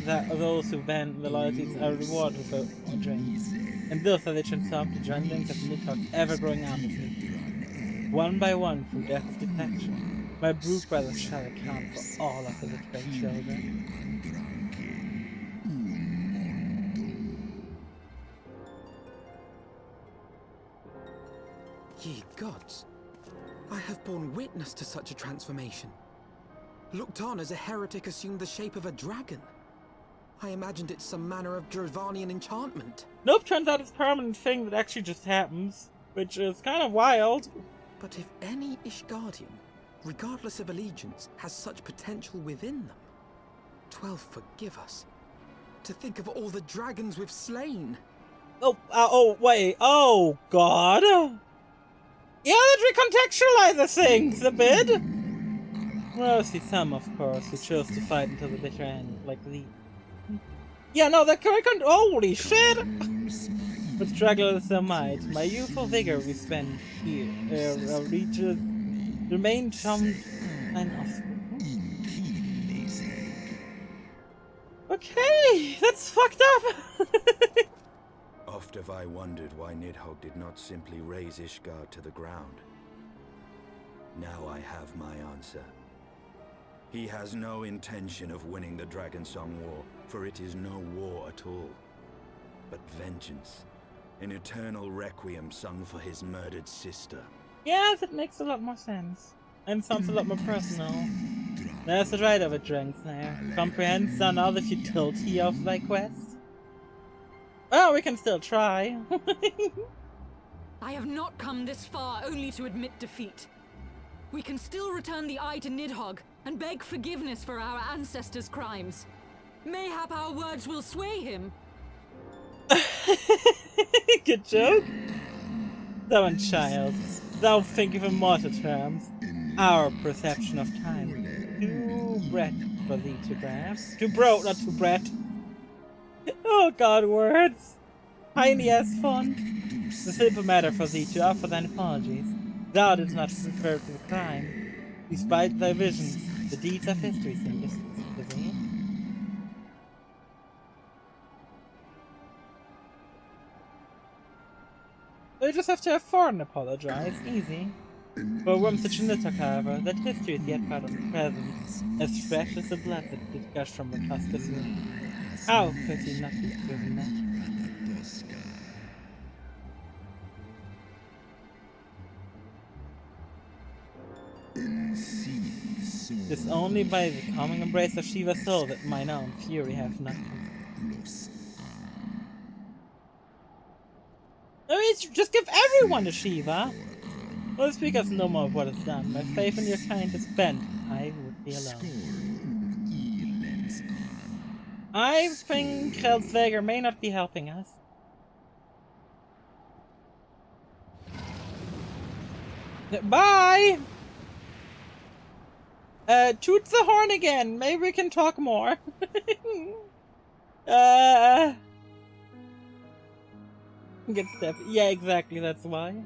that those who ban the loyalties are rewarded with a drink, and thus are they transformed to joinlings of Nidhogg's ever-growing army. One by one, through death of defection, my brood brothers shall account for all of the betrayed children. Ye gods, I have borne witness to such a transformation. Looked on as a heretic assumed the shape of a dragon. I imagined it's some manner of Dravanian enchantment. Nope, turns out it's a permanent thing that actually just happens, which is kind of wild. But if any Ishgardian, regardless of allegiance, has such potential within them, 12 forgive us. To think of all the dragons we've slain. Oh, wait, oh god. Yeah, let's recontextualize the things a bit. Mostly some, of course, who chose to fight until the bitter end, like thee. Yeah, no, that holy shit! But struggle as I might, my youthful vigor we spend here, reaches, remain charmed and offspring. Okay, that's fucked up. Oft have I wondered why Nidhogg did not simply raze Ishgard to the ground. Now I have my answer. He has no intention of winning the Dragonsong War, for it is no war at all, but vengeance, an eternal requiem sung for his murdered sister. Yeah, that makes a lot more sense. And sounds a lot more personal. That's the right of it, Drangsnare. Comprehends on all the futility of thy quest? Well, we can still try. I have not come this far only to admit defeat. We can still return the eye to Nidhogg and beg forgiveness for our ancestors' crimes. Mayhap our words will sway him. Good joke. Thou and child, thou think of immortal terms, our perception of time. Too breath for thee to grasp. Too broad, not too breath. Oh god, words. Tiny as fun. The simple matter for thee to offer thine apologies. Thou didst not refer to the crime. Despite thy visions, the deeds of history seem distant to thee. You just have to have Thorn apologize. Easy. For a worm such a Nidhogg, however, that history is yet part of the present, as fresh as the blood that did gush from the Tuska's wound. How could he not be forgiven that? It's only by the calming embrace of Shiva's soul that mine own fury hath not come. I mean, just give everyone to Shiva! Well, speak us no more of what is done. My faith in your kind is bent. I would be alone. I think Helsvegar may not be helping us. Bye! Toot the horn again. Maybe we can talk more. Get step. Yeah, exactly. That's why.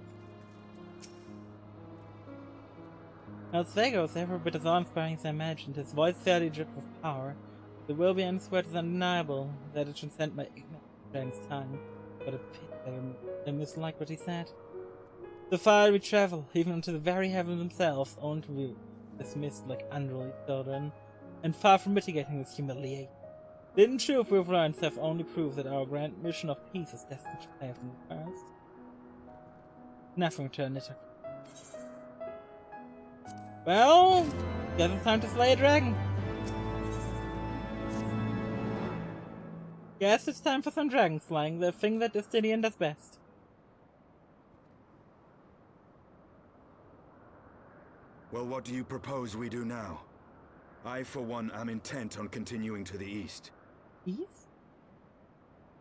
Helsvegar was every bit as awe-inspiring as I imagined. His voice fairly dripped with power. The will beyond his words is undeniable. That it transcend my ignorance time. But a pity I mislike what he said. So far we travel, even into the very heavens themselves, only to be dismissed like unruly children, and far from mitigating this humiliation. The hidden truth we've learned have only proved that our grand mission of peace is destined to fail from the first. Nothing to Nidhogg. Well, guess it's time to slay a dragon. Guess it's time for some dragon slaying, the thing that Justinian does best. Well, what do you propose we do now? I, for one, am intent on continuing to the east. East?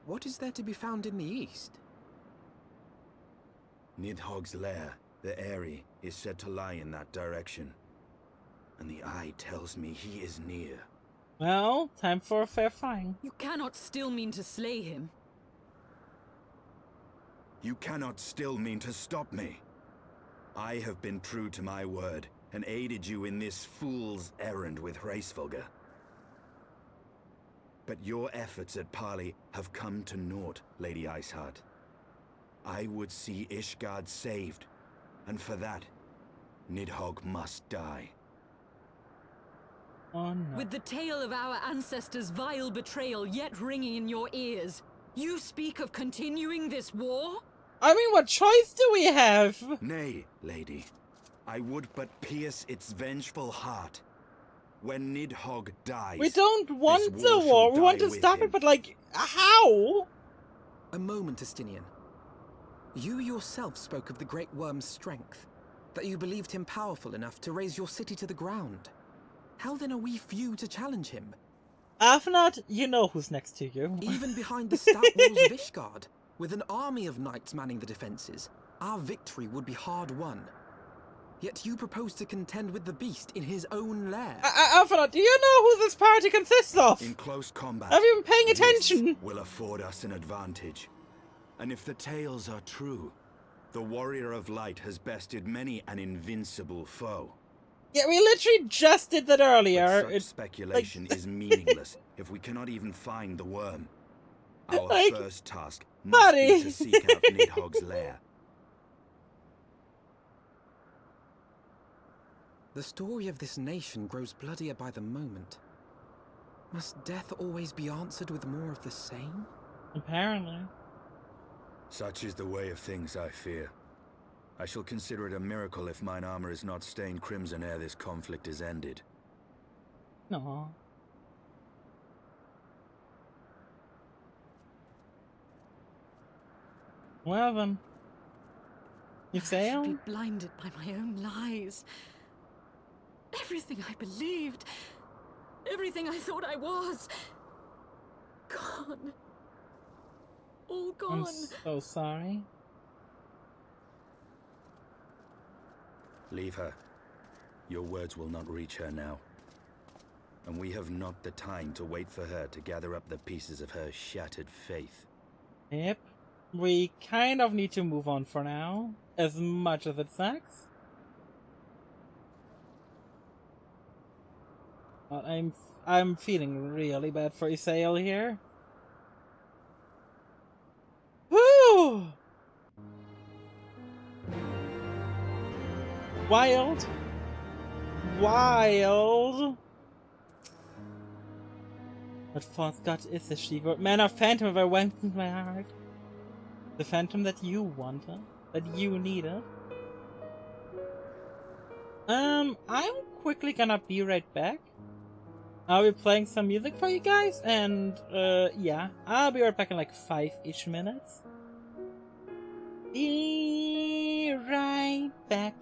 What is there to be found in the east? Nidhogg's lair, the Eyrie, is said to lie in that direction. And the eye tells me he is near. Well, time for a fair fight. You cannot still mean to slay him. You cannot still mean to stop me. I have been true to my word, and aided you in this fool's errand with Hraesvelgr. But your efforts at parley have come to naught, Lady Iceheart. I would see Ishgard saved, and for that, Nidhogg must die. Oh no. With the tale of our ancestors' vile betrayal yet ringing in your ears, you speak of continuing this war? I mean, what choice do we have? Nay, lady. I would but pierce its vengeful heart. When Nidhogg dies... We don't want this the war war, shall we want die to with stop him. it, but like, how? A moment, Justinian. You yourself spoke of the Great Worm's strength, that you believed him powerful enough to raise your city to the ground. How then are we few to challenge him? Afnat, you know who's next to you. Even behind the stout walls of Ishgard, with an army of knights manning the defenses, our victory would be hard won. Yet you propose to contend with the beast in his own lair. Afnat, do you know who this party consists of? In close combat... Have you been paying this attention? will afford us an advantage. And if the tales are true, the Warrior of Light has bested many an invincible foe. Yeah, we literally just did that But earlier. such It, speculation is meaningless if we cannot even find the worm. Our like, first task must be buddy. to seek out Nidhogg's lair. The story of this nation grows bloodier by the moment. Must death always be answered with more of the same? Apparently. Such is the way of things, I fear. I shall consider it a miracle if mine armor is not stained crimson ere this conflict is ended. No. Well then. You I sail? should be blinded by my own lies. Everything I believed, everything I thought I was, gone. All I'm gone. so sorry. Leave her. Your words will not reach her now. And we have not the time to wait for her to gather up the pieces of her shattered faith. Yep. We kind of need to move on for now, as much as it sucks. But I'm feeling really bad for Isael here. Woo! Wild. Wild. What false god is this she-goat? Man, a phantom overwhelms my heart. The phantom that you wanted, that you needed. I'm quickly gonna be right back. I'll be playing some music for you guys, and yeah, I'll be right back in like 5-ish minutes. Be right back.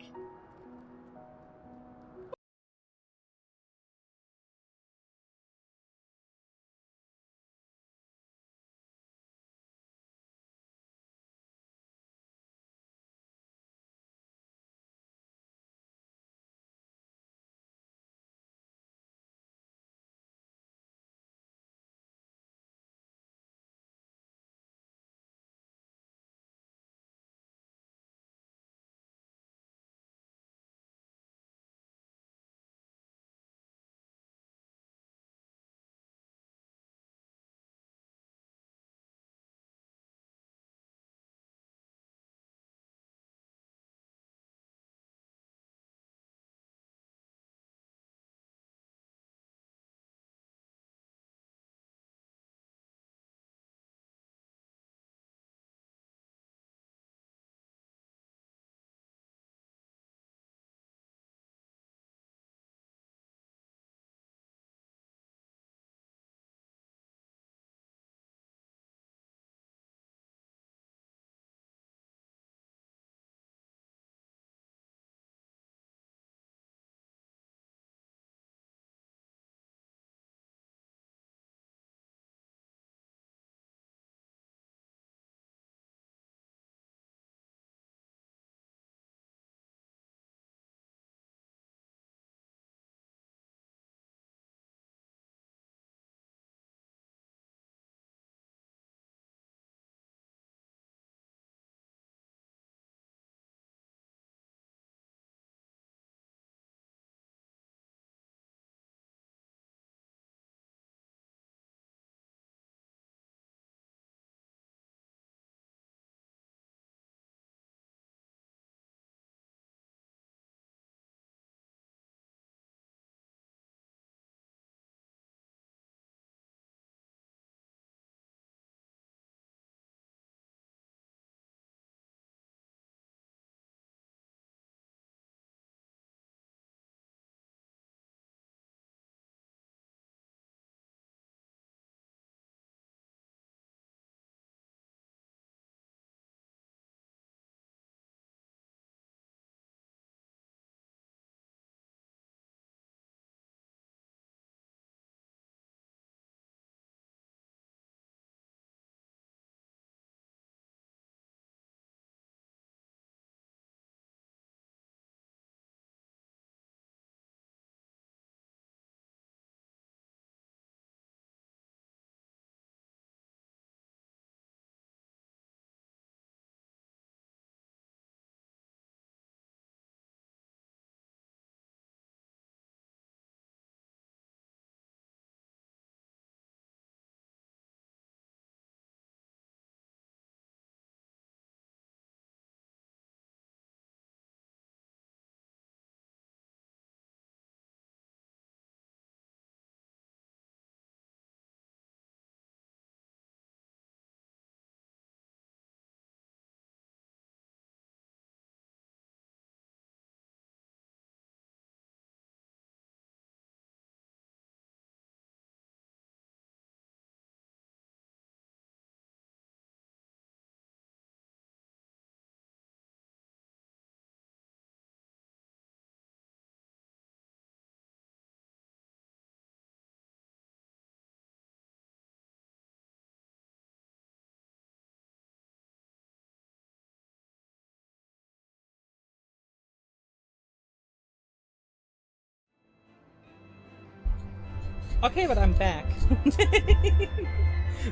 Okay, but I'm back.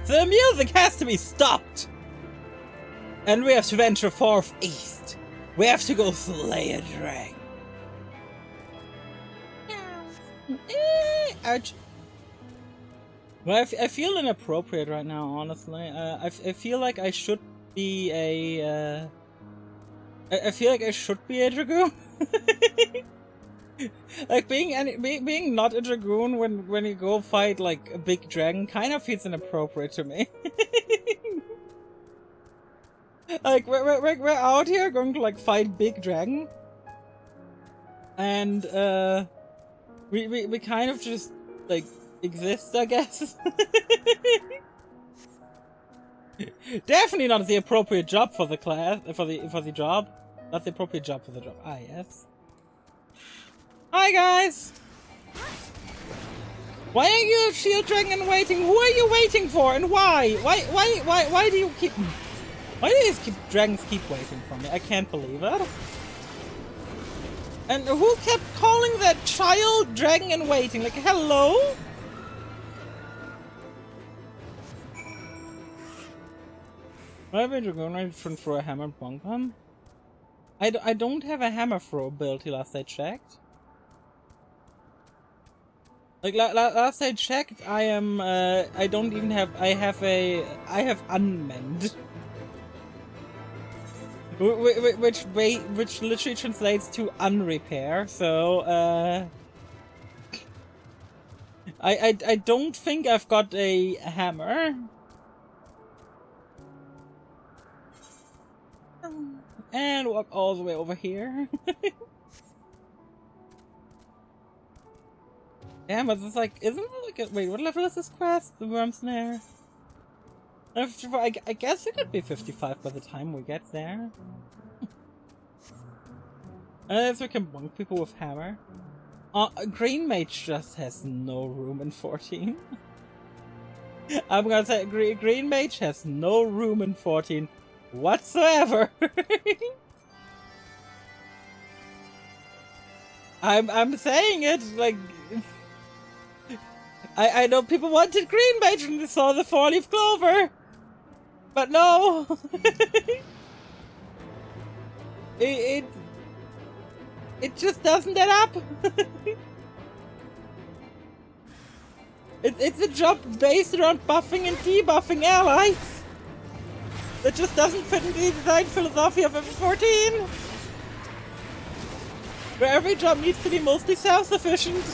The music has to be stopped! And we have to venture forth east. We have to go slay a dragon. Ouch. Well, I feel inappropriate right now, honestly. I feel like I should be a... I feel like I should be a dragoon. Like, being not a dragoon when you go fight, like, a big dragon kind of feels inappropriate to me. Like, we're out here going to, like, fight big dragon. And, we kind of just, like, exist, I guess. Definitely not the appropriate job for the class, for the job. Not the appropriate job for the job. Ah, yes. Hi, guys! Why are you shield dragon waiting? Who are you waiting for, and why? Why do you keep... Why do these dragons keep waiting for me? I can't believe it. And who kept calling that child dragon in waiting? Like, hello? Maybe dragon I shouldn't throw a hammer and bonk him. I don't have a hammer throw ability last I checked. Like, last I checked, I am, I don't even have, I have unmend. Which literally translates to unrepair, so, I don't think I've got a hammer. And walk all the way over here. Damn, but it's like, isn't it like a, wait, what level is this quest? The Worm Snare? I guess it could be 55 by the time we get there. Unless we can bonk people with hammer. Green Mage just has no room in 14. I'm gonna say Green Mage has no room in 14 whatsoever. I'm saying it, like... I know people wanted Green Mage when they saw the 4-leaf clover, but no. it just doesn't add up. It's a job based around buffing and debuffing allies. That just doesn't fit into the design philosophy of FF14, where every job needs to be mostly self-sufficient.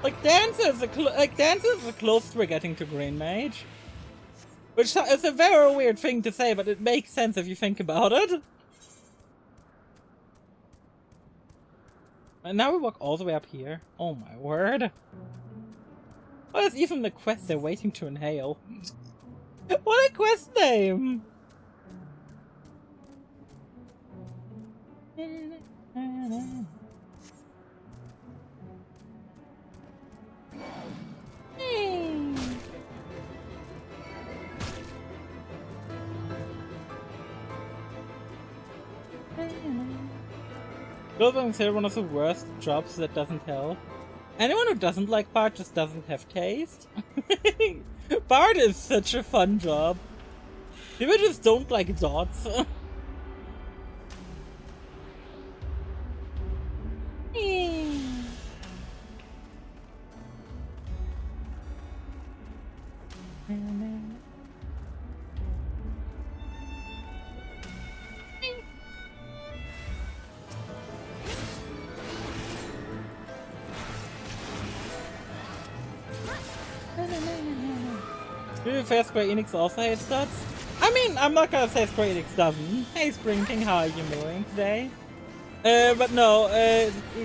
Like Dancer is the closest we're getting to Green Mage, which is a very weird thing to say, but it makes sense if you think about it. And now we walk all the way up here. Oh my word! Oh, there's even the quest they're waiting to inhale. What a quest name! Those are considered one of the worst jobs that doesn't help. Anyone who doesn't like Bard just doesn't have taste. Bard is such a fun job. People just don't like dots. Do you think Square Enix also hates dots? I mean, I'm not gonna say Square Enix doesn't. Hey Spring King, how are you doing today? But no,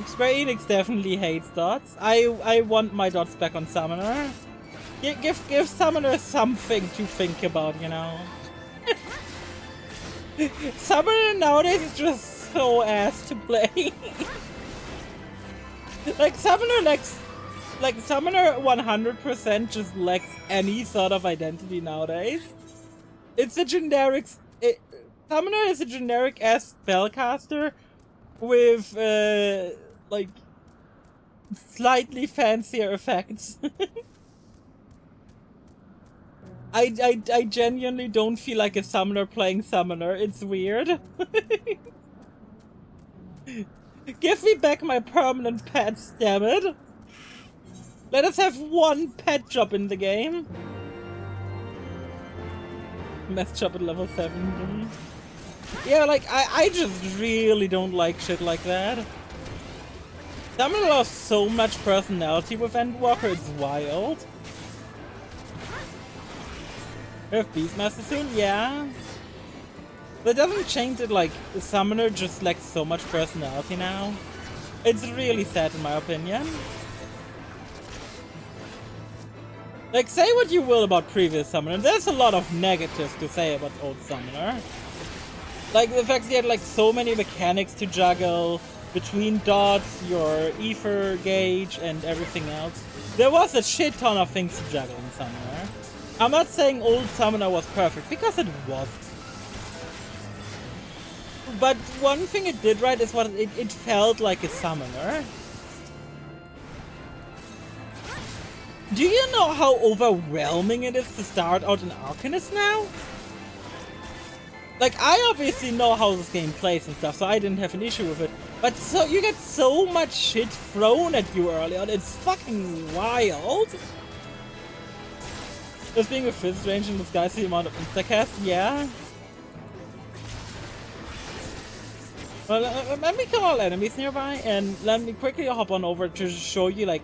Square Enix definitely hates dots. I want my dots back on Summoner. Give Summoner something to think about, you know? Summoner nowadays is just so ass to play. Like Summoner Summoner 100% just lacks any sort of identity nowadays. It's a generic... Summoner is a generic-ass spellcaster with like slightly fancier effects. I genuinely don't feel like a summoner playing summoner. It's weird. Give me back my permanent pets, damn it. Let us have one pet job in the game. Mess job at level 7. Yeah, like, I just really don't like shit like that. Summoner lost so much personality with Endwalker, it's wild. We have Beastmaster soon? Yeah. That doesn't change it, like, the Summoner just lacks so much personality now. It's really sad in my opinion. Like, say what you will about previous Summoner, there's a lot of negatives to say about old Summoner. Like, the fact that he had, like, so many mechanics to juggle between dots, your ether gauge, and everything else. There was a shit ton of things to juggle in Summoner. I'm not saying old Summoner was perfect, because it wasn't. But one thing it did right is what it felt like a Summoner. Do you know how overwhelming it is to start out an Arcanist now? Like, I obviously know how this game plays and stuff, so I didn't have an issue with it. But so you get so much shit thrown at you early on, it's fucking wild. Just being a fifth range in disguise the amount of instacast, yeah. Well, let me kill all enemies nearby, and let me quickly hop on over to show you, like,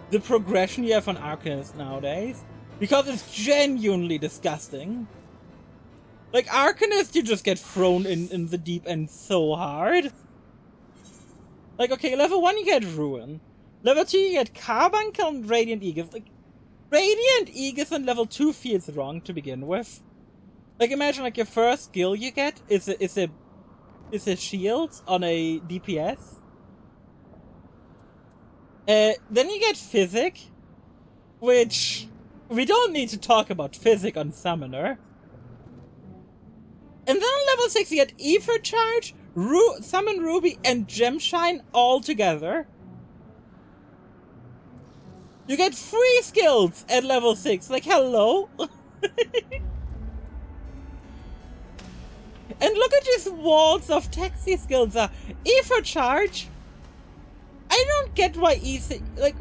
the progression you have on Arcanist nowadays. Because it's genuinely disgusting. Like, Arcanist, you just get thrown in the deep end so hard. Like, okay, level 1 you get Ruin. Level 2 you get Carbuncle and Radiant Aegis. Like, Radiant Aegis on level 2 feels wrong to begin with. Like, imagine, like, your first skill you get is a shield on a DPS. Then you get Physic, which we don't need to talk about Physic on Summoner. And then on level 6 you get Ether Charge, Summon Ruby, and Gemshine all together. You get 3 skills at level 6, like hello? And look at these walls of Taxi skills. Ether Charge. I don't get why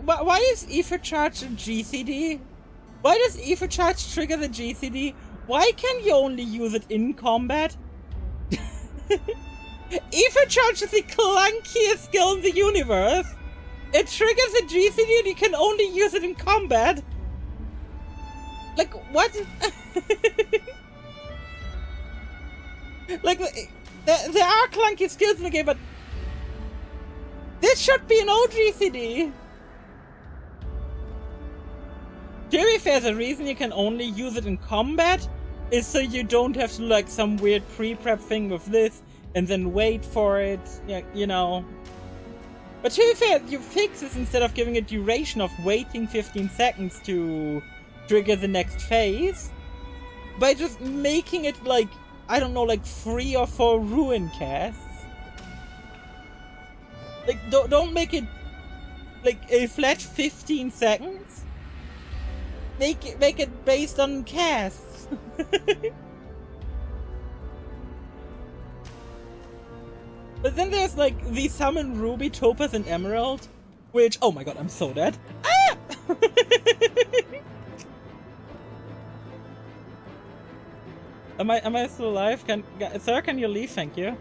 why is Ether Charge a GCD? Why does Ether Charge trigger the GCD? Why can you only use it in combat? Ether Charge is the clunkiest skill in the universe. It triggers the GCD and you can only use it in combat. Like, what? Like, there are clunky skills in the game, but this should be an OGCD. To be fair, the reason you can only use it in combat is so you don't have to do, like, some weird pre-prep thing with this and then wait for it, you know. But to be fair, you fix this instead of giving a duration of waiting 15 seconds to trigger the next phase by just making it, like, I don't know, like 3 or 4 Ruin casts. Like, don't make it, like, a flat 15 seconds. Make it based on casts. But then there's, like, the Summon Ruby, Topaz, and Emerald, which, oh my god, I'm so dead. Ah! Am I still alive? Sir, can you leave? Thank you.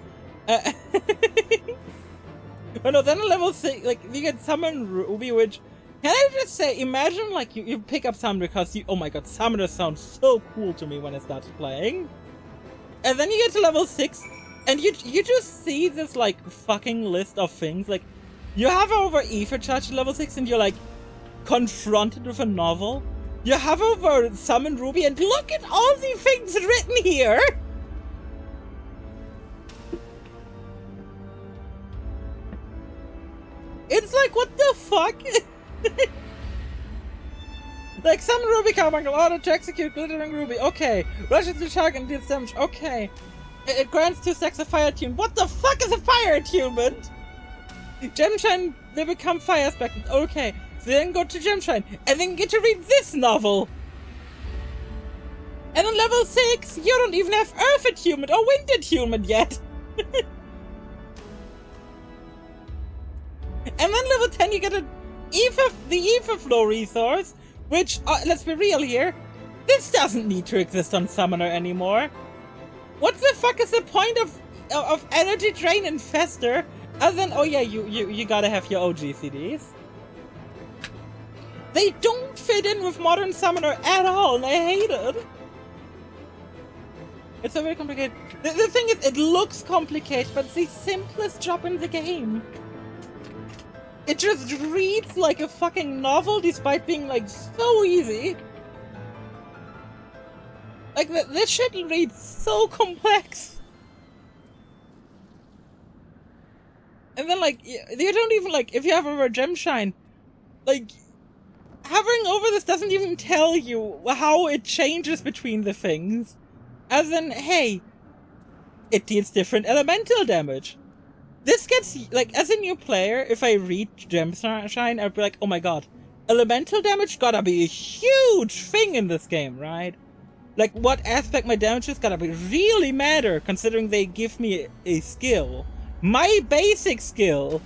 But no, then on level 6, like, you get Summon Ruby, which, can I just say, imagine, like, you pick up Summon because oh my god, Summoner sounds so cool to me when I start playing. And then you get to level 6, and you just see this, like, fucking list of things, like, you have over Ether Charge at level 6, and you're, like, confronted with a novel. You have over Summon Ruby, and look at all the things written here! It's like, what the fuck? Like, Summon Ruby, Carbuncle, auto to execute Glittering Ruby, okay. Rushes to target and deals damage, okay. It grants 2 stacks of Fire Attunement. What the fuck is a Fire Attunement? Gemshine, they become fire specters. Okay, so then go to Gemshine, and then get to read this novel. And on level 6, you don't even have Earth Attunement or Wind Attunement yet. And then level 10, you get the Ether Flow resource, which, let's be real here, this doesn't need to exist on Summoner anymore. What the fuck is the point of Energy Drain and Fester, other than, oh yeah, you gotta have your OG CDs. They don't fit in with Modern Summoner at all, and I hate it. It's so very complicated. The thing is, it looks complicated, but it's the simplest job in the game. It just reads like a fucking novel despite being, like, so easy. Like, this shit reads so complex. And then, like, you don't even, like, if you have a Gemshine, like, hovering over this doesn't even tell you how it changes between the things. As in, hey, it deals different elemental damage. This gets, like, as a new player, if I read Gemshine, I'd be like, oh my god, elemental damage gotta be a huge thing in this game, right? Like, what aspect my damage is gotta be really matter, considering they give me a skill. My basic skill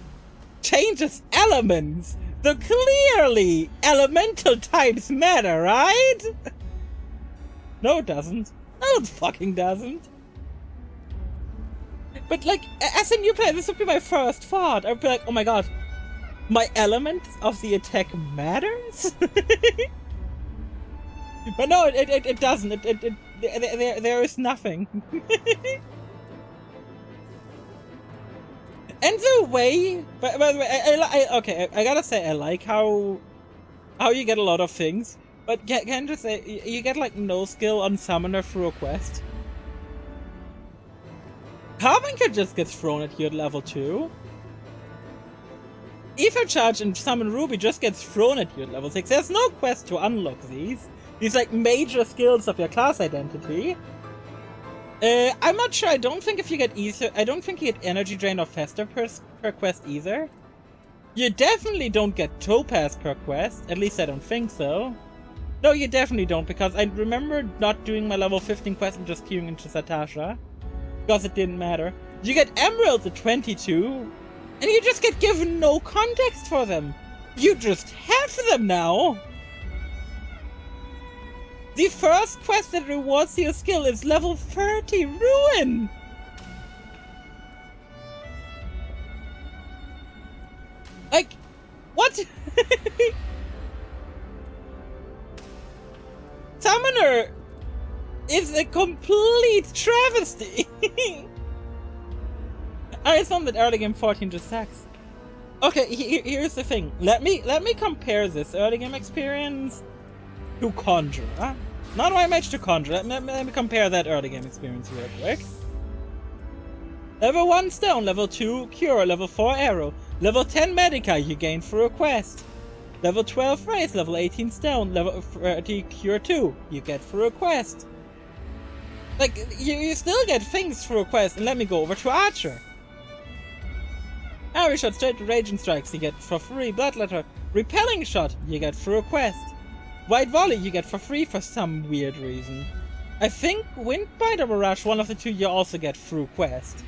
changes elements, so clearly elemental types matter, right? No, it doesn't. No, it fucking doesn't. But, like, as a new player, this would be my first thought. I'd be like, oh my god, my element of the attack matters? But no, it doesn't. There is nothing. And the way... By the way, okay, I gotta say, I like how you get a lot of things. But can I just say, you get, like, no skill on Summoner through a quest. Harbinger just gets thrown at you at level 2. Ether Charge and Summon Ruby just gets thrown at you at level 6. There's no quest to unlock these. These, like, major skills of your class identity. I'm not sure. I don't think if you get Ether... I don't think you get Energy Drain or Fester per quest either. You definitely don't get Topaz per quest. At least I don't think so. No, you definitely don't, because I remember not doing my level 15 quest and just queuing into Satasha. Because it didn't matter. You get Emeralds at 22, and you just get given no context for them. You just have them now. The first quest that rewards your skill is level 30 Ruin. Like, what? Summoner is a complete travesty. I assume that early game 14 just sucks. Okay, here's the thing. Let me compare this early game experience to Conjurer. Not YMH to Conjurer. Let me compare that early game experience real quick. Level 1 Stone, level 2 Cure, level 4 Arrow, level 10 Medica you gain through a quest. Level 12 Wraith, level 18 Stone, level 30 Cure 2 you get through a quest. Like, you still get things through a quest, and let me go over to Archer. Arrow Shot, straight Raging Strikes you get for free. Bloodletter, Repelling Shot you get through a quest. White Volley you get for free for some weird reason. I think Windbite or Mirage, one of the two, you also get through quest.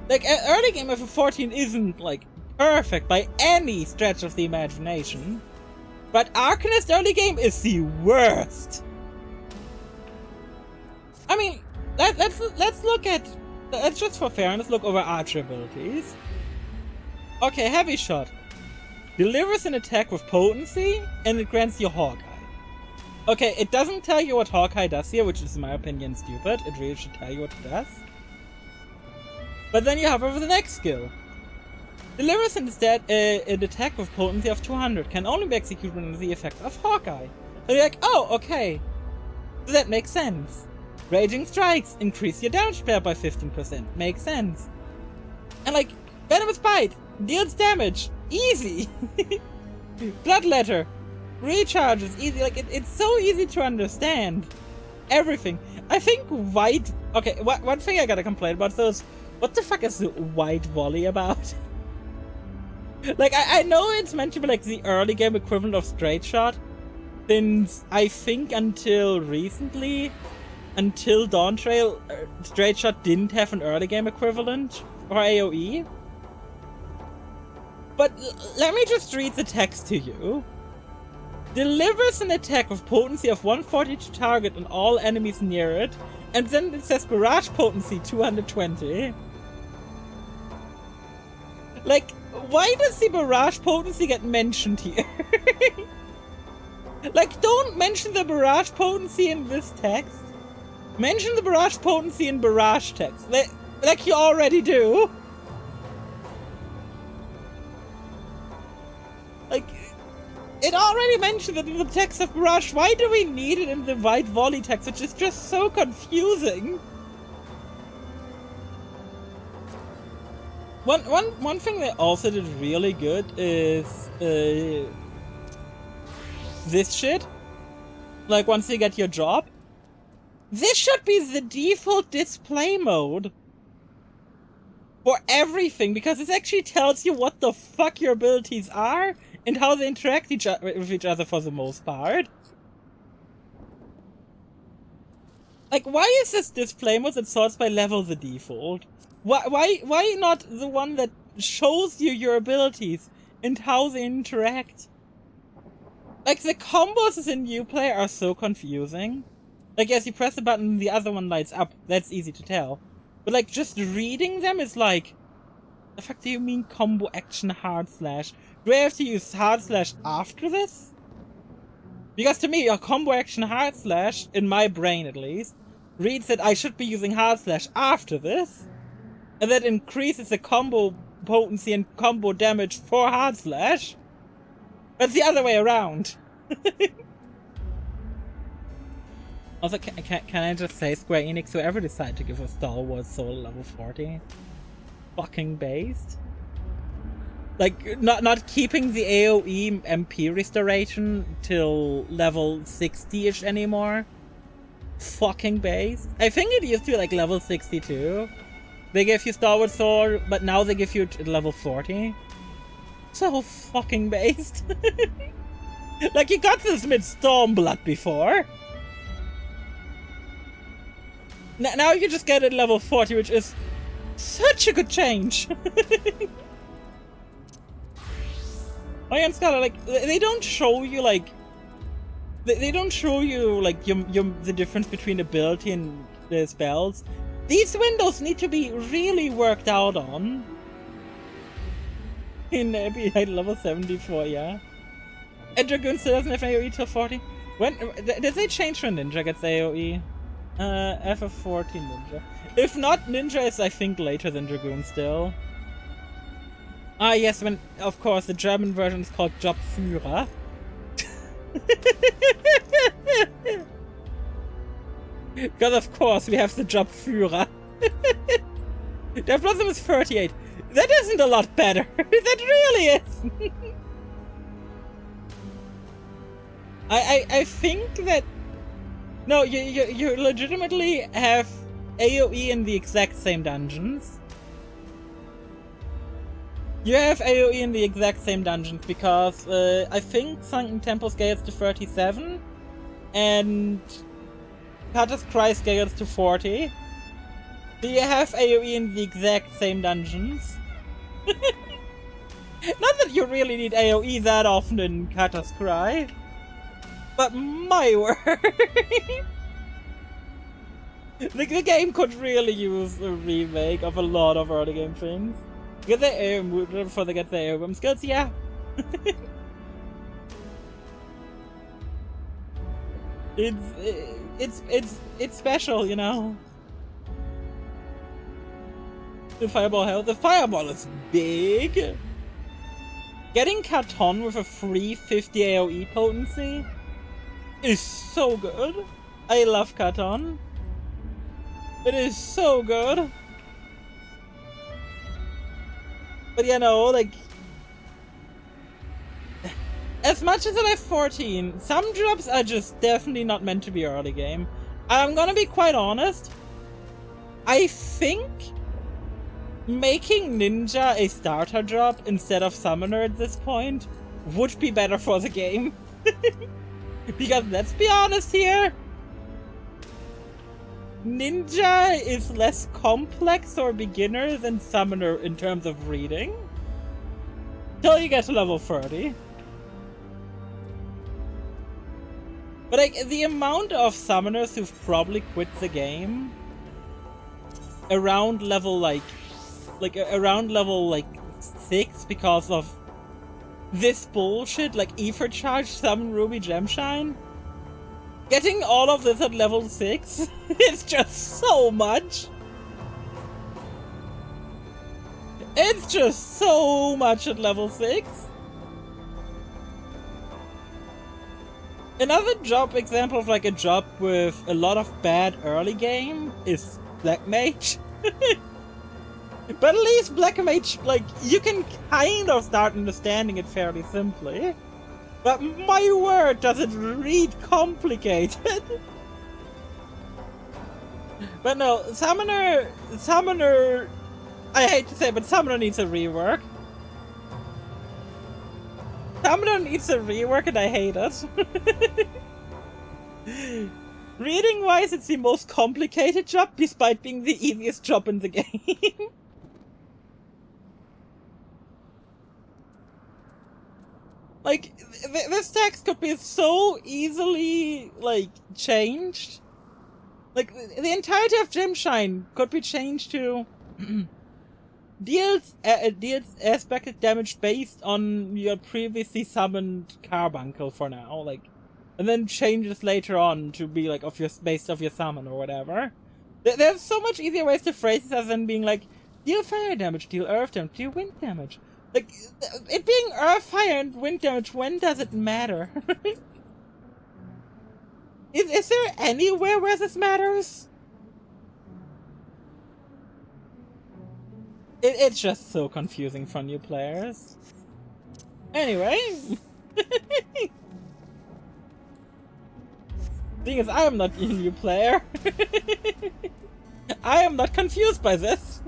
Like, early game of 14 isn't, like, perfect by any stretch of the imagination. But Arcanist early game is the worst. I mean, let's look at... Let's just for fairness look over Archer abilities. Okay, Heavy Shot. Delivers an attack with potency, and it grants you Hawkeye. Okay, it doesn't tell you what Hawkeye does here, which is in my opinion stupid. It really should tell you what it does. But then you have over the next skill. Delivers instead an attack with potency of 200, can only be executed under the effect of Hawkeye. So you're like, oh, okay. So that makes sense. Raging Strikes, increase your damage player by 15%. Makes sense. And like, Venomous Bite, deals damage. Easy. Bloodletter, recharges, easy. Like, it's so easy to understand. Everything. I think White... Okay, one thing I gotta complain about those What the fuck is the white volley about? Like, I know it's meant to be like the early game equivalent of straight shot, since I think until recently, until Dawn Trail, straight shot didn't have an early game equivalent for AoE. But let me just read the text to you. Delivers an attack with potency of 140 to target and all enemies near it, and then it says barrage potency 220. Like, why does the barrage potency get mentioned here? Like, don't mention the barrage potency in this text. Mention the barrage potency in barrage text. Like you already do. Like, it already mentioned it in the text of barrage. Why do we need it in the white volley text, which is just so confusing? One thing they also did really good is this shit. Like, once you get your job, this should be the default display mode for everything, because this actually tells you what the fuck your abilities are and how they interact with each other for the most part. Like, why is this display mode that sorts by level the default? Why not the one that shows you your abilities and how they interact? Like, the combos in Uplay are so confusing. Like, yes, you press the button and the other one lights up. That's easy to tell. But, like, just reading them is like... The fuck do you mean combo action hard slash? Do I have to use hard slash after this? Because to me, a combo action hard slash, in my brain at least, reads that I should be using hard slash after this. And that increases the combo potency and combo damage for hard slash. But it's the other way around. Also, can I just say, Square Enix, whoever decided to give a Star Wars Soul level 40? Fucking based. Like, not keeping the AoE MP restoration till level 60-ish anymore. Fucking based. I think it used to be like level 62. They gave you Star Wars Soul, but now they give you level 40. So fucking based. Like, you got this mid Stormblood before. Now you just get it level 40, which is such a good change. Oh yeah, and Scholar, like, they don't show you, like... They don't show you, like, the difference between ability and the spells. These windows need to be really worked out on. In level 74, yeah. And Dragoon still doesn't have AoE till 40. When did they change when Ninja gets AoE? FF14 Ninja. If not, Ninja is, I think, later than Dragoon still. Ah yes, when, of course, the German version is called Jobführer. Because of course we have the Jobführer. Der Blossom is 38. That isn't a lot better. That really is. I think that... No, you legitimately have AoE in the exact same dungeons. You have AoE in the exact same dungeons because I think Sunken Temple scales to 37 and Kata's Cry scales to 40. So you have AoE in the exact same dungeons. Not that you really need AoE that often in Kata's Cry, but my word! The game could really use a remake of a lot of early game things. Get their air before they get their airworm skills, yeah. It's special, you know. The fireball health. The fireball is big. Getting Katon with a free 50 AoE potency is so good. I love Katon. It is so good. But you know, like, as much as I have 14, some drops are just definitely not meant to be early game. I'm gonna be quite honest. I think making Ninja a starter job instead of Summoner at this point would be better for the game. Because let's be honest here, Ninja is less complex or beginner than Summoner in terms of reading. Till you get to level 30. But like, the amount of Summoners who've probably quit the game around level around level 6 because of this bullshit, like Ether Charge, Summon Ruby Gemshine. Getting all of this at level 6 is just so much. It's just so much at level 6. Another job example of like a job with a lot of bad early game is Black Mage. But at least Black Mage, like, you can kind of start understanding it fairly simply. But my word, does it read complicated? But no, Summoner, I hate to say it, but Summoner needs a rework. Summoner needs a rework and I hate it. Reading-wise, it's the most complicated job, despite being the easiest job in the game. Like, this text could be so easily, like, changed. Like, the entirety of Gemshine could be changed to deals aspect damage based on your previously summoned Carbuncle for now, like, and then changes later on to be like based off your summon or whatever. There's so much easier ways to phrase this than being like, deal fire damage, deal earth damage, deal wind damage. Like, it being earth, fire, and wind damage, when does it matter? Is there anywhere where this matters? It's just so confusing for new players. Anyway. Thing is, I am not a new player. I am not confused by this.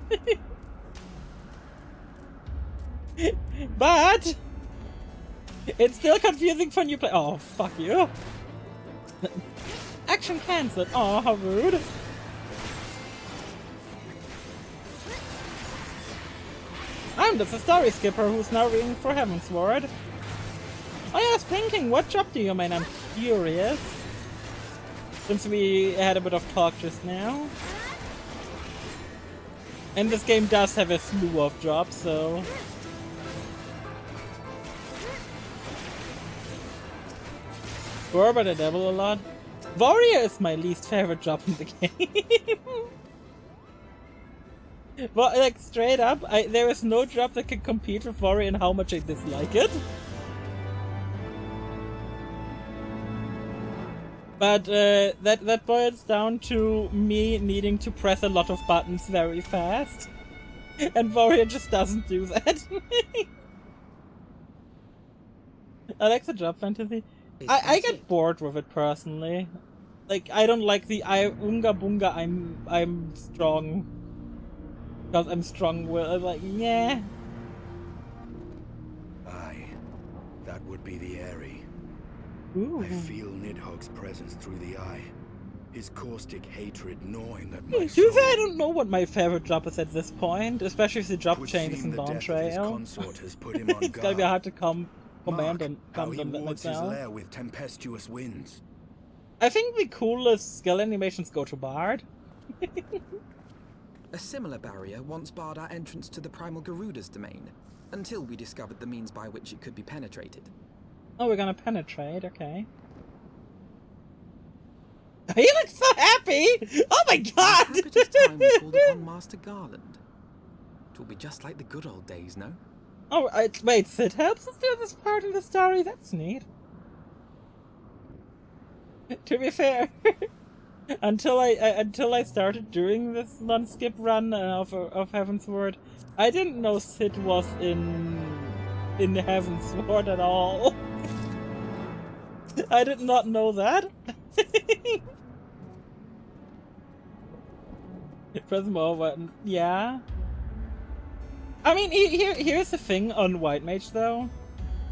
But it's still confusing for new players. Oh, fuck you. Action cancelled. Oh, how rude. I'm just a story skipper who's now reading for Heavensward. Oh yeah, I was thinking, what job do you mean? I'm curious. Since we had a bit of talk just now. And this game does have a slew of jobs, so... But I dabble a lot. Warrior is my least favorite job in the game. Well, like, straight up, there is no job that can compete with Warrior in how much I dislike it. But that boils down to me needing to press a lot of buttons very fast. And Warrior just doesn't do that. Alexa job fantasy. I get bored with it personally. Like, I don't like the Unga Bunga I'm strong. Because I'm strong-willed. Like, yeah. Aye, that would be the Aerie. Ooh. I feel Nidhogg's presence through the eye. His caustic hatred gnawing at my To soul. say I don't know what my favorite job is at this point, especially if the job changes in Dawn Trail. Consort has put him on It's gonna be guard. hard to command and how he comment on that wards his myself. lair with tempestuous winds. I think the coolest skill animations go to Bard. A similar barrier once barred our entrance to the Primal Garuda's domain, until we discovered the means by which it could be penetrated. Oh, we're gonna penetrate, okay. He looks so happy! Oh my god! Perhaps it is time we called upon Master Garland. It will be just like the good old days, no? Oh, wait, Sid helps us do this part of the story? That's neat. To be fair, until I started doing this non-skip run of Heavensward, I didn't know Sid was in Heavensward at all. I did not know that. Press more button. Yeah. I mean, here's the thing on White Mage though.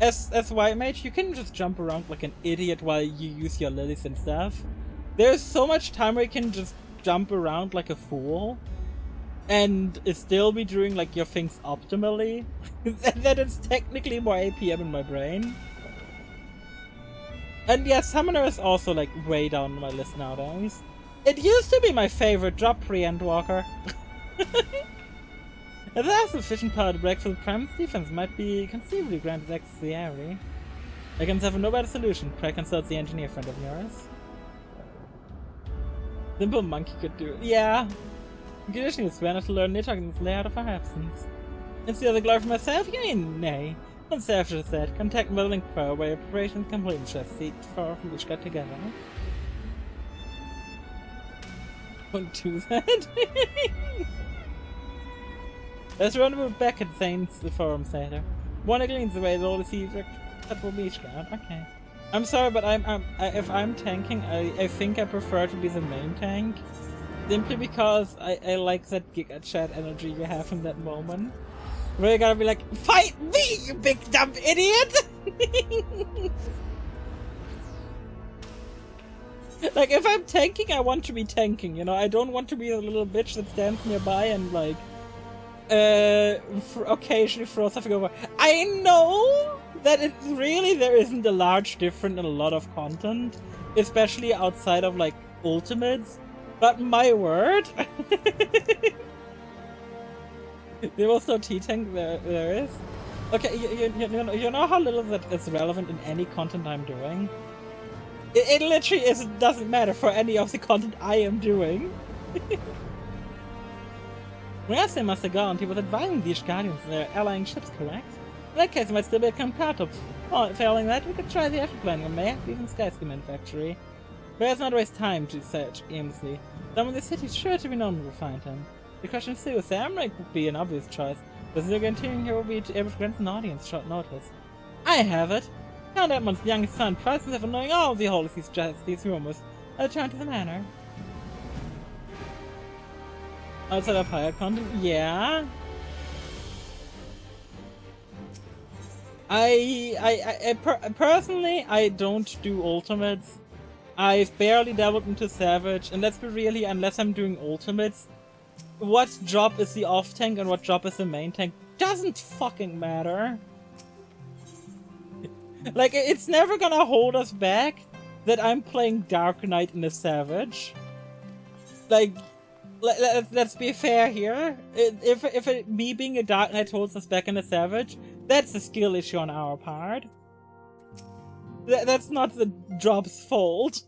As White Mage, you can just jump around like an idiot while you use your lilies and stuff. There's so much time where you can just jump around like a fool, and still be doing like your things optimally. That it's technically more APM in my brain. And yeah, Summoner is also like way down on my list nowadays. It used to be my favorite drop pre-Endwalker. If there has sufficient power to break through the Prime's defense, might be conceivably granted access to the area. I can have no better solution. Try consult the engineer friend of yours. Simple monkey could do it. Yeah. Conditioning is swear not to learn Nidhogg's layout of our absence. Instead the glory for myself, you mean nay. Unselfish said, contact Merlin Crow where your preparation is complete and just seat far from which got together. Don't do that. Let's run with Beckett Saints the forum later. Wanna cleans away all the seeds that will beach guard. Okay. I'm sorry, but if I'm tanking, I think I prefer to be the main tank. Simply because I like that Giga Chat energy you have in that moment. Where you gotta be like, fight me, you big dumb idiot! Like, if I'm tanking, I want to be tanking, you know? I don't want to be the little bitch that stands nearby and, like, occasionally throw something over. I know that there isn't a large difference in a lot of content, especially outside of, like, ultimates, but my word! There was no T-Tank, there is. Okay, you know how little that is relevant in any content I'm doing? It literally doesn't matter for any of the content I am doing. Yes, they must have gone. He was advising these guardians their allying ships, correct? In that case, it might still be a Comcato. Failing that, we could try the airship landing on May, even Skysky Manufactory. But let's not waste time to search aimlessly. Someone in the city is sure to be known will find him. The question is, the Amrake would be an obvious choice, but the Argentinian here will be able to grant an audience short notice. I have it! Count Edmund's youngest son prides himself on knowing all of the whole of these rumors. I'll return to the manor. Outside of higher content, yeah. Personally, I don't do ultimates. I've barely dabbled into Savage, and let's be real here, unless I'm doing ultimates, what job is the off tank and what job is the main tank doesn't fucking matter. Like, it's never gonna hold us back that I'm playing Dark Knight in a Savage. Like, let's be fair here. If me being a Dark Knight holds us back in a Savage, that's a skill issue on our part. That's not the job's fault.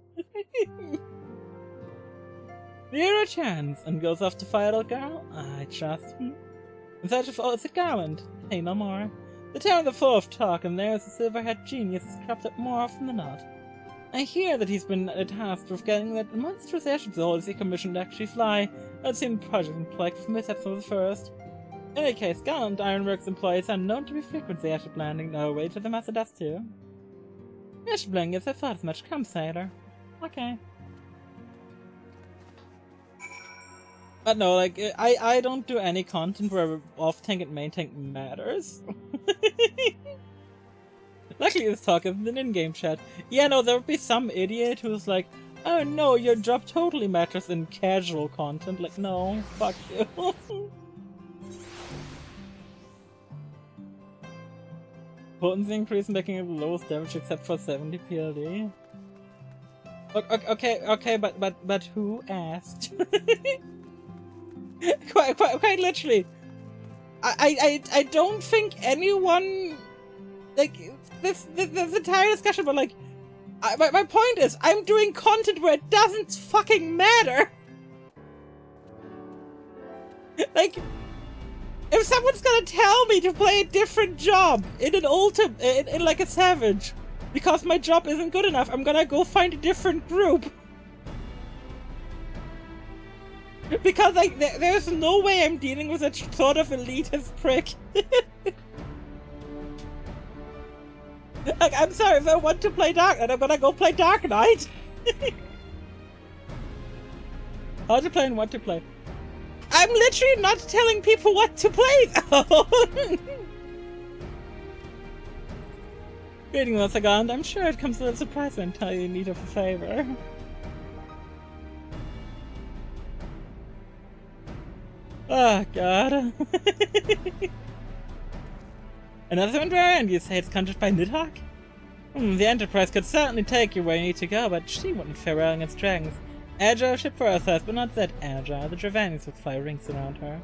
There a chance, and goes off to fight a girl. I trust him. In search of it's a garland. Say no more. The town is full of talk, and there's a silver-haired genius that's cropped up more often than not. I hear that he's been tasked with getting that monstrous airship the Holy commissioned to actually fly. I'd seen the project in plagued with mishaps from the first. In any case, gallant Ironworks employees are known to be frequent the airship landing. No way to the Master Dust too. Airship landing is I thought as much. Come, sailor. Okay. But no, like, I don't do any content where off-tank and main-tank matters. Luckily this talk isn't an in-game chat. Yeah, no, there would be some idiot who's like, oh no, your job totally matters in casual content. Like, no, fuck you. Potency increase making it the lowest damage except for 70 PLD. Okay, but who asked? Quite literally, I don't think anyone, like, this entire discussion, but like, my point is, I'm doing content where it doesn't fucking matter. Like, if someone's gonna tell me to play a different job in an in like a Savage, because my job isn't good enough, I'm gonna go find a different group. Because, like, there's no way I'm dealing with a sort of elitist prick. Like, I'm sorry, if I want to play Dark Knight, I'm gonna go play Dark Knight. How to play and what to play. I'm literally not telling people what to play, though! Greeting, Lasagand. I'm sure it comes as a surprise when I tell you in need of a favor. Oh, God. Another one, and you say it's conjured by Nidhogg? The Enterprise could certainly take you where you need to go, but she wouldn't fare well against dragons. Agile ship for Earth, but not that agile. The Dravanians would fly rings around her.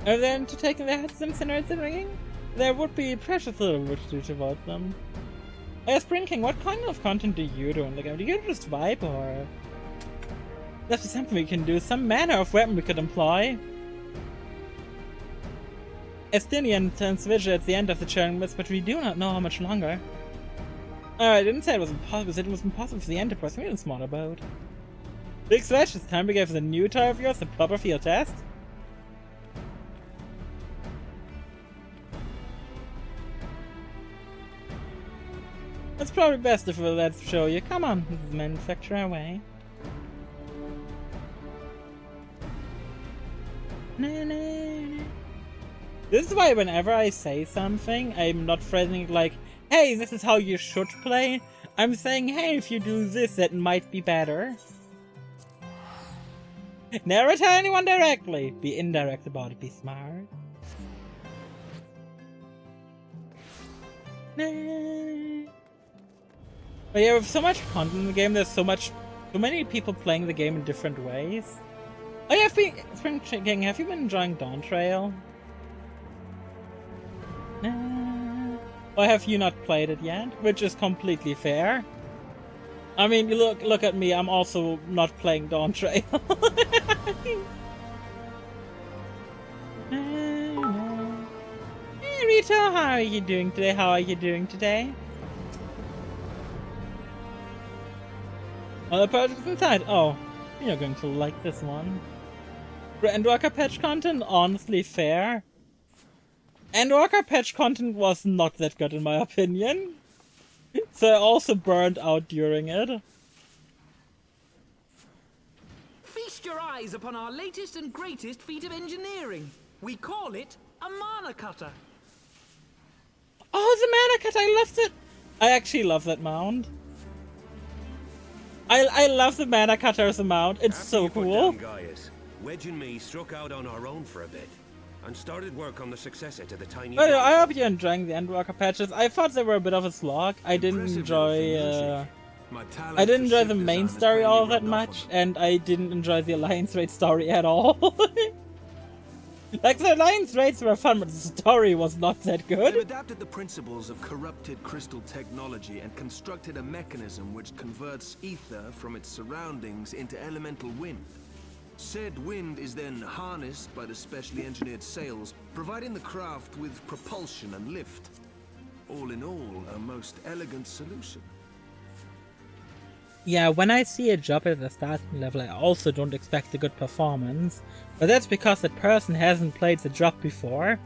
Are they into taking their hats and incinerates and ringing? There would be precious little work to do towards them. Spring King, what kind of content do you do in the game? Do you just vibe, or... That's something we can do, some manner of weapon we could employ. Estinian turns visual at the end of the churning mist, but we do not know how much longer. I didn't say it was impossible, I said it was impossible for the Enterprise. We need a smaller boat. Big Slash, it's time we gave the new toy of yours a proper field test. It's probably best if we let's show you. Come on, this is manufacture our way. This is why whenever I say something, I'm not phrasing it like, hey, this is how you should play. I'm saying, hey, if you do this, it might be better. Never tell anyone directly. Be indirect about it. Be smart. But yeah, with so much content in the game, there's so many people playing the game in different ways. Oh yeah, Spring King, have you been enjoying Dawntrail? Or have you not played it yet? Which is completely fair. I mean, you look at me, I'm also not playing Dawntrail. Hey Rito, how are you doing today? How are you doing today? Oh, the project's inside. Oh, you're going to like this one. Endwalker patch content, honestly fair. Endwalker patch content was not that good in my opinion. So I also burned out during it. Feast your eyes upon our latest and greatest feat of engineering. We call it a mana cutter. Oh, the mana cutter! I loved it! I actually love that mount. I love the mana cutter as a mount. It's so cool. Gaius, Wedge and me struck out on our own for a bit and started work on the successor to the tiny. But I hope you're enjoying the Endwalker patches. I thought they were a bit of a slog. I didn't enjoy the main story all that much, and I didn't enjoy the Alliance Raid story at all. Like, the Alliance Raids were fun, but the story was not that They've good. adapted the principles of corrupted crystal technology and constructed a mechanism which converts ether from its surroundings into elemental wind. Said wind is then harnessed by the specially engineered sails, providing the craft with propulsion and lift. All in all, a most elegant solution. Yeah, when I see a job at the starting level, I also don't expect a good performance. But that's because that person hasn't played the job before.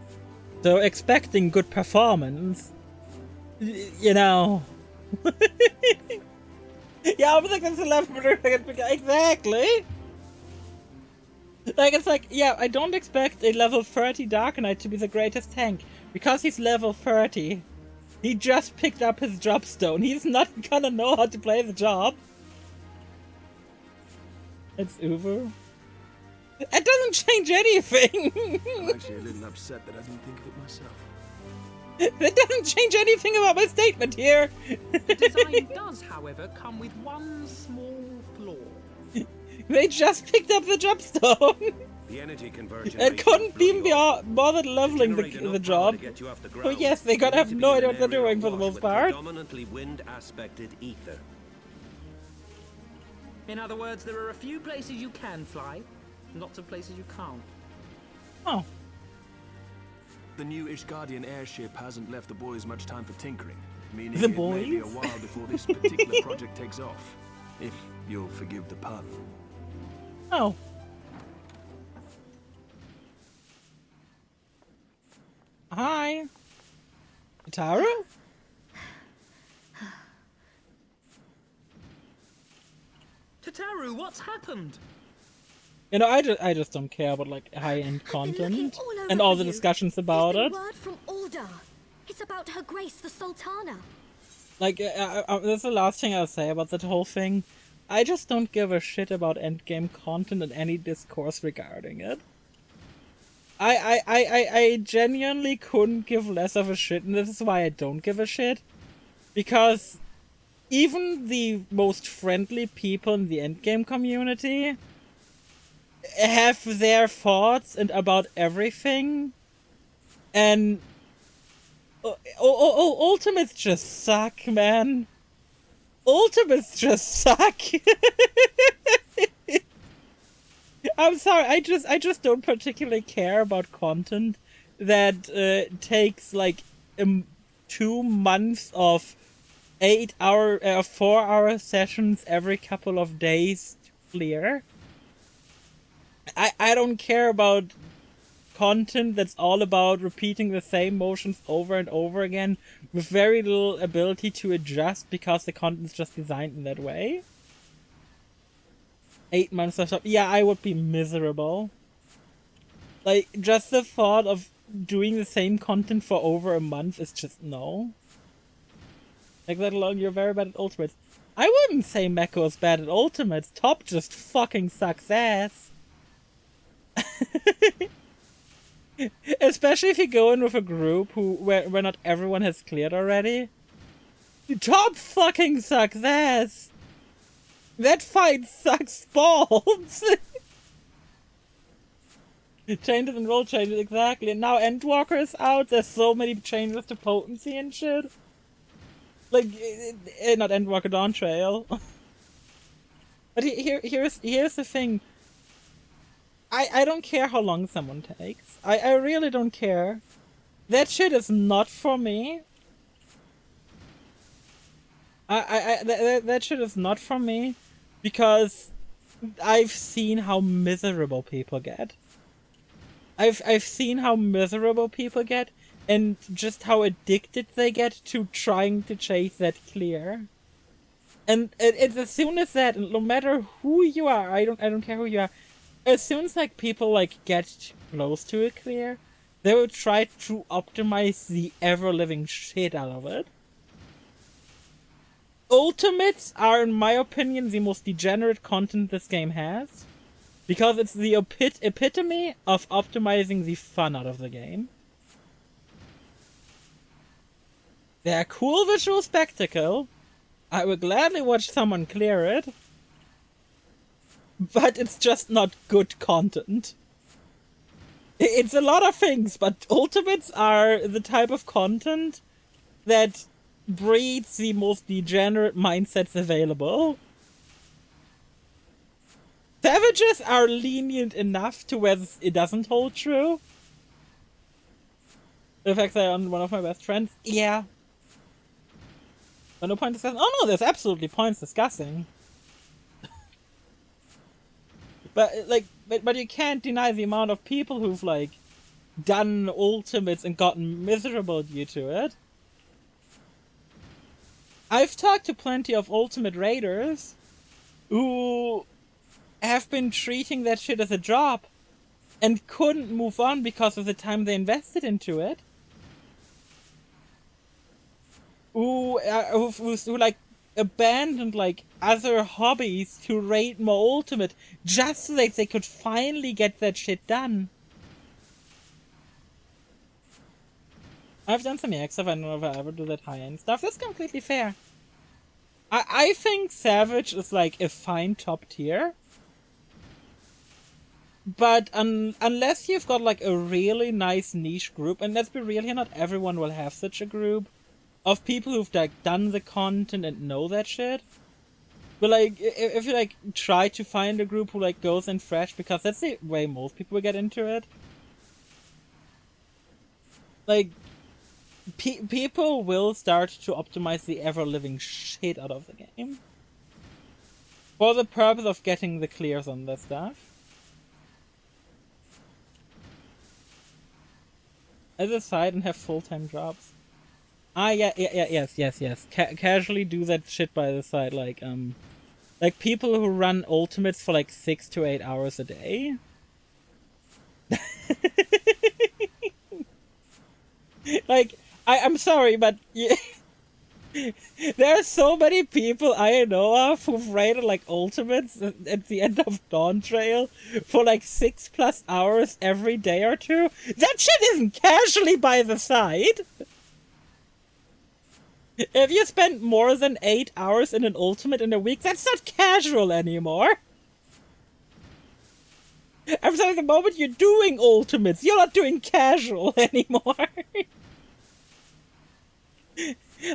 So expecting good performance, you know. Yeah, I was like, that's the level. Exactly. Like, it's like, yeah, I don't expect a level 30 Dark Knight to be the greatest tank. Because he's level 30. He just picked up his job stone. He's not gonna know how to play the job. It's Uber. It doesn't change anything! I'm actually a little upset that I didn't think of it myself. That doesn't change anything about my statement here! The design does, however, come with one small flaw. They just picked up the job stone! The energy conversion. And couldn't even be bothered leveling the job. So yes, they gotta have no idea what they're doing for the most part. Predominantly wind-aspected ether. In other words, there are a few places you can fly, lots of places you can't. Oh. The new Ishgardian airship hasn't left the boys much time for tinkering, meaning The it may be a boys? while before this particular project takes off. If you'll forgive the pun. Oh. Hi. Tara? Tataru, what's happened? You know, I just don't care about like high-end content all and over all for the you. discussions about There's it. been word from Ulda. It's about Her Grace the Sultana. Like, that's the last thing I'll say about that whole thing. I just don't give a shit about endgame content and any discourse regarding it. I genuinely couldn't give less of a shit, and this is why I don't give a shit. Because even the most friendly people in the endgame community have their thoughts and about everything, and Ultimates just suck, man. Ultimates just suck. I'm sorry, I just don't particularly care about content that takes like 2 months of 4-hour sessions every couple of days to clear. I don't care about content that's all about repeating the same motions over and over again with very little ability to adjust because the content's just designed in that way. 8 months of stuff. Yeah, I would be miserable. Like, just the thought of doing the same content for over a month is just no. Like, let alone you're very bad at Ultimates. I wouldn't say Meko is bad at Ultimates. Top just fucking sucks ass. Especially if you go in with a group where not everyone has cleared already. Top fucking sucks ass. That fight sucks balls. Changes and role changes, exactly. And now Endwalker is out. There's so many changes to potency and shit. Like, not Endwalker, Dawn Trail. But here's the thing. I don't care how long someone takes. I really don't care. That shit is not for me. That shit is not for me because I've seen how miserable people get. I've seen how miserable people get and just how addicted they get to trying to chase that clear. And it's as soon as that, no matter who you are, I don't care who you are. As soon as like people like get close to a clear, they will try to optimize the ever-living shit out of it. Ultimates are, in my opinion, the most degenerate content this game has, because it's the epitome of optimizing the fun out of the game. They're a cool visual spectacle. I would gladly watch someone clear it. But it's just not good content. It's a lot of things, but Ultimates are the type of content that breeds the most degenerate mindsets available. Savages are lenient enough to where it doesn't hold true. The fact that I'm one of my best friends, yeah. But no point discussing. Oh no, there's absolutely points discussing. But like, but you can't deny the amount of people who've like done Ultimates and gotten miserable due to it. I've talked to plenty of Ultimate Raiders who have been treating that shit as a job and couldn't move on because of the time they invested into it. Who like abandoned like other hobbies to raid more Ultimate just so that they could finally get that shit done. I've done some EX stuff, I don't know if I ever do that high-end stuff. That's completely fair. I think Savage is like a fine top tier. But unless you've got like a really nice niche group, and let's be real here, not everyone will have such a group of people who've like done the content and know that shit. But like, if you like try to find a group who like goes in fresh, because that's the way most people get into it. Like, people will start to optimize the ever-living shit out of the game for the purpose of getting the clears on that stuff. As a side and have full-time jobs. Yes. Casually do that shit by the side, like, Like people who run ultimates for like 6 to 8 hours a day. Like, I'm sorry, but there are so many people I know of who've raided like ultimates at the end of Dawn Trail for like 6+ hours every day or two. That shit isn't casually by the side. If you spend more than 8 hours in an ultimate in a week, that's not casual anymore. I'm sorry, the moment you're doing ultimates, you're not doing casual anymore.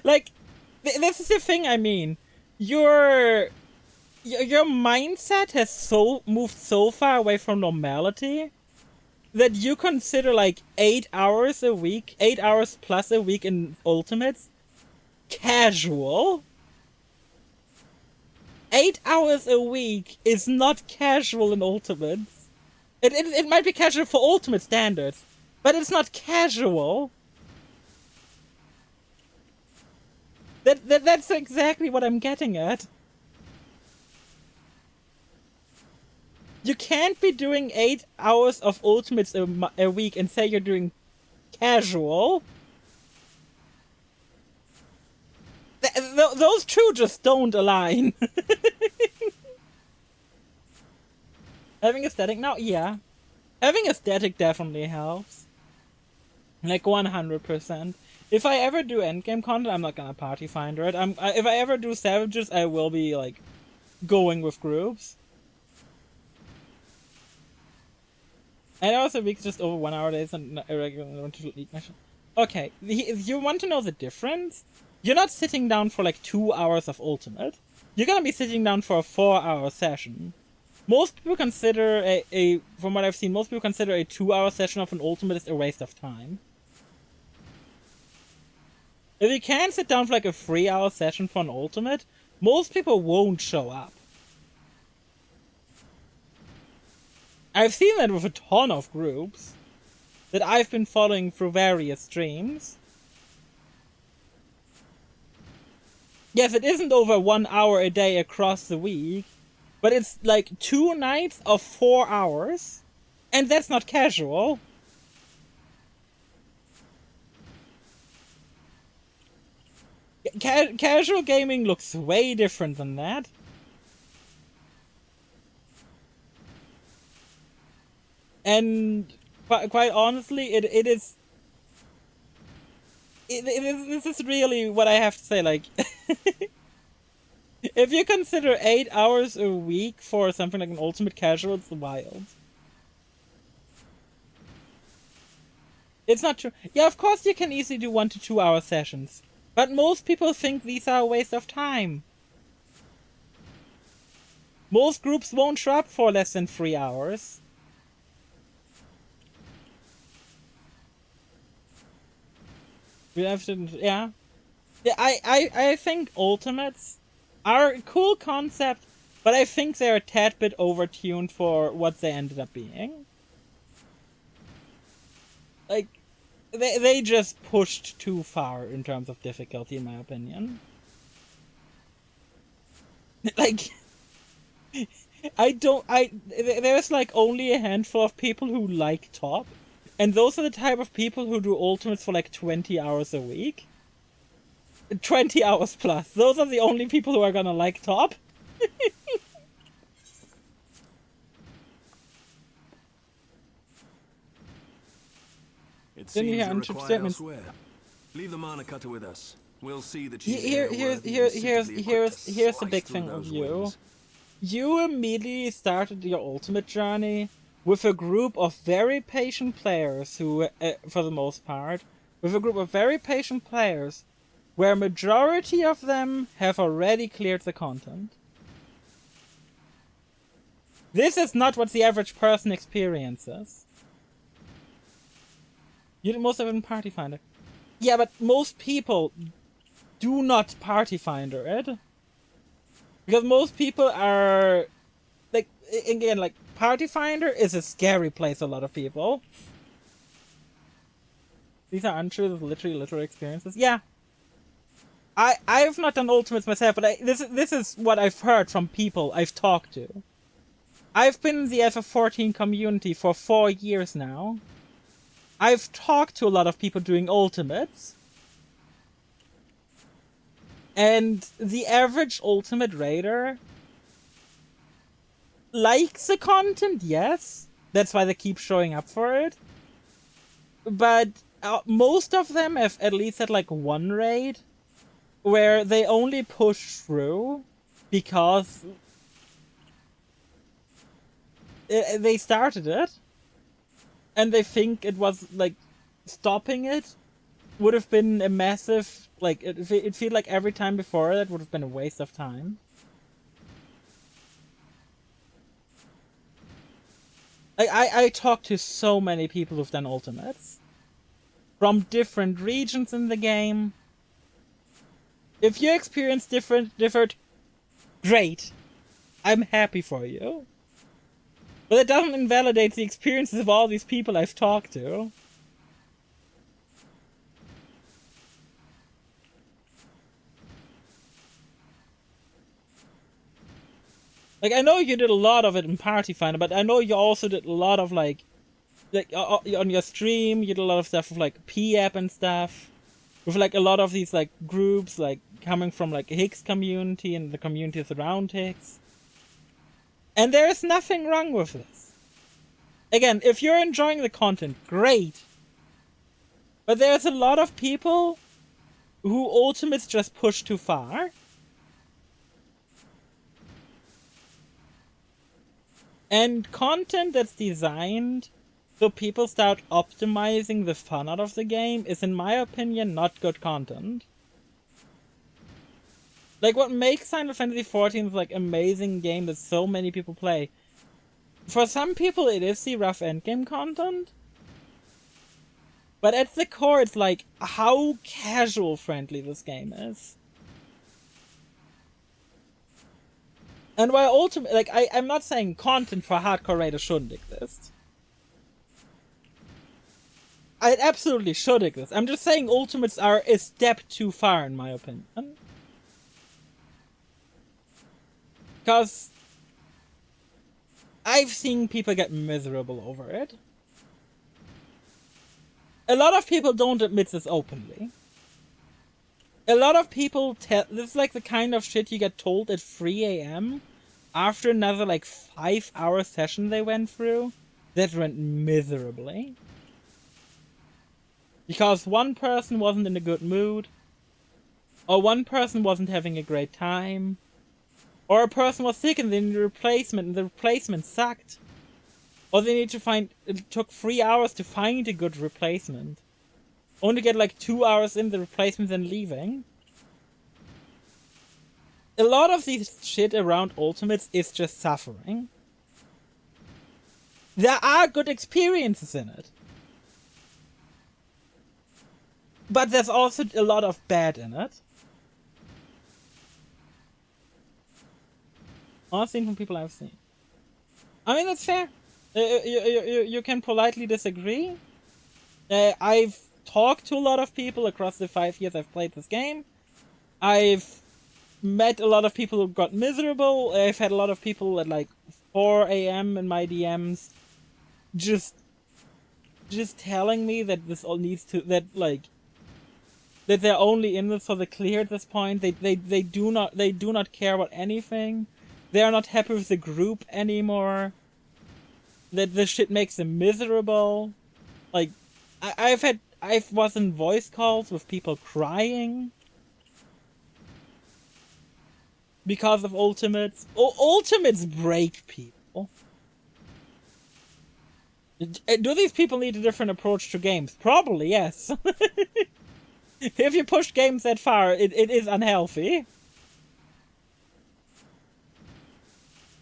Like, this is the thing I mean. Your mindset has moved so far away from normality that you consider like 8 hours a week, 8 hours plus a week in ultimates, casual. 8 hours a week is not casual in ultimates. It might be casual for ultimate standards, but it's not casual. That's exactly what I'm getting at. You can't be doing 8 hours of ultimates a week and say you're doing casual. Those two just don't align. Having aesthetic now? Yeah. Having aesthetic definitely helps. Like 100%. If I ever do endgame content, I'm not gonna party finder it. If I ever do savages, I will be like going with groups. And also weeks just over 1 hour days and irregular league mission. Okay, you want to know the difference? You're not sitting down for like 2 hours of ultimate. You're gonna be sitting down for a 4-hour session. Most people consider from what I've seen, most people consider a 2-hour session of an ultimate is a waste of time. If you can't sit down for like a 3-hour session for an ultimate, most people won't show up. I've seen that with a ton of groups that I've been following through various streams. Yes, it isn't over 1 hour a day across the week, but it's like 2 nights of 4 hours, and that's not casual. Casual gaming looks way different than that. And quite honestly, this is really what I have to say, like, if you consider 8 hours a week for something like an ultimate casual, it's wild. It's not true. Yeah, of course you can easily do 1 to 2 hour sessions, but most people think these are a waste of time. Most groups won't show up for less than 3 hours. Yeah. I think ultimates are a cool concept, but I think they're a tad bit overtuned for what they ended up being. Like, they just pushed too far in terms of difficulty, in my opinion. Like, there's like only a handful of people who like top. And those are the type of people who do ultimates for like 20 hours a week. 20 hours plus. Those are the only people who are gonna like top. It seems you're required elsewhere. Leave the Mana Cutter with us. We'll see that here's the big thing with you. You immediately started your ultimate journey with a group of very patient players who, for the most part, with a group of very patient players, where majority of them have already cleared the content. This is not what the average person experiences. You did most of it in Party Finder. Yeah, but most people do not Party Finder it. Because most people are, like, again, like, Party Finder is a scary place for a lot of people. These are untrue, literally experiences. Yeah. I've not done Ultimates myself, but this is what I've heard from people I've talked to. I've been in the FF14 community for 4 years now. I've talked to a lot of people doing Ultimates. And the average Ultimate Raider likes the content, yes. That's why they keep showing up for it. But most of them have at least had like one raid where they only push through because they started it and they think it was like stopping it would have been a massive, like, it felt like every time before that would have been a waste of time. I talked to so many people who've done Ultimates from different regions in the game. If you experience different, great. I'm happy for you. But it doesn't invalidate the experiences of all these people I've talked to. Like, I know you did a lot of it in Party Finder, but I know you also did a lot of, like on your stream, you did a lot of stuff with, like, P-App and stuff. With, like, a lot of these, like, groups, like, coming from, like, a Higgs community and the communities around Higgs. And there is nothing wrong with this. Again, if you're enjoying the content, great. But there's a lot of people who Ultimates just push too far. And content that's designed so people start optimizing the fun out of the game is, in my opinion, not good content. Like, what makes Final Fantasy XIV like amazing game that so many people play, for some people it is the rough endgame content. But at the core it's like how casual friendly this game is. And while ultimately, like, I'm not saying content for hardcore raiders shouldn't exist. It absolutely should exist. I'm just saying Ultimates are a step too far, in my opinion. Because I've seen people get miserable over it. A lot of people don't admit this openly. A lot of people tell, this is like the kind of shit you get told at 3 AM after another like 5-hour session they went through that went miserably. Because one person wasn't in a good mood, or one person wasn't having a great time, or a person was sick and they needed a replacement and the replacement sucked. Or they need to find, it took 3 hours to find a good replacement. Only get like 2 hours in the replacement and leaving. A lot of this shit around Ultimates is just suffering. There are good experiences in it. But there's also a lot of bad in it. I've seen from people I've seen. I mean, that's fair. You can politely disagree. I've talked to a lot of people across the 5 years I've played this game. I've met a lot of people who got miserable. I've had a lot of people at like 4 AM in my DMs just telling me that this all needs to, that they're only in this for the clear at this point. They do not care about anything. They are not happy with the group anymore. That this shit makes them miserable. Like, I was in voice calls with people crying because of Ultimates. Ultimates break people. Do these people need a different approach to games? Probably, yes. If you push games that far, it is unhealthy.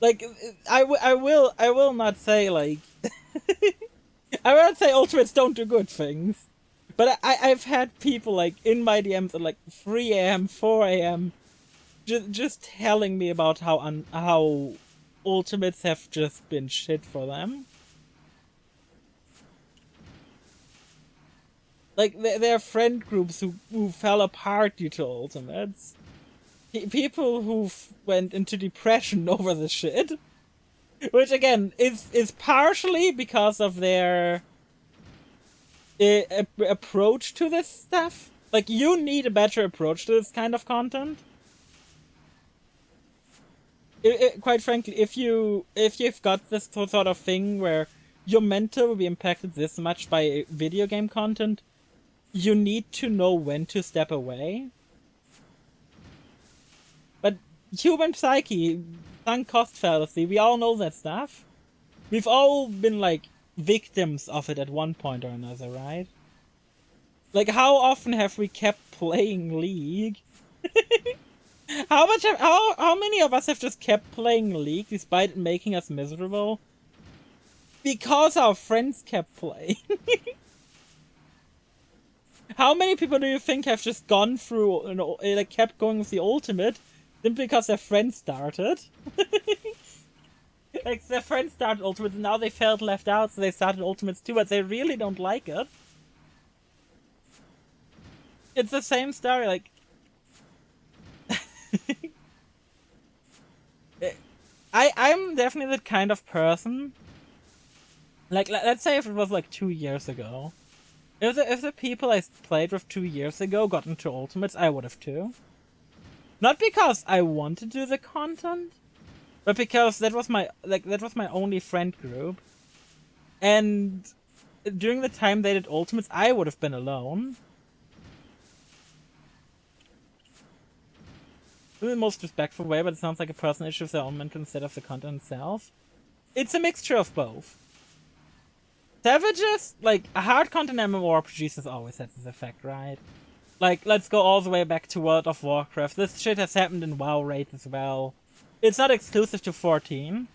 Like, I will not say, like... I will not say Ultimates don't do good things. But I've had people, like, in my DMs at, like, 3 AM, 4 AM, just telling me about how Ultimates have just been shit for them. Like, there are friend groups who fell apart due to Ultimates. People who went into depression over the shit. Which, again, is partially because of their approach to this stuff. Like, you need a better approach to this kind of content. Quite frankly, if you've got this sort of thing where your mental will be impacted this much by video game content, you need to know when to step away. But human psyche, sunk cost fallacy, we all know that stuff. We've all been, like, victims of it at one point or another, right? Like, how often have we kept playing League? How many of us have just kept playing League despite it making us miserable? Because our friends kept playing. How many people do you think have just gone through, you know, like, kept going with the Ultimate simply because their friends started? Like, their friends started Ultimates and now they felt left out, so they started Ultimates too, but they really don't like it. It's the same story, like... I'm definitely that kind of person. Like, let's say if it was like 2 years ago. If the people I played with 2 years ago got into Ultimates, I would have too. Not because I want to do the content, but because that was my only friend group. And during the time they did Ultimates, I would have been alone. In the most respectful way, but it sounds like a personal issue with their own mental instead of the content itself. It's a mixture of both. Savages, like, a hard content MMORPGs has always had this effect, right? Like, let's go all the way back to World of Warcraft. This shit has happened in WoW raids as well. It's not exclusive to 14.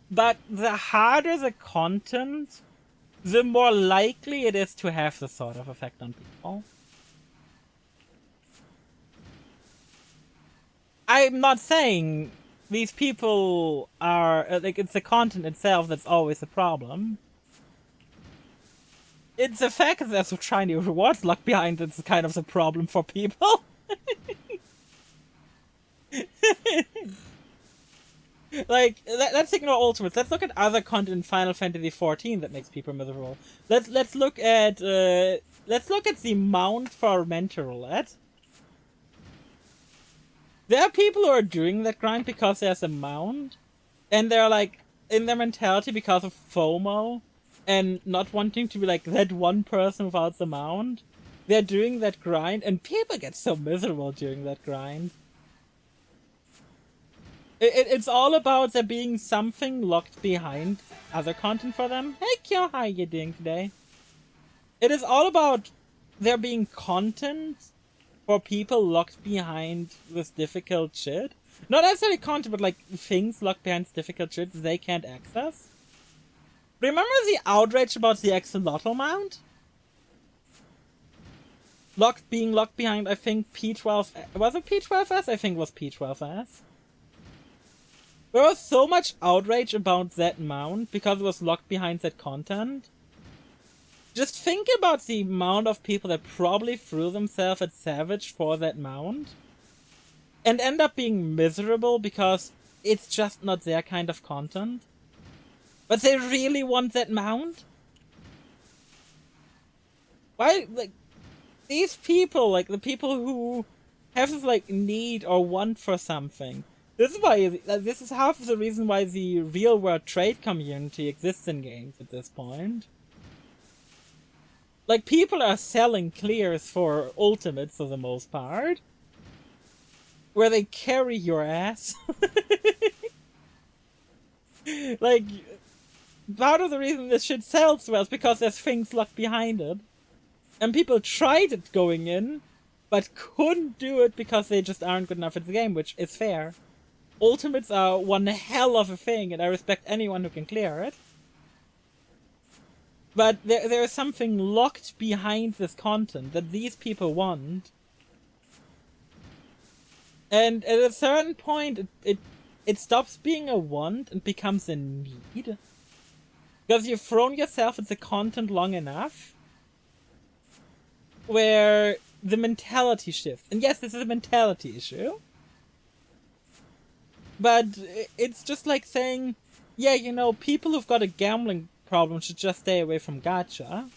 But the harder the content, the more likely it is to have this sort of effect on people. I'm not saying these people are, like, it's the content itself that's always the problem. It's the fact that there's so shiny rewards locked behind that's kind of the problem for people. Like, let's ignore Ultimates. Let's look at other content in Final Fantasy XIV that makes people miserable. Let's look at the mount for Mentor Roulette. There are people who are doing that grind because there's a mount, and they're like, in their mentality because of FOMO, and not wanting to be like that one person without the mount, they're doing that grind, and people get so miserable during that grind. It's all about there being something locked behind other content for them. Hey Kyo, how are you doing today? It is all about there being content for people locked behind this difficult shit. Not necessarily content, but like things locked behind difficult shit they can't access. Remember the outrage about the Axolotl mount? Being locked behind, I think, P12... Was it P12S? I think it was P12S. There was so much outrage about that mount because it was locked behind that content. Just think about the amount of people that probably threw themselves at Savage for that mount. And end up being miserable because it's just not their kind of content. But they really want that mount? Why, like, these people, like, the people who have this, like, need or want for something. This is why, this is half of the reason why the real-world trade community exists in games at this point. Like, people are selling clears for Ultimates for the most part. Where they carry your ass. Like, part of the reason this shit sells well is because there's things locked behind it. And people tried it going in, but couldn't do it because they just aren't good enough at the game, which is fair. Ultimates are one hell of a thing, and I respect anyone who can clear it. But there is something locked behind this content that these people want. And at a certain point, it stops being a want and becomes a need. Because you've thrown yourself at the content long enough. where the mentality shifts. And yes, this is a mentality issue. But it's just like saying, yeah, you know, people who've got a gambling problem should just stay away from gacha.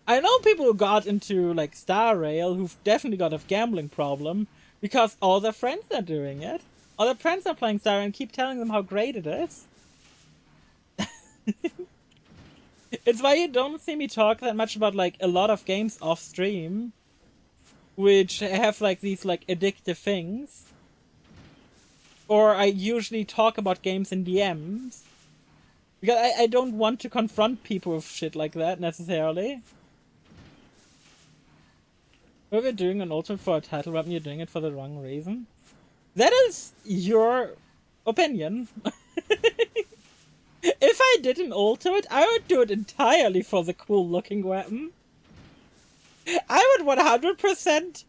I know people who got into, like, Star Rail who've definitely got a gambling problem because all their friends are doing it. All their friends are playing Star Rail and keep telling them how great it is. It's why you don't see me talk that much about, like, a lot of games off stream, which have, like, these, like, addictive things. Or I usually talk about games in DMs. Because I don't want to confront people with shit like that, necessarily. If you're doing an ultimate for a title weapon, you're doing it for the wrong reason. That is your opinion. If I did an ultimate, I would do it entirely for the cool looking weapon. I would 100%...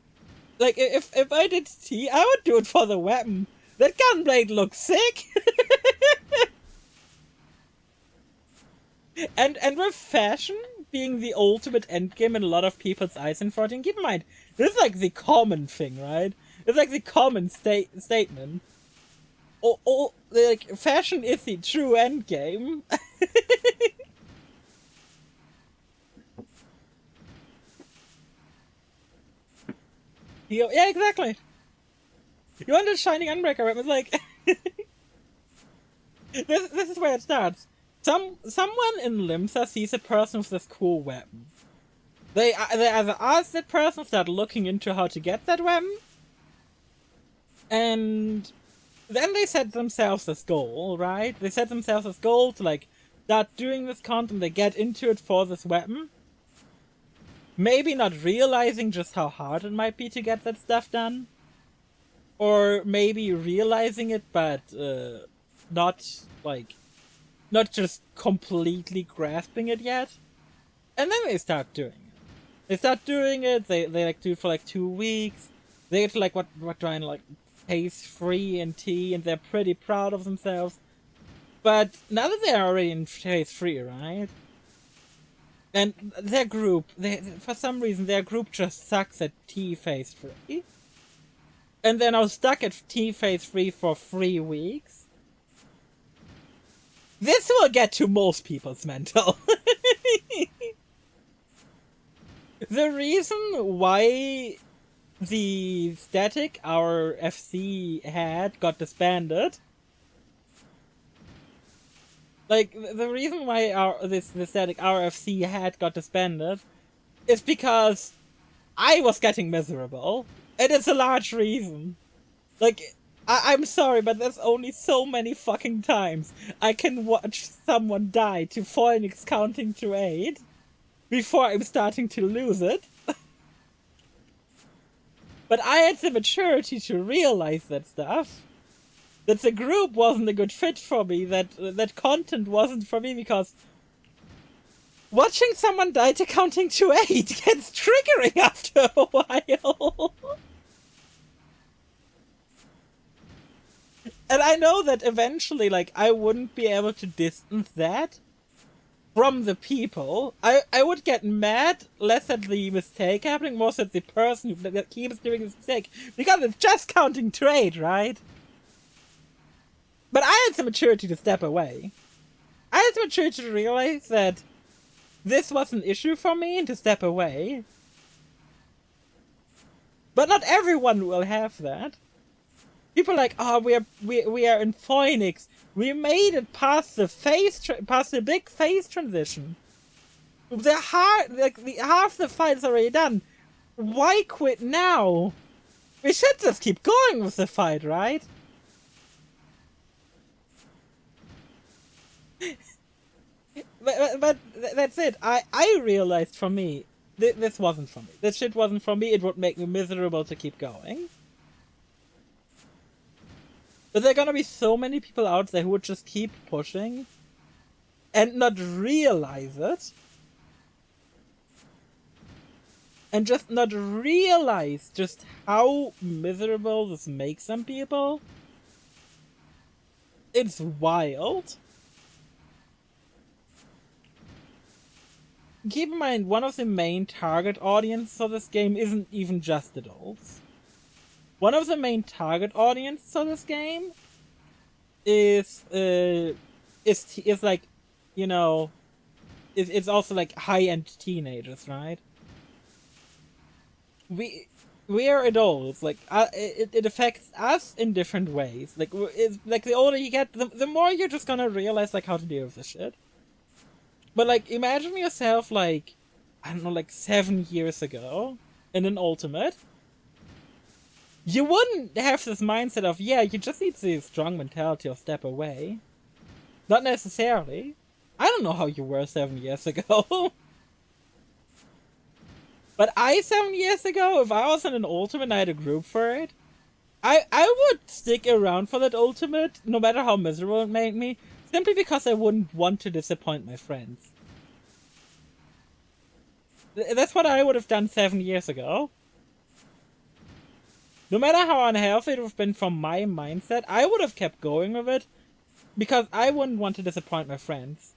Like, if I did T, I would do it for the weapon. That gunblade looks sick! And with fashion being the ultimate endgame in a lot of people's eyes in 14, keep in mind, this is like the common thing, right? It's like the common statement. Like, fashion is the true endgame. Yeah, exactly. You want a shining Unbreaker weapon? It's like... this is where it starts. Someone in Limsa sees a person with this cool weapon. They either ask that person, start looking into how to get that weapon, and then they set themselves this goal, right? They set themselves this goal to, like, start doing this content, they get into it for this weapon. Maybe not realizing just how hard it might be to get that stuff done. Or maybe realizing it, but not just completely grasping it yet. And then they start doing it. They start doing it, they like do it for like 2 weeks. They get to like what trying like phase 3 in T, and they're pretty proud of themselves. But now that they're already in phase 3, right? And their group, for some reason their group just sucks at T phase 3. And they're now stuck at T phase 3 for 3 weeks. This will get to most people's mental. The reason why the static our FC had got disbanded, like the reason why the static our FC had got disbanded, is because I was getting miserable. It is a large reason. Like, I'm sorry, but there's only so many fucking times I can watch someone die to Phoenix counting to 8 before I'm starting to lose it. But I had the maturity to realize that stuff. That the group wasn't a good fit for me, that content wasn't for me, because watching someone die to counting to 8 gets triggering after a while. And I know that eventually, like, I wouldn't be able to distance that from the people. I would get mad less at the mistake happening, more at the person who keeps doing this mistake, because it's just counting to 8, right? But I had the maturity to step away. I had the maturity to realize that this was an issue for me and to step away. But not everyone will have that. People are like, oh, we are in Phoenix. We made it past the big phase transition. Half the fight is already done. Why quit now? We should just keep going with the fight, right? But that's it. I realized for me, this wasn't for me. This shit wasn't for me. It would make me miserable to keep going. But there are gonna be so many people out there who would just keep pushing and not realize it. And just not realize just how miserable this makes some people. It's wild. keep in mind, one of the main target audiences of this game isn't even just adults. One of the main target audiences of this game is like, you know, it's also like high-end teenagers, right? We are adults. Like it affects us in different ways. Like the older you get, the more you're just gonna realize like how to deal with this shit. But like, imagine yourself like, I don't know, like 7 years ago in an Ultimate. You wouldn't have this mindset of, yeah, you just need the strong mentality of step away. Not necessarily. I don't know how you were 7 years ago. But 7 years ago, if I was in an Ultimate and I had a group for it, I would stick around for that Ultimate, no matter how miserable it made me, simply because I wouldn't want to disappoint my friends. That's what I would have done 7 years ago. No matter how unhealthy it would have been from my mindset, I would have kept going with it, because I wouldn't want to disappoint my friends.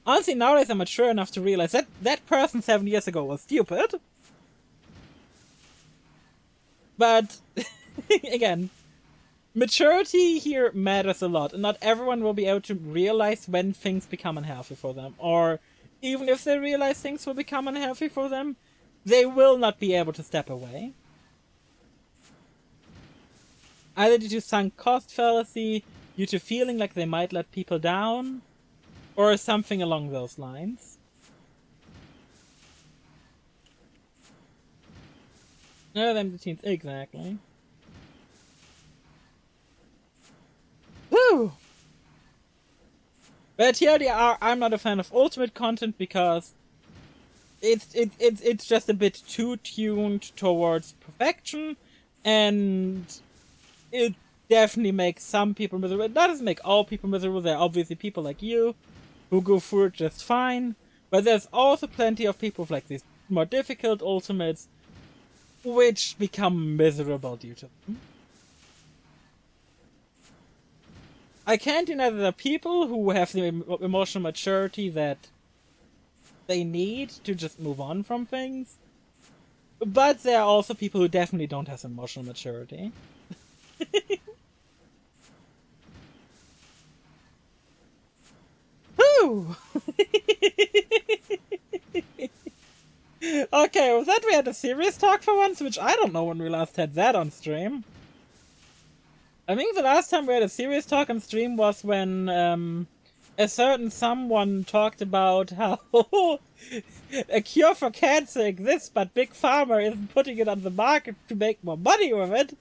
Honestly, nowadays I'm mature enough to realize that that person 7 years ago was stupid. But, again, maturity here matters a lot, and not everyone will be able to realize when things become unhealthy for them. Or, even if they realize things will become unhealthy for them, they will not be able to step away. Either due to sunk cost fallacy, due to feeling like they might let people down, or something along those lines. No, them the teens, exactly. Woo! But TLDR, I'm not a fan of Ultimate content because it's just a bit too tuned towards perfection, and it definitely makes some people miserable. It doesn't make all people miserable. There are obviously people like you who go through it just fine, but there's also plenty of people with like these more difficult ultimates which become miserable due to them. I can't deny that there are people who have the emotional maturity that they need to just move on from things, but there are also people who definitely don't have emotional maturity. Whew! Okay, with that we had a serious talk for once, which I don't know when we last had that on stream. I think the last time we had a serious talk on stream was when a certain someone talked about how a cure for cancer exists, but Big Pharma isn't putting it on the market to make more money with it.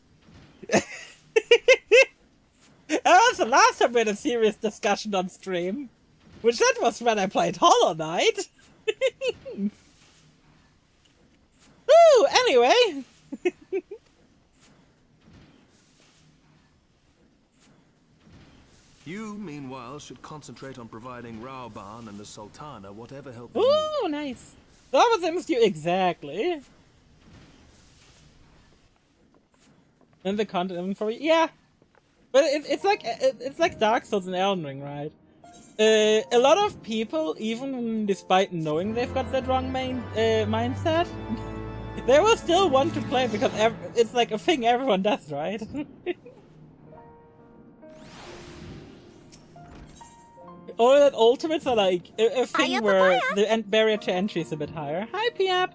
That was the last time we had a serious discussion on stream. Which that was when I played Hollow Knight. Woo! Anyway. You, meanwhile, should concentrate on providing Raoban and the Sultana whatever help they need. Ooh, nice. That was MSU, exactly. And the content inventory, yeah. But it's like Dark Souls and Elden Ring, right? A lot of people, even despite knowing they've got that wrong mindset, they will still want to play because it's like a thing everyone does, right? Or that ultimates are like a thing where the barrier to entry is a bit higher. Hi, Piap!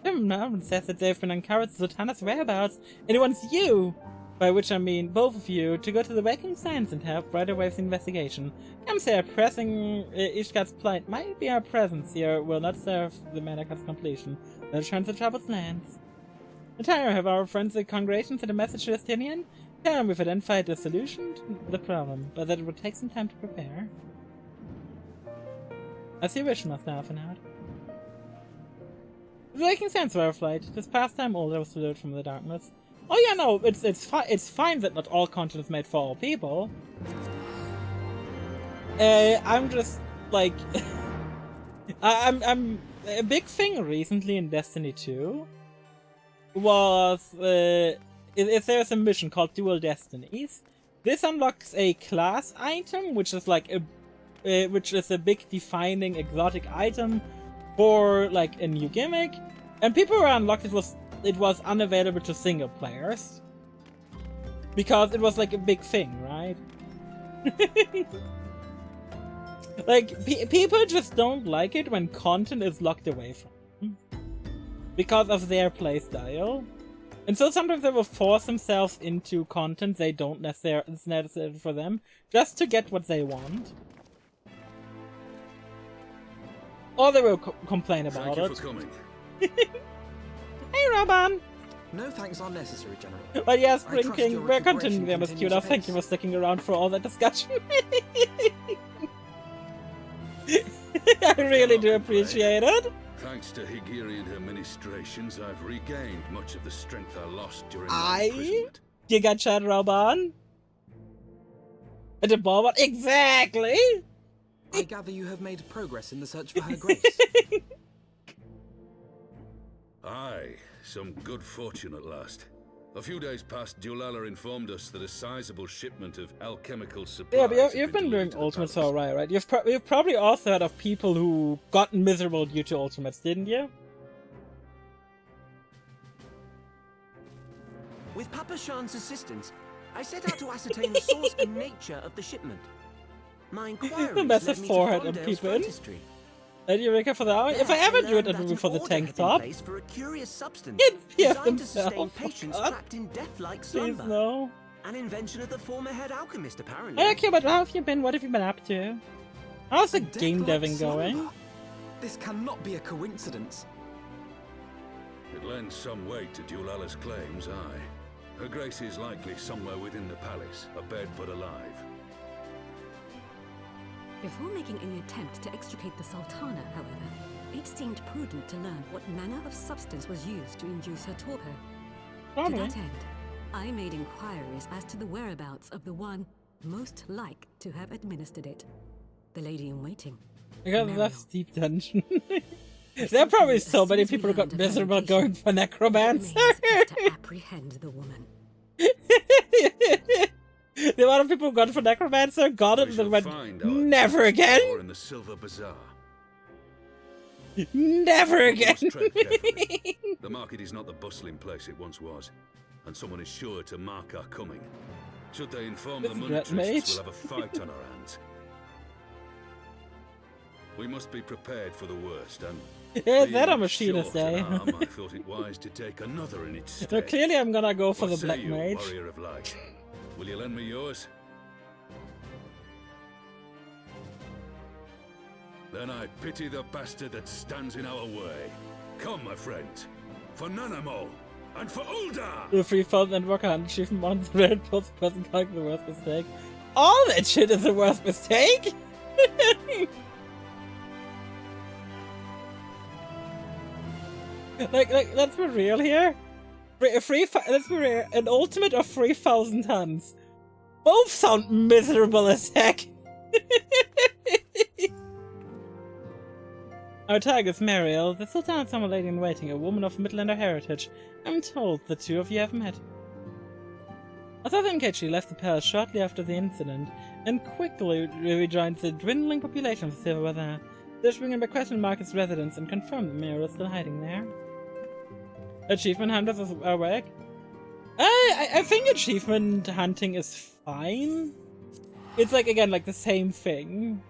Someone says that they've been uncovered Sultana's whereabouts, and it wants you, by which I mean both of you, to go to the Waking Sands and help right away with the investigation. Come say pressing Ishgard's plight might be our presence here will not serve the Manacut's completion. Let's return to Troubled Lands. Retire, have our friends the congregation sent a message to Estinian? Tell them we've identified the solution to the problem, but that it would take some time to prepare. As you wish, Master Alphenard. The Waking Sands were a flight. This past time all was delivered from the darkness. Oh yeah, no, it's fine that not all content is made for all people. I'm just like I'm a big thing recently in Destiny 2 was if there's a mission called Dual Destinies. This unlocks a class item, which is like a which is a big defining exotic item for like a new gimmick, and people were unlocked. It was unavailable to single players because it was like a big thing, right? Like people just don't like it when content is locked away from them because of their playstyle. And so sometimes they will force themselves into content they don't necessarily it's necessary for them, just to get what they want. Or they will complain about Thank you it. for coming. Hey, Robin! No thanks are necessary, General. But yes, I trust Spring King, your we're recuperation continuing with continues Cuda. Thank you for apace. sticking around for all that discussion. I really do appreciate it. Thanks to Higiri and her ministrations, I've regained much of the strength I lost during my imprisonment. You got shot, Robin? At the ball? Exactly! I gather you have made progress in the search for her grace. Aye, some good fortune at last. A few days past, Dulala informed us that a sizable shipment of alchemical supplies Yeah, but had you've been delivered doing to the Ultimates palace. alright, right? You've probably also heard of people who got miserable due to Ultimates, didn't you? With Papa Shan's assistance, I set out to ascertain the source and nature of the shipment. My inquiries Massive led me forehead to on Fondale's people. frontistery. And Eureka for the hour? If I There, ever do it, learned it will be that for an the order tank had been top. placed for a curious substance Yeah, designed to sustain himself. patients God. trapped in death-like Please slumber. no. An invention of the former head alchemist, apparently. Hey, okay, but how have you been? What have you been up to? How's the A game death-like deving going? slumber? This cannot be a coincidence. It lends some weight to Dulala's claims, aye. Her grace is likely somewhere within the palace, abed but alive. Before making any attempt to extricate the Sultana, however, it seemed prudent to learn what manner of substance was used to induce her torpor. To Probably. that end, I made inquiries as to the whereabouts of the one most like to have administered it. The lady-in-waiting. Because Mariel. that's deep dungeon. There are probably so many people who got miserable going for necromancer. To apprehend the woman. The amount of people who got for necromancer got it We and shall then went, find our never again, or in the Silver Bazaar. never We again. must tread carefully. The market is not the bustling place it once was, and someone is sure to mark our coming. Should they inform the This rat mage. monetrists, we'll have a fight on our hands. We must be prepared for the worst, and Yeah, being that a machinist, short in eh? arm, I thought it wise to take another in its So stead. clearly I'm gonna go for What the say black you, mage. warrior of light? Will you lend me yours? Then I pity the bastard that stands in our way. Come, my friends, for Nanamo and for Ul'dah! The 3000 and Rocker Hunt achievement on the red post person calling the worst mistake. All that shit is the worst mistake! like, let's be real here. Let's be real. An ultimate of 3000 tons. Both sound miserable as heck. Our target is Mariel, the Sultan Summer Lady in Waiting, a woman of Midlander heritage. I'm told the two of you have met. Authentically left the palace shortly after the incident, and quickly rejoined the dwindling population of the Silver Bazaar. They're bringing back question Market's residence and confirmed that Mariel is still hiding there. Achievement hunters are back. I think achievement hunting is fine. It's like, again, like the same thing.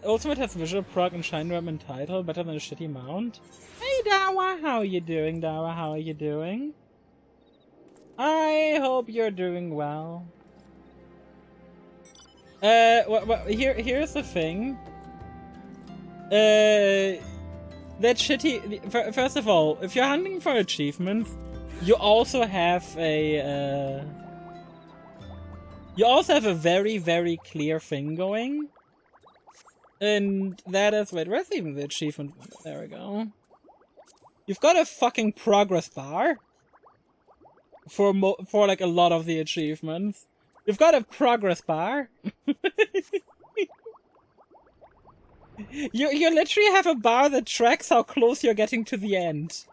Ultimate has visual prog and shine ram and title, better than a shitty mount. Hey Dawa, how are you doing, Dawa? How are you doing? I hope you're doing well. Here's the thing. That shitty. First of all, if you're hunting for achievements, you also have a. You also have a very, very clear thing going. And that is, wait, where's even the achievement? There we go. You've got a fucking progress bar for like a lot of the achievements. You've got a progress bar. You literally have a bar that tracks how close you're getting to the end.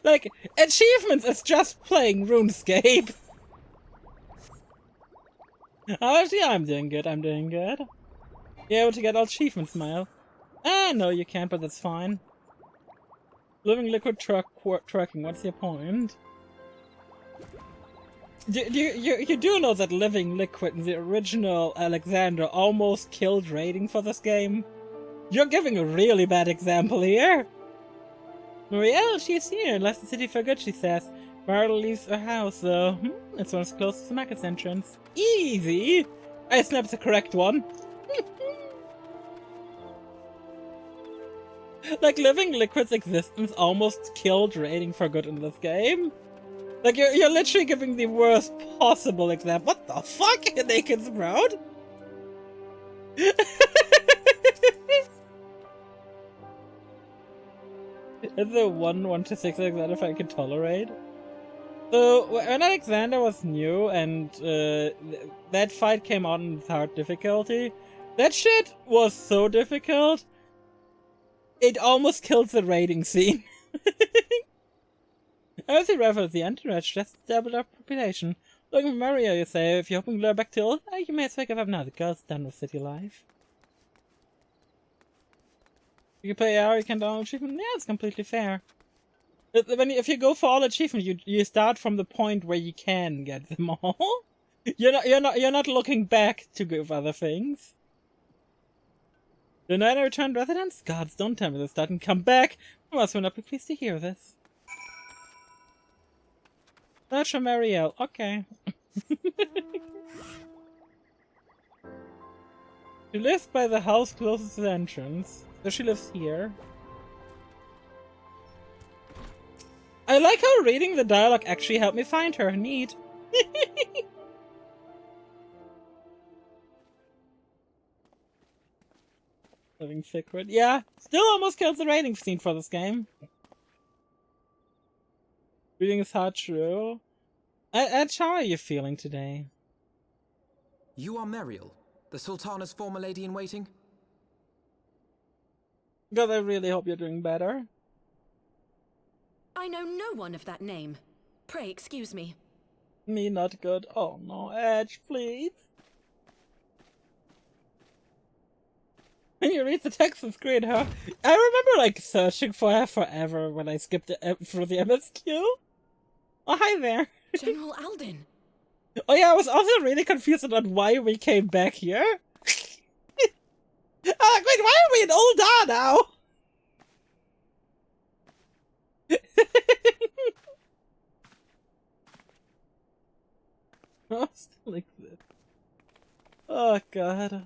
Like, achievements is just playing RuneScape. Oh, actually, I'm doing good. I'm doing good. You're able to get all achievements, Smile. Ah, no, you can't, but that's fine. Living liquid trucking. What's your point? You do know that Living Liquid in the original Alexander almost killed rating for this game? You're giving a really bad example here. Marielle, she's here. Left the city for good, she says. Bartle leaves her house, though. It's one as close to the market's entrance. Easy! I snapped the correct one. Like, Living Liquid's existence almost killed rating for good in this game. Like, you're literally giving the worst possible example. What the fuck? Naked Sprout? It's a 1 to 6 Alexander if I can tolerate. So, when Alexander was new and that fight came out in hard difficulty, that shit was so difficult, it almost killed the rating scene. As you revel at the internet, just doubled up population. Looking for Mario, you say. If you're hoping to lure back to old, you may as well give up now. The girl's done with city life. You can play AR, you can download achievement. Yeah, it's completely fair. If you go for all achievement, you start from the point where you can get them all. You're not looking back to give other things. The night I returned residents? Gods, don't tell me this doesn't come back. I must not be pleased to hear this. Search for Marielle. Okay. She lives by the house closest to the entrance. So she lives here. I like how reading the dialogue actually helped me find her. Neat. Living secret. Yeah, still almost kills the rating scene for this game. Reading is hard, true. Ed, how are you feeling today? You are Mariel, the Sultana's former lady-in-waiting? God, I really hope you're doing better. I know no one of that name. Pray excuse me. Me not good. Oh no, Edge, please. When you read the text on screen, huh? I remember like searching for her forever when I skipped through the MSQ. Oh, hi there. General Alden. Oh yeah, I was also really confused about why we came back here. Wait, why are we in Ul'dah now? Oh, still like this. Oh god.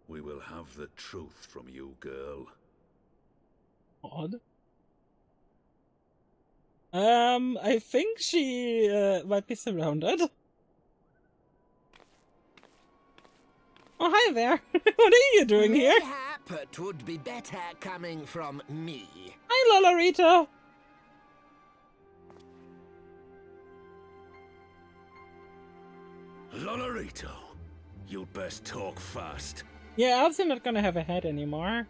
We will have the truth from you, girl. Odd. I think she might be surrounded. Oh, hi there. What are you doing here? Mayhap it would be better coming from me. Hi, Lolarito. Lolarito, you'd best talk fast. Yeah, Elsa not gonna have a head anymore.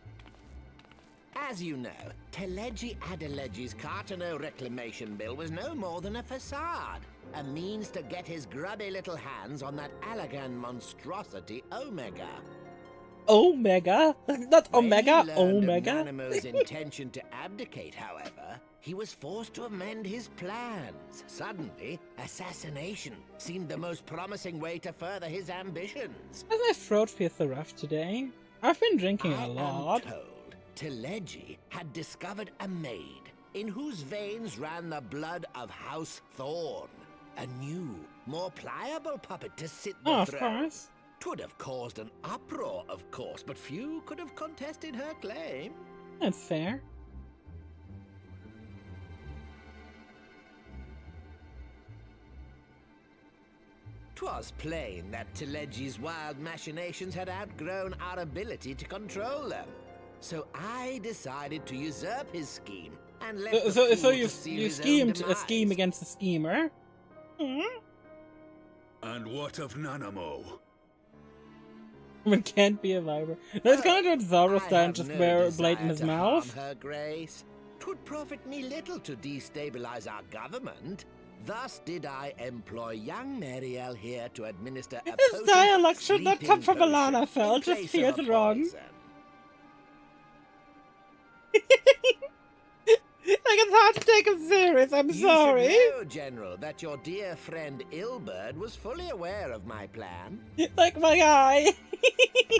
As you know, Teleji Adeleji's Cartano reclamation bill was no more than a facade. A means to get his grubby little hands on that Allagan monstrosity Omega. Omega? Not Omega, when he learned Omega? of Nanamo's intention to abdicate, however, he was forced to amend his plans. Suddenly, assassination seemed the most promising way to further his ambitions. Has my throat feel so rough today? I've been drinking a lot. I am told Teleji had discovered a maid in whose veins ran the blood of House Thorn. A new, more pliable puppet to sit the Of throne. course. 'Twould have caused an uproar, of course, but few could have contested her claim. That's fair. Twas plain that Teleji's wild machinations had outgrown our ability to control them. So I decided to usurp his scheme and left the So fool you to seal you his own schemed a demise. scheme against a schemer? And what of Nanamo? It can't be a viper. No, it's gonna do it Zoro I style and have just no wear a blade in desire his to mouth. harm Her Grace. 'Twould profit me little to destabilize our government. Thus did I employ young Mariel here to administer a This potent dialogue should not come sleeping from potion Alana Fell, in just place feels of a wrong. poison. Like, it's hard to take him serious, I'm sorry. You should know, General, that your dear friend Ilberd was fully aware of my plan. Like my guy.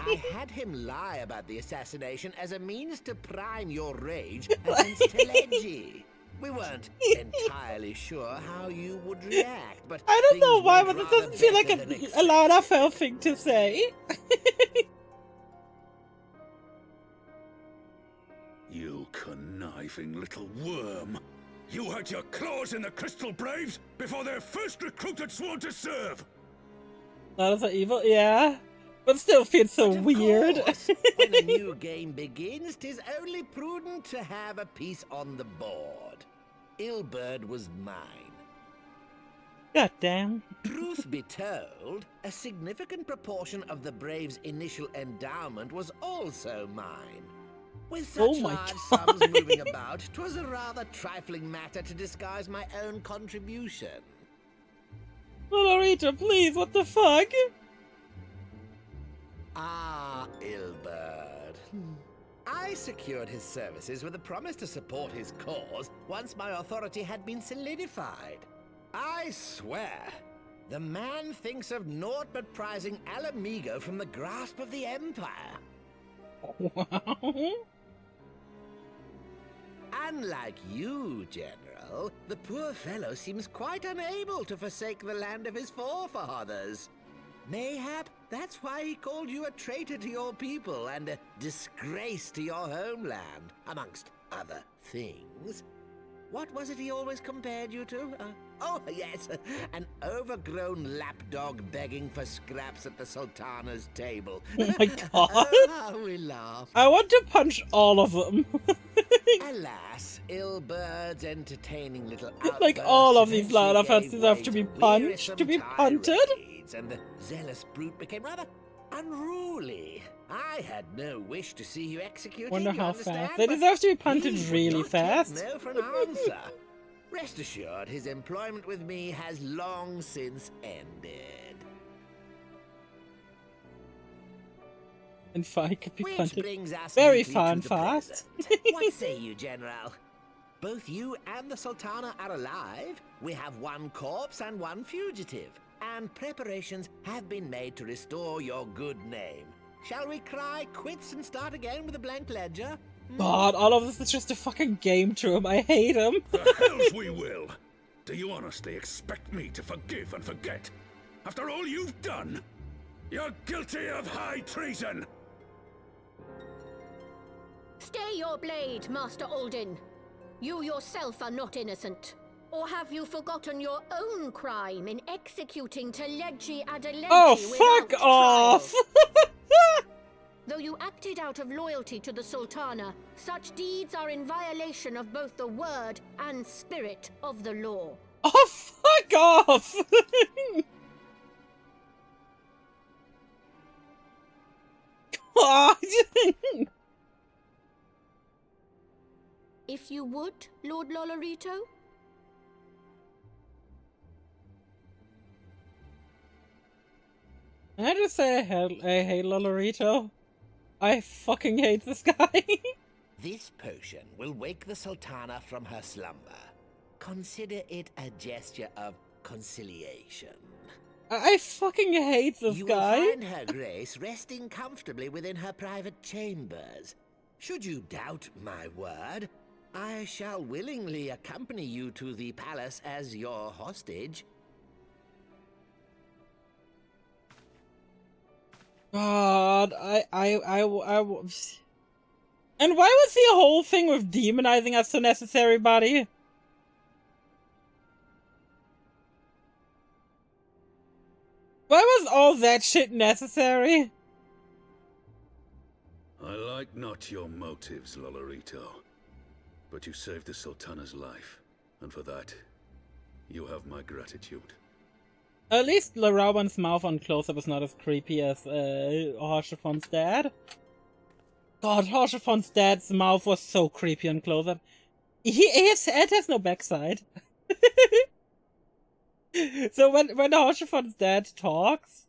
I had him lie about the assassination as a means to prime your rage against Teleji. We weren't entirely sure how you would react, but I don't know things why, went but it rather doesn't feel like better a than expected. Alana Fell thing to say. You conniving little worm! You had your claws in the Crystal Braves before their first recruit had sworn to serve! That is evil, yeah. But still feels so weird. Course, when a new game begins, 'tis only prudent to have a piece on the board. Ilberd was mine. God damn. Truth be told, a significant proportion of the Braves' initial endowment was also mine. With such Oh my large God. sums moving about, 'twas a rather trifling matter to disguise my own contribution. Lolorita, please, what the fuck? Ah, Ilberd. I secured his services with a promise to support his cause once my authority had been solidified. I swear, the man thinks of naught but prizing Alamigo from the grasp of the Empire. Wow. Unlike you, General, the poor fellow seems quite unable to forsake the land of his forefathers. Mayhap that's why he called you a traitor to your people and a disgrace to your homeland, amongst other things. What was it he always compared you to? Oh, yes, an overgrown lapdog begging for scraps at the Sultana's table. Oh my god. How we laugh. I want to punch all of them. Alas, Ilberd's entertaining little Like outbursts all of these eventually Lana gave Fells deserve way to be wearisome punched, to be punted. tirades, and the zealous brute became rather unruly. I had no wish to see you executed. Wonder you how understand, fast. They but deserve to be punted he would really not fast. take no for an answer. Rest assured, his employment with me has long since ended. And fine could be Which punted brings us very neatly far to and the fast. present. What say you, General? Both you and the Sultana are alive. We have one corpse and one fugitive. And preparations have been made to restore your good name. Shall we cry quits and start again with a blank ledger? God, all of this is just a fucking game to him. I hate him. The hells we will! Do you honestly expect me to forgive and forget? After all you've done? You're guilty of high treason! Stay your blade, Master Alden. You yourself are not innocent. Or have you forgotten your own crime in executing Teleji Adeleji Oh, without fuck off! trial? Though you acted out of loyalty to the Sultana, such deeds are in violation of both the word and spirit of the law. Oh, fuck off! God! If you would, Lord Lolorito? I just say I hate Lolorito. I fucking hate this guy. This potion will wake the Sultana from her slumber. Consider it a gesture of conciliation. I fucking hate this You guy. will find her grace resting comfortably within her private chambers. Should you doubt my word, I shall willingly accompany you to the palace as your hostage. God, and why was the whole thing with demonizing us so necessary, buddy? Why was all that shit necessary? I like not your motives, Lolorito. But you saved the Sultana's life, and for that, you have my gratitude. At least Larawan's mouth on close-up is not as creepy as Haurchefant's dad. God, Haurchefant's dad's mouth was so creepy on close-up. His head has no backside. So when the Hoshaphan's dad talks,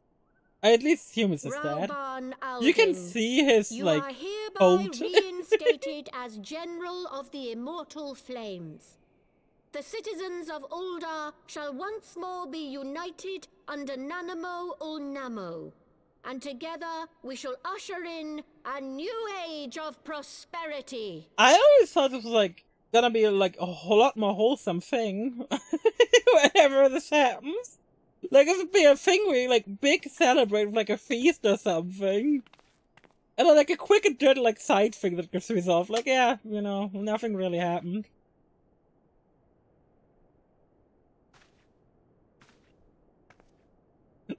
or at least humans his dad, Rauban you can Alden, see his you like are hereby coat. reinstated as General of the Immortal Flames. The citizens of Ul'dah shall once more be united under Nanamo Ul'Namo, and together we shall usher in a new age of prosperity. I always thought this was like gonna be like a whole lot more wholesome thing whenever this happens. Like it would be a thing where you like big celebrate with like a feast or something. And then like a quick and dirty like side thing that gets resolved. Like, yeah, you know, nothing really happened.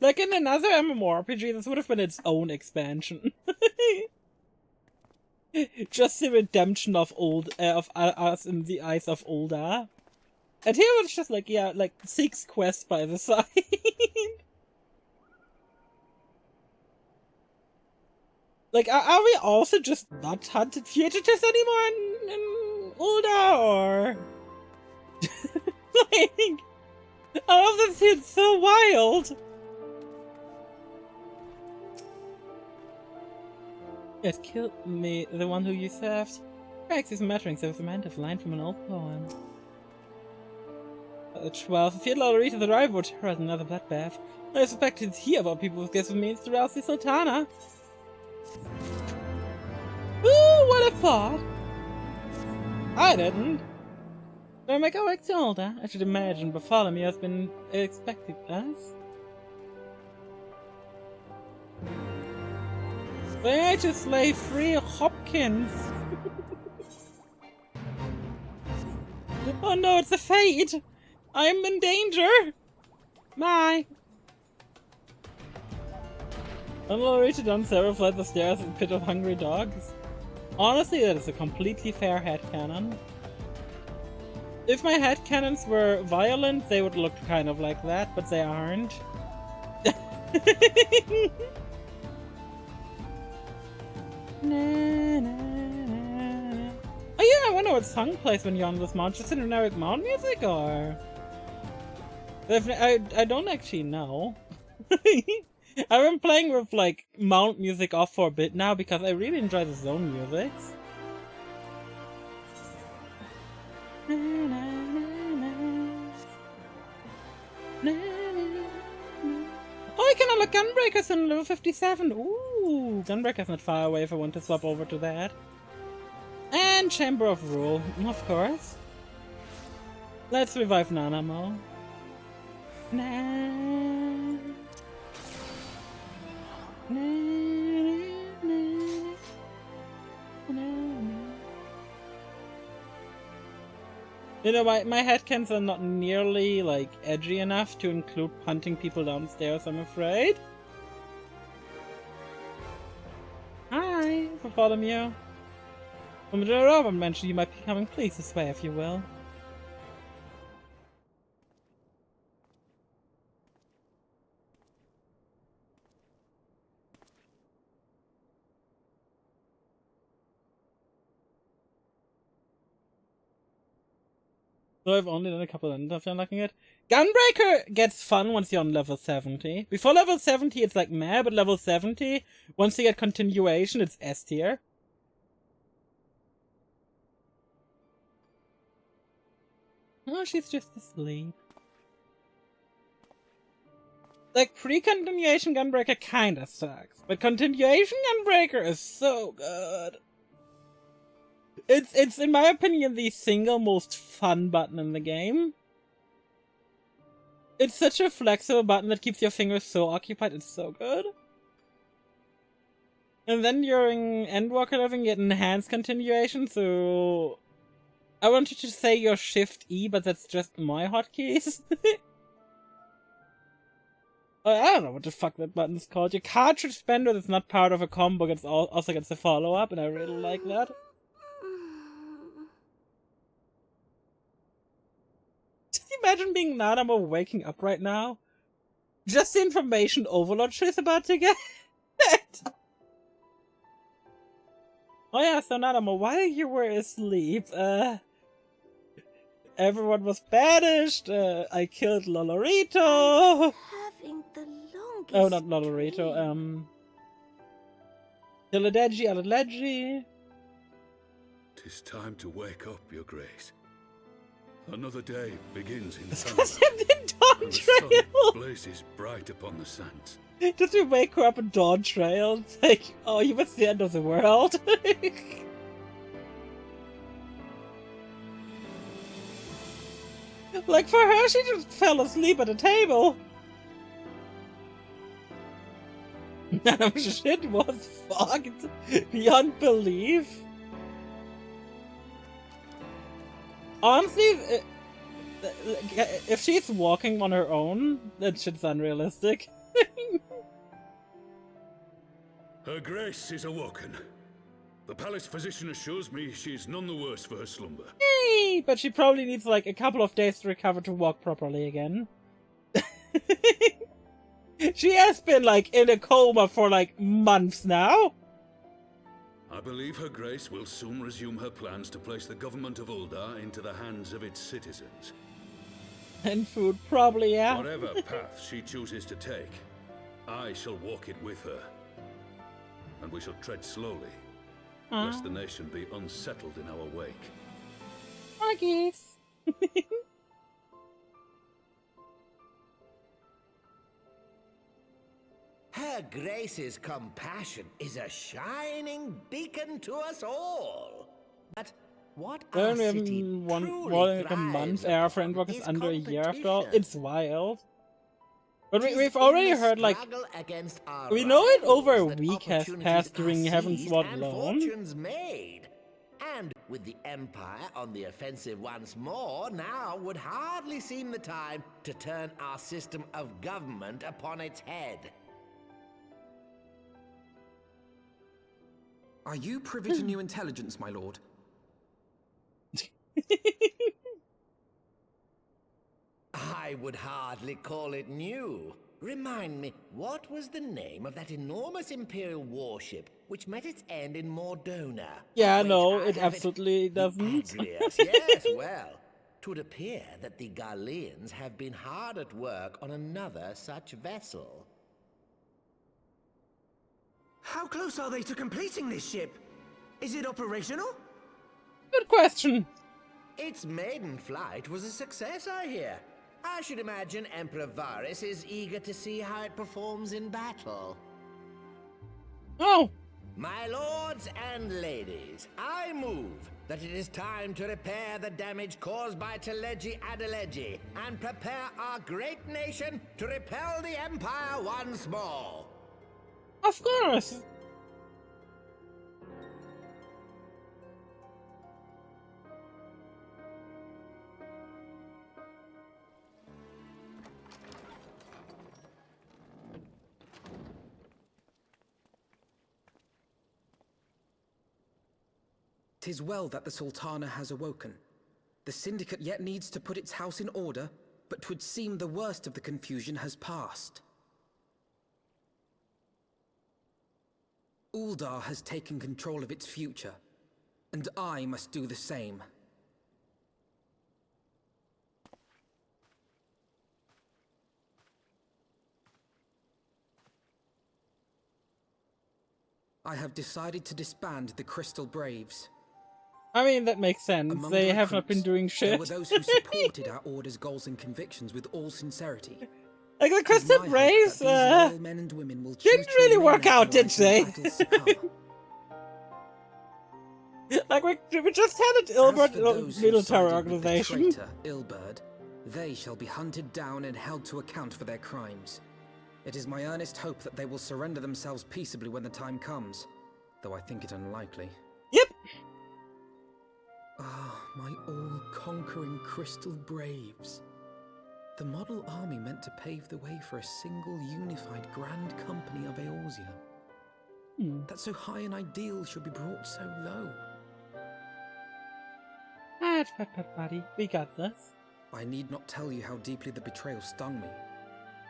Like in another MMORPG, this would have been its own expansion. Just the redemption of us in the eyes of Ul'dah. And here it's just like, yeah, like 6 quests by the side. Like, are we also just not hunted fugitives anymore in Ul'dah, or... like, all of this seems so wild. It killed me, the one who you served. Rex is muttering the end of line from an old poem. 12. If he had allowed to the rival would herald another bloodbath. I suspected he of all people would guess what means to rouse the Sultana. Ooh, what a thought! I didn't. Do I make our way to Ul'dah? I should imagine Bartholomew has been expecting us. They just slay 3 Hopkins. Oh no, it's a fate! I'm in danger! Bye! Unload reached down several flights of stairs in a pit of hungry dogs. Honestly, that is a completely fair headcanon. If my headcanons were violent, they would look kind of like that, but they aren't. Oh yeah, I wonder what song plays when you're on this mount. Just generic mount music, or... I don't actually know. I've been playing with like mount music off for a bit now because I really enjoy the zone music. Oh, I can unlock Gunbreakers in level 57. Ooh, Gunbreaker's not far away if I want to swap over to that. And Chamber of Rule, of course. Let's revive Nanamo. You know, my headcanons are not nearly, like, edgy enough to include punting people downstairs, I'm afraid. Hi, Bartholomew. When the Robin mentioned you might be coming, please this way if you will. So I've only done a couple of after unlocking it. Gunbreaker gets fun once you're on level 70. Before level 70 it's like meh, but level 70, once you get continuation, it's S tier. Oh, she's just asleep. Like, pre-continuation Gunbreaker kinda sucks, but continuation Gunbreaker is so good. It's in my opinion the single most fun button in the game. It's such a flexible button that keeps your fingers so occupied, it's so good. And then during Endwalker leveling you get enhanced continuation, so... I wanted to say your Shift E, but that's just my hotkeys. I don't know what the fuck that button's called. Your cartridge spender that's not part of a combo also gets a follow-up, and I really like that. Just imagine being Nanamo waking up right now. Just the information overload she's about to get. Oh yeah, so Nanamo, while you were asleep, everyone was banished. I killed Lolorito. Having the longest Oh, not Lolorito. Adeledji. 'Tis time to wake up, Your Grace. Another day begins in That's sunlight, him in Dawn and the sun Trail. blazes bright upon the sands. Just we wake her up in Dawn Trail. It's like, oh, you missed the end of the world. Like, for her, she just fell asleep at a table. None of shit was fucked beyond belief. Honestly, if she's walking on her own, that shit's unrealistic. Her Grace is awoken. The palace physician assures me she is none the worse for her slumber. Hey, but she probably needs like a couple of days to recover to walk properly again. She has been like in a coma for like months now. I believe Her Grace will soon resume her plans to place the government of Uldar into the hands of its citizens. And food, probably, yeah. Whatever path she chooses to take, I shall walk it with her. And we shall tread slowly, lest the nation be unsettled in our wake. I guess. Her Grace's compassion is a shining beacon to us all. But what our Well, we city haven't won truly more than a thrives month. Our upon framework is under a year after all. competition. It's wild. But Tis we've in already the heard like struggle against our we know it over a rivals that week has opportunities passed are during Heaven's seized Sword and alone. fortunes made. And with the Empire on the offensive once more, now would hardly seem the time to turn our system of government upon its head. Are you privy to new intelligence, my lord? I would hardly call it new. Remind me, what was the name of that enormous Imperial warship which met its end in Mordona? Yeah, Wait, no, I it have absolutely doesn't. Agrias, yes, well. 'Twould appear that the Garleans have been hard at work on another such vessel. How close are they to completing this ship? Is it operational? Good question. Its maiden flight was a success, I hear. I should imagine Emperor Varys is eager to see how it performs in battle. Oh. My lords and ladies, I move that it is time to repair the damage caused by Teleji Adeledji and prepare our great nation to repel the Empire once more. Of course. "'Tis well that the Sultana has awoken. The Syndicate yet needs to put its house in order, but 'twould seem the worst of the confusion has passed. Uldar has taken control of its future, and I must do the same. I have decided to disband the Crystal Braves. I mean, that makes sense. Among They the have not been recruits, doing there shit. were those who supported our order's goals and convictions with all sincerity. Like the It is Crystal my hope Braves, that these loyal men and women will choose didn't to really remain work out, did allies they? when battles succumb. Like we just had an As Ilbert for those who military sided with the organization. traitor, Ilberd, they shall be hunted down and held to account for their crimes. It is my earnest hope that they will surrender themselves peaceably when the time comes, though I think it unlikely. Yep. Ah, my all-conquering Crystal Braves. The model army meant to pave the way for a single unified Grand Company of Eorzea. That so high an ideal should be brought so low. Buddy, we got this. I need not tell you how deeply the betrayal stung me.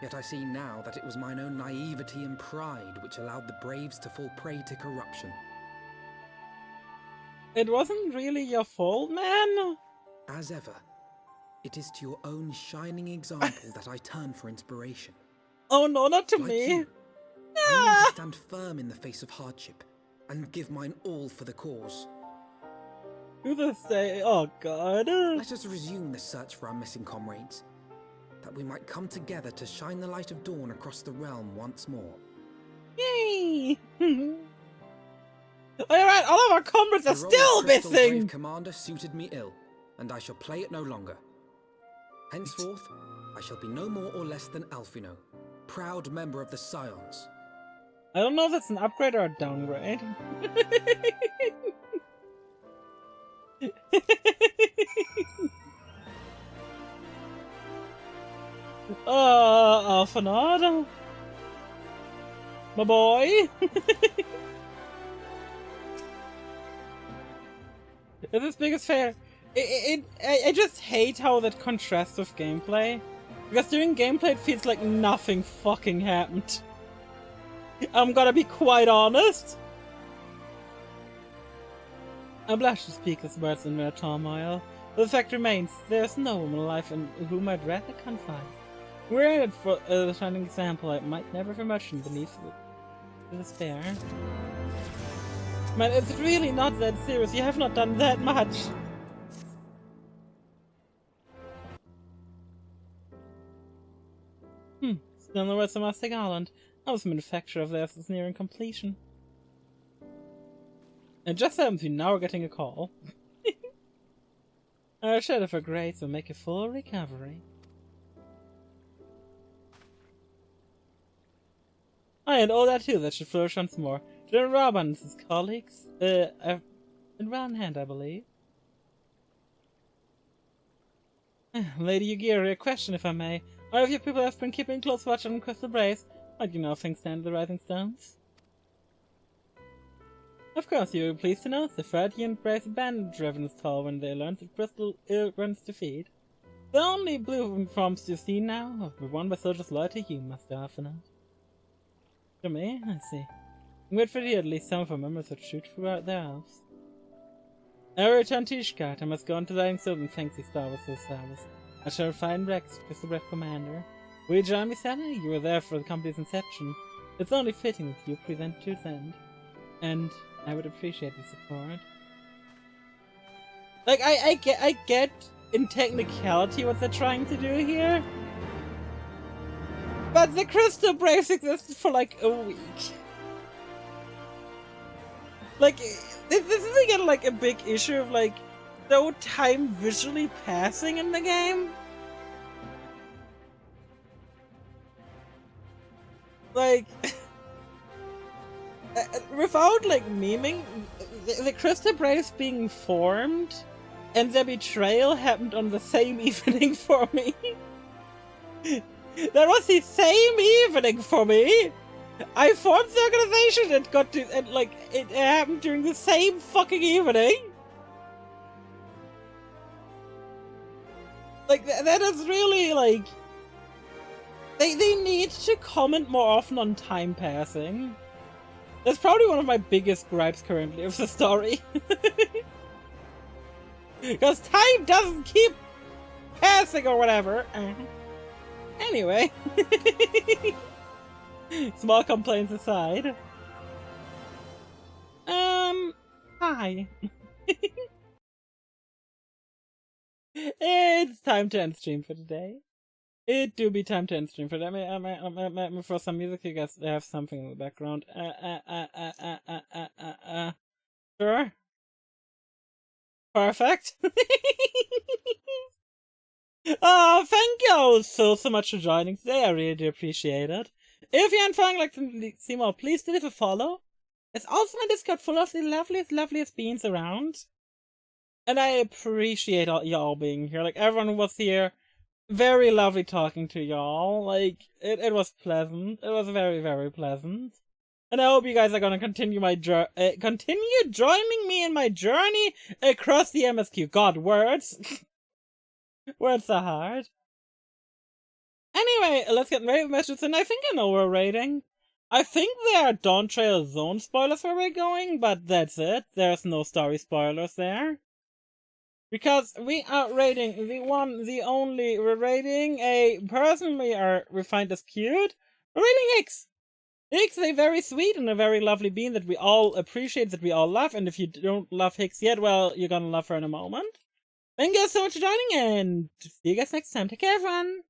Yet I see now that it was mine own naivety and pride which allowed the Braves to fall prey to corruption. It wasn't really your fault, man. As ever, It is to your own shining example that I turn for inspiration. Oh no, not to Like me. you, I need to stand firm in the face of hardship and give mine all for the cause. Who the say? Oh god. Let us resume the search for our missing comrades, that we might come together to shine the light of dawn across the realm once more. Yay! Alright, all of our comrades are The role still of Crystal missing! Brave Commander suited me ill, and I shall play it no longer. Henceforth, I shall be no more or less than Alphino, proud member of the Scions. I don't know if it's an upgrade or a downgrade. Alphanod. My boy. Is this biggest fair? I just hate how that contrasts with gameplay. Because during gameplay it feels like nothing fucking happened. I'm gonna be quite honest. I blush to speak as words in mere turmoil. But the fact remains, there's no woman alive in whom I'd rather confide. We're in it for a shining example I might never have imagined beneath the despair. Man, it's really not that serious. You have not done that much. Still no words from Aztec Island. I was manufacturer of theirs is nearing completion. And just happens we now are getting a call. Our shadow for grace will make a full recovery. And all that too, that should flourish once more. General Robin and his colleagues, in round hand, I believe. Lady Yugiri, a question if I may. Or if your people have been keeping close watch on Crystal Brace, how do you know things stand at the Rising Stones? Of course, you will be pleased to know the Freudian Brace abandoned Revenant's Toll when they learned that Crystal runs defeat. The only blue uniforms you see now are worn by soldiers loyal to you, Master Alphanod. To me, I see. Wait for you, at least some of our members would shoot throughout their elves. I will return to Ishgard. I must go on to Rising Stone and thank the Star Wars for the service. I shall find Rex, Crystal Breath Commander. Will you join me, Sally? You were there for the company's inception. It's only fitting that you present to its end. And I would appreciate the support. Like, I get in technicality what they're trying to do here. But the Crystal Braves existed for like a week. Like, this is again like a big issue of like, no time visually passing in the game. Like, without like memeing, the Crystal Braves being formed and their betrayal happened on the same evening for me. That was the same evening for me! I formed the organization and got to, and like, it happened during the same fucking evening! Like, that is really, like... They need to comment more often on time passing. That's probably one of my biggest gripes currently of the story. Because time doesn't keep passing or whatever. Anyway. Small complaints aside. Hi. It's time to end stream for today. It do be time to end stream for today. Let me throw some music. You guys have something in the background. Sure. Perfect. Oh, thank you all so much for joining today. I really do appreciate it. If you haven't like to see more, please do leave a follow. It's also my Discord full of the loveliest beings around. And I appreciate y'all being here. Like, everyone who was here, very lovely talking to y'all. Like, it was pleasant. It was very, very pleasant. And I hope you guys are gonna continue continue joining me in my journey across the MSQ. God, words. Words are hard. Anyway, let's get ready with messages, and I think I know where we're rating. I think there are Dawn Trail Zone spoilers where we're going, but that's it. There's no story spoilers there. Because we are rating the one, the only, we're rating a person we find as cute. We're rating Hicks. Hicks is a very sweet and a very lovely being that we all appreciate, that we all love, and if you don't love Hicks yet, well, you're gonna love her in a moment. Thank you guys so much for joining, and see you guys next time. Take care, everyone!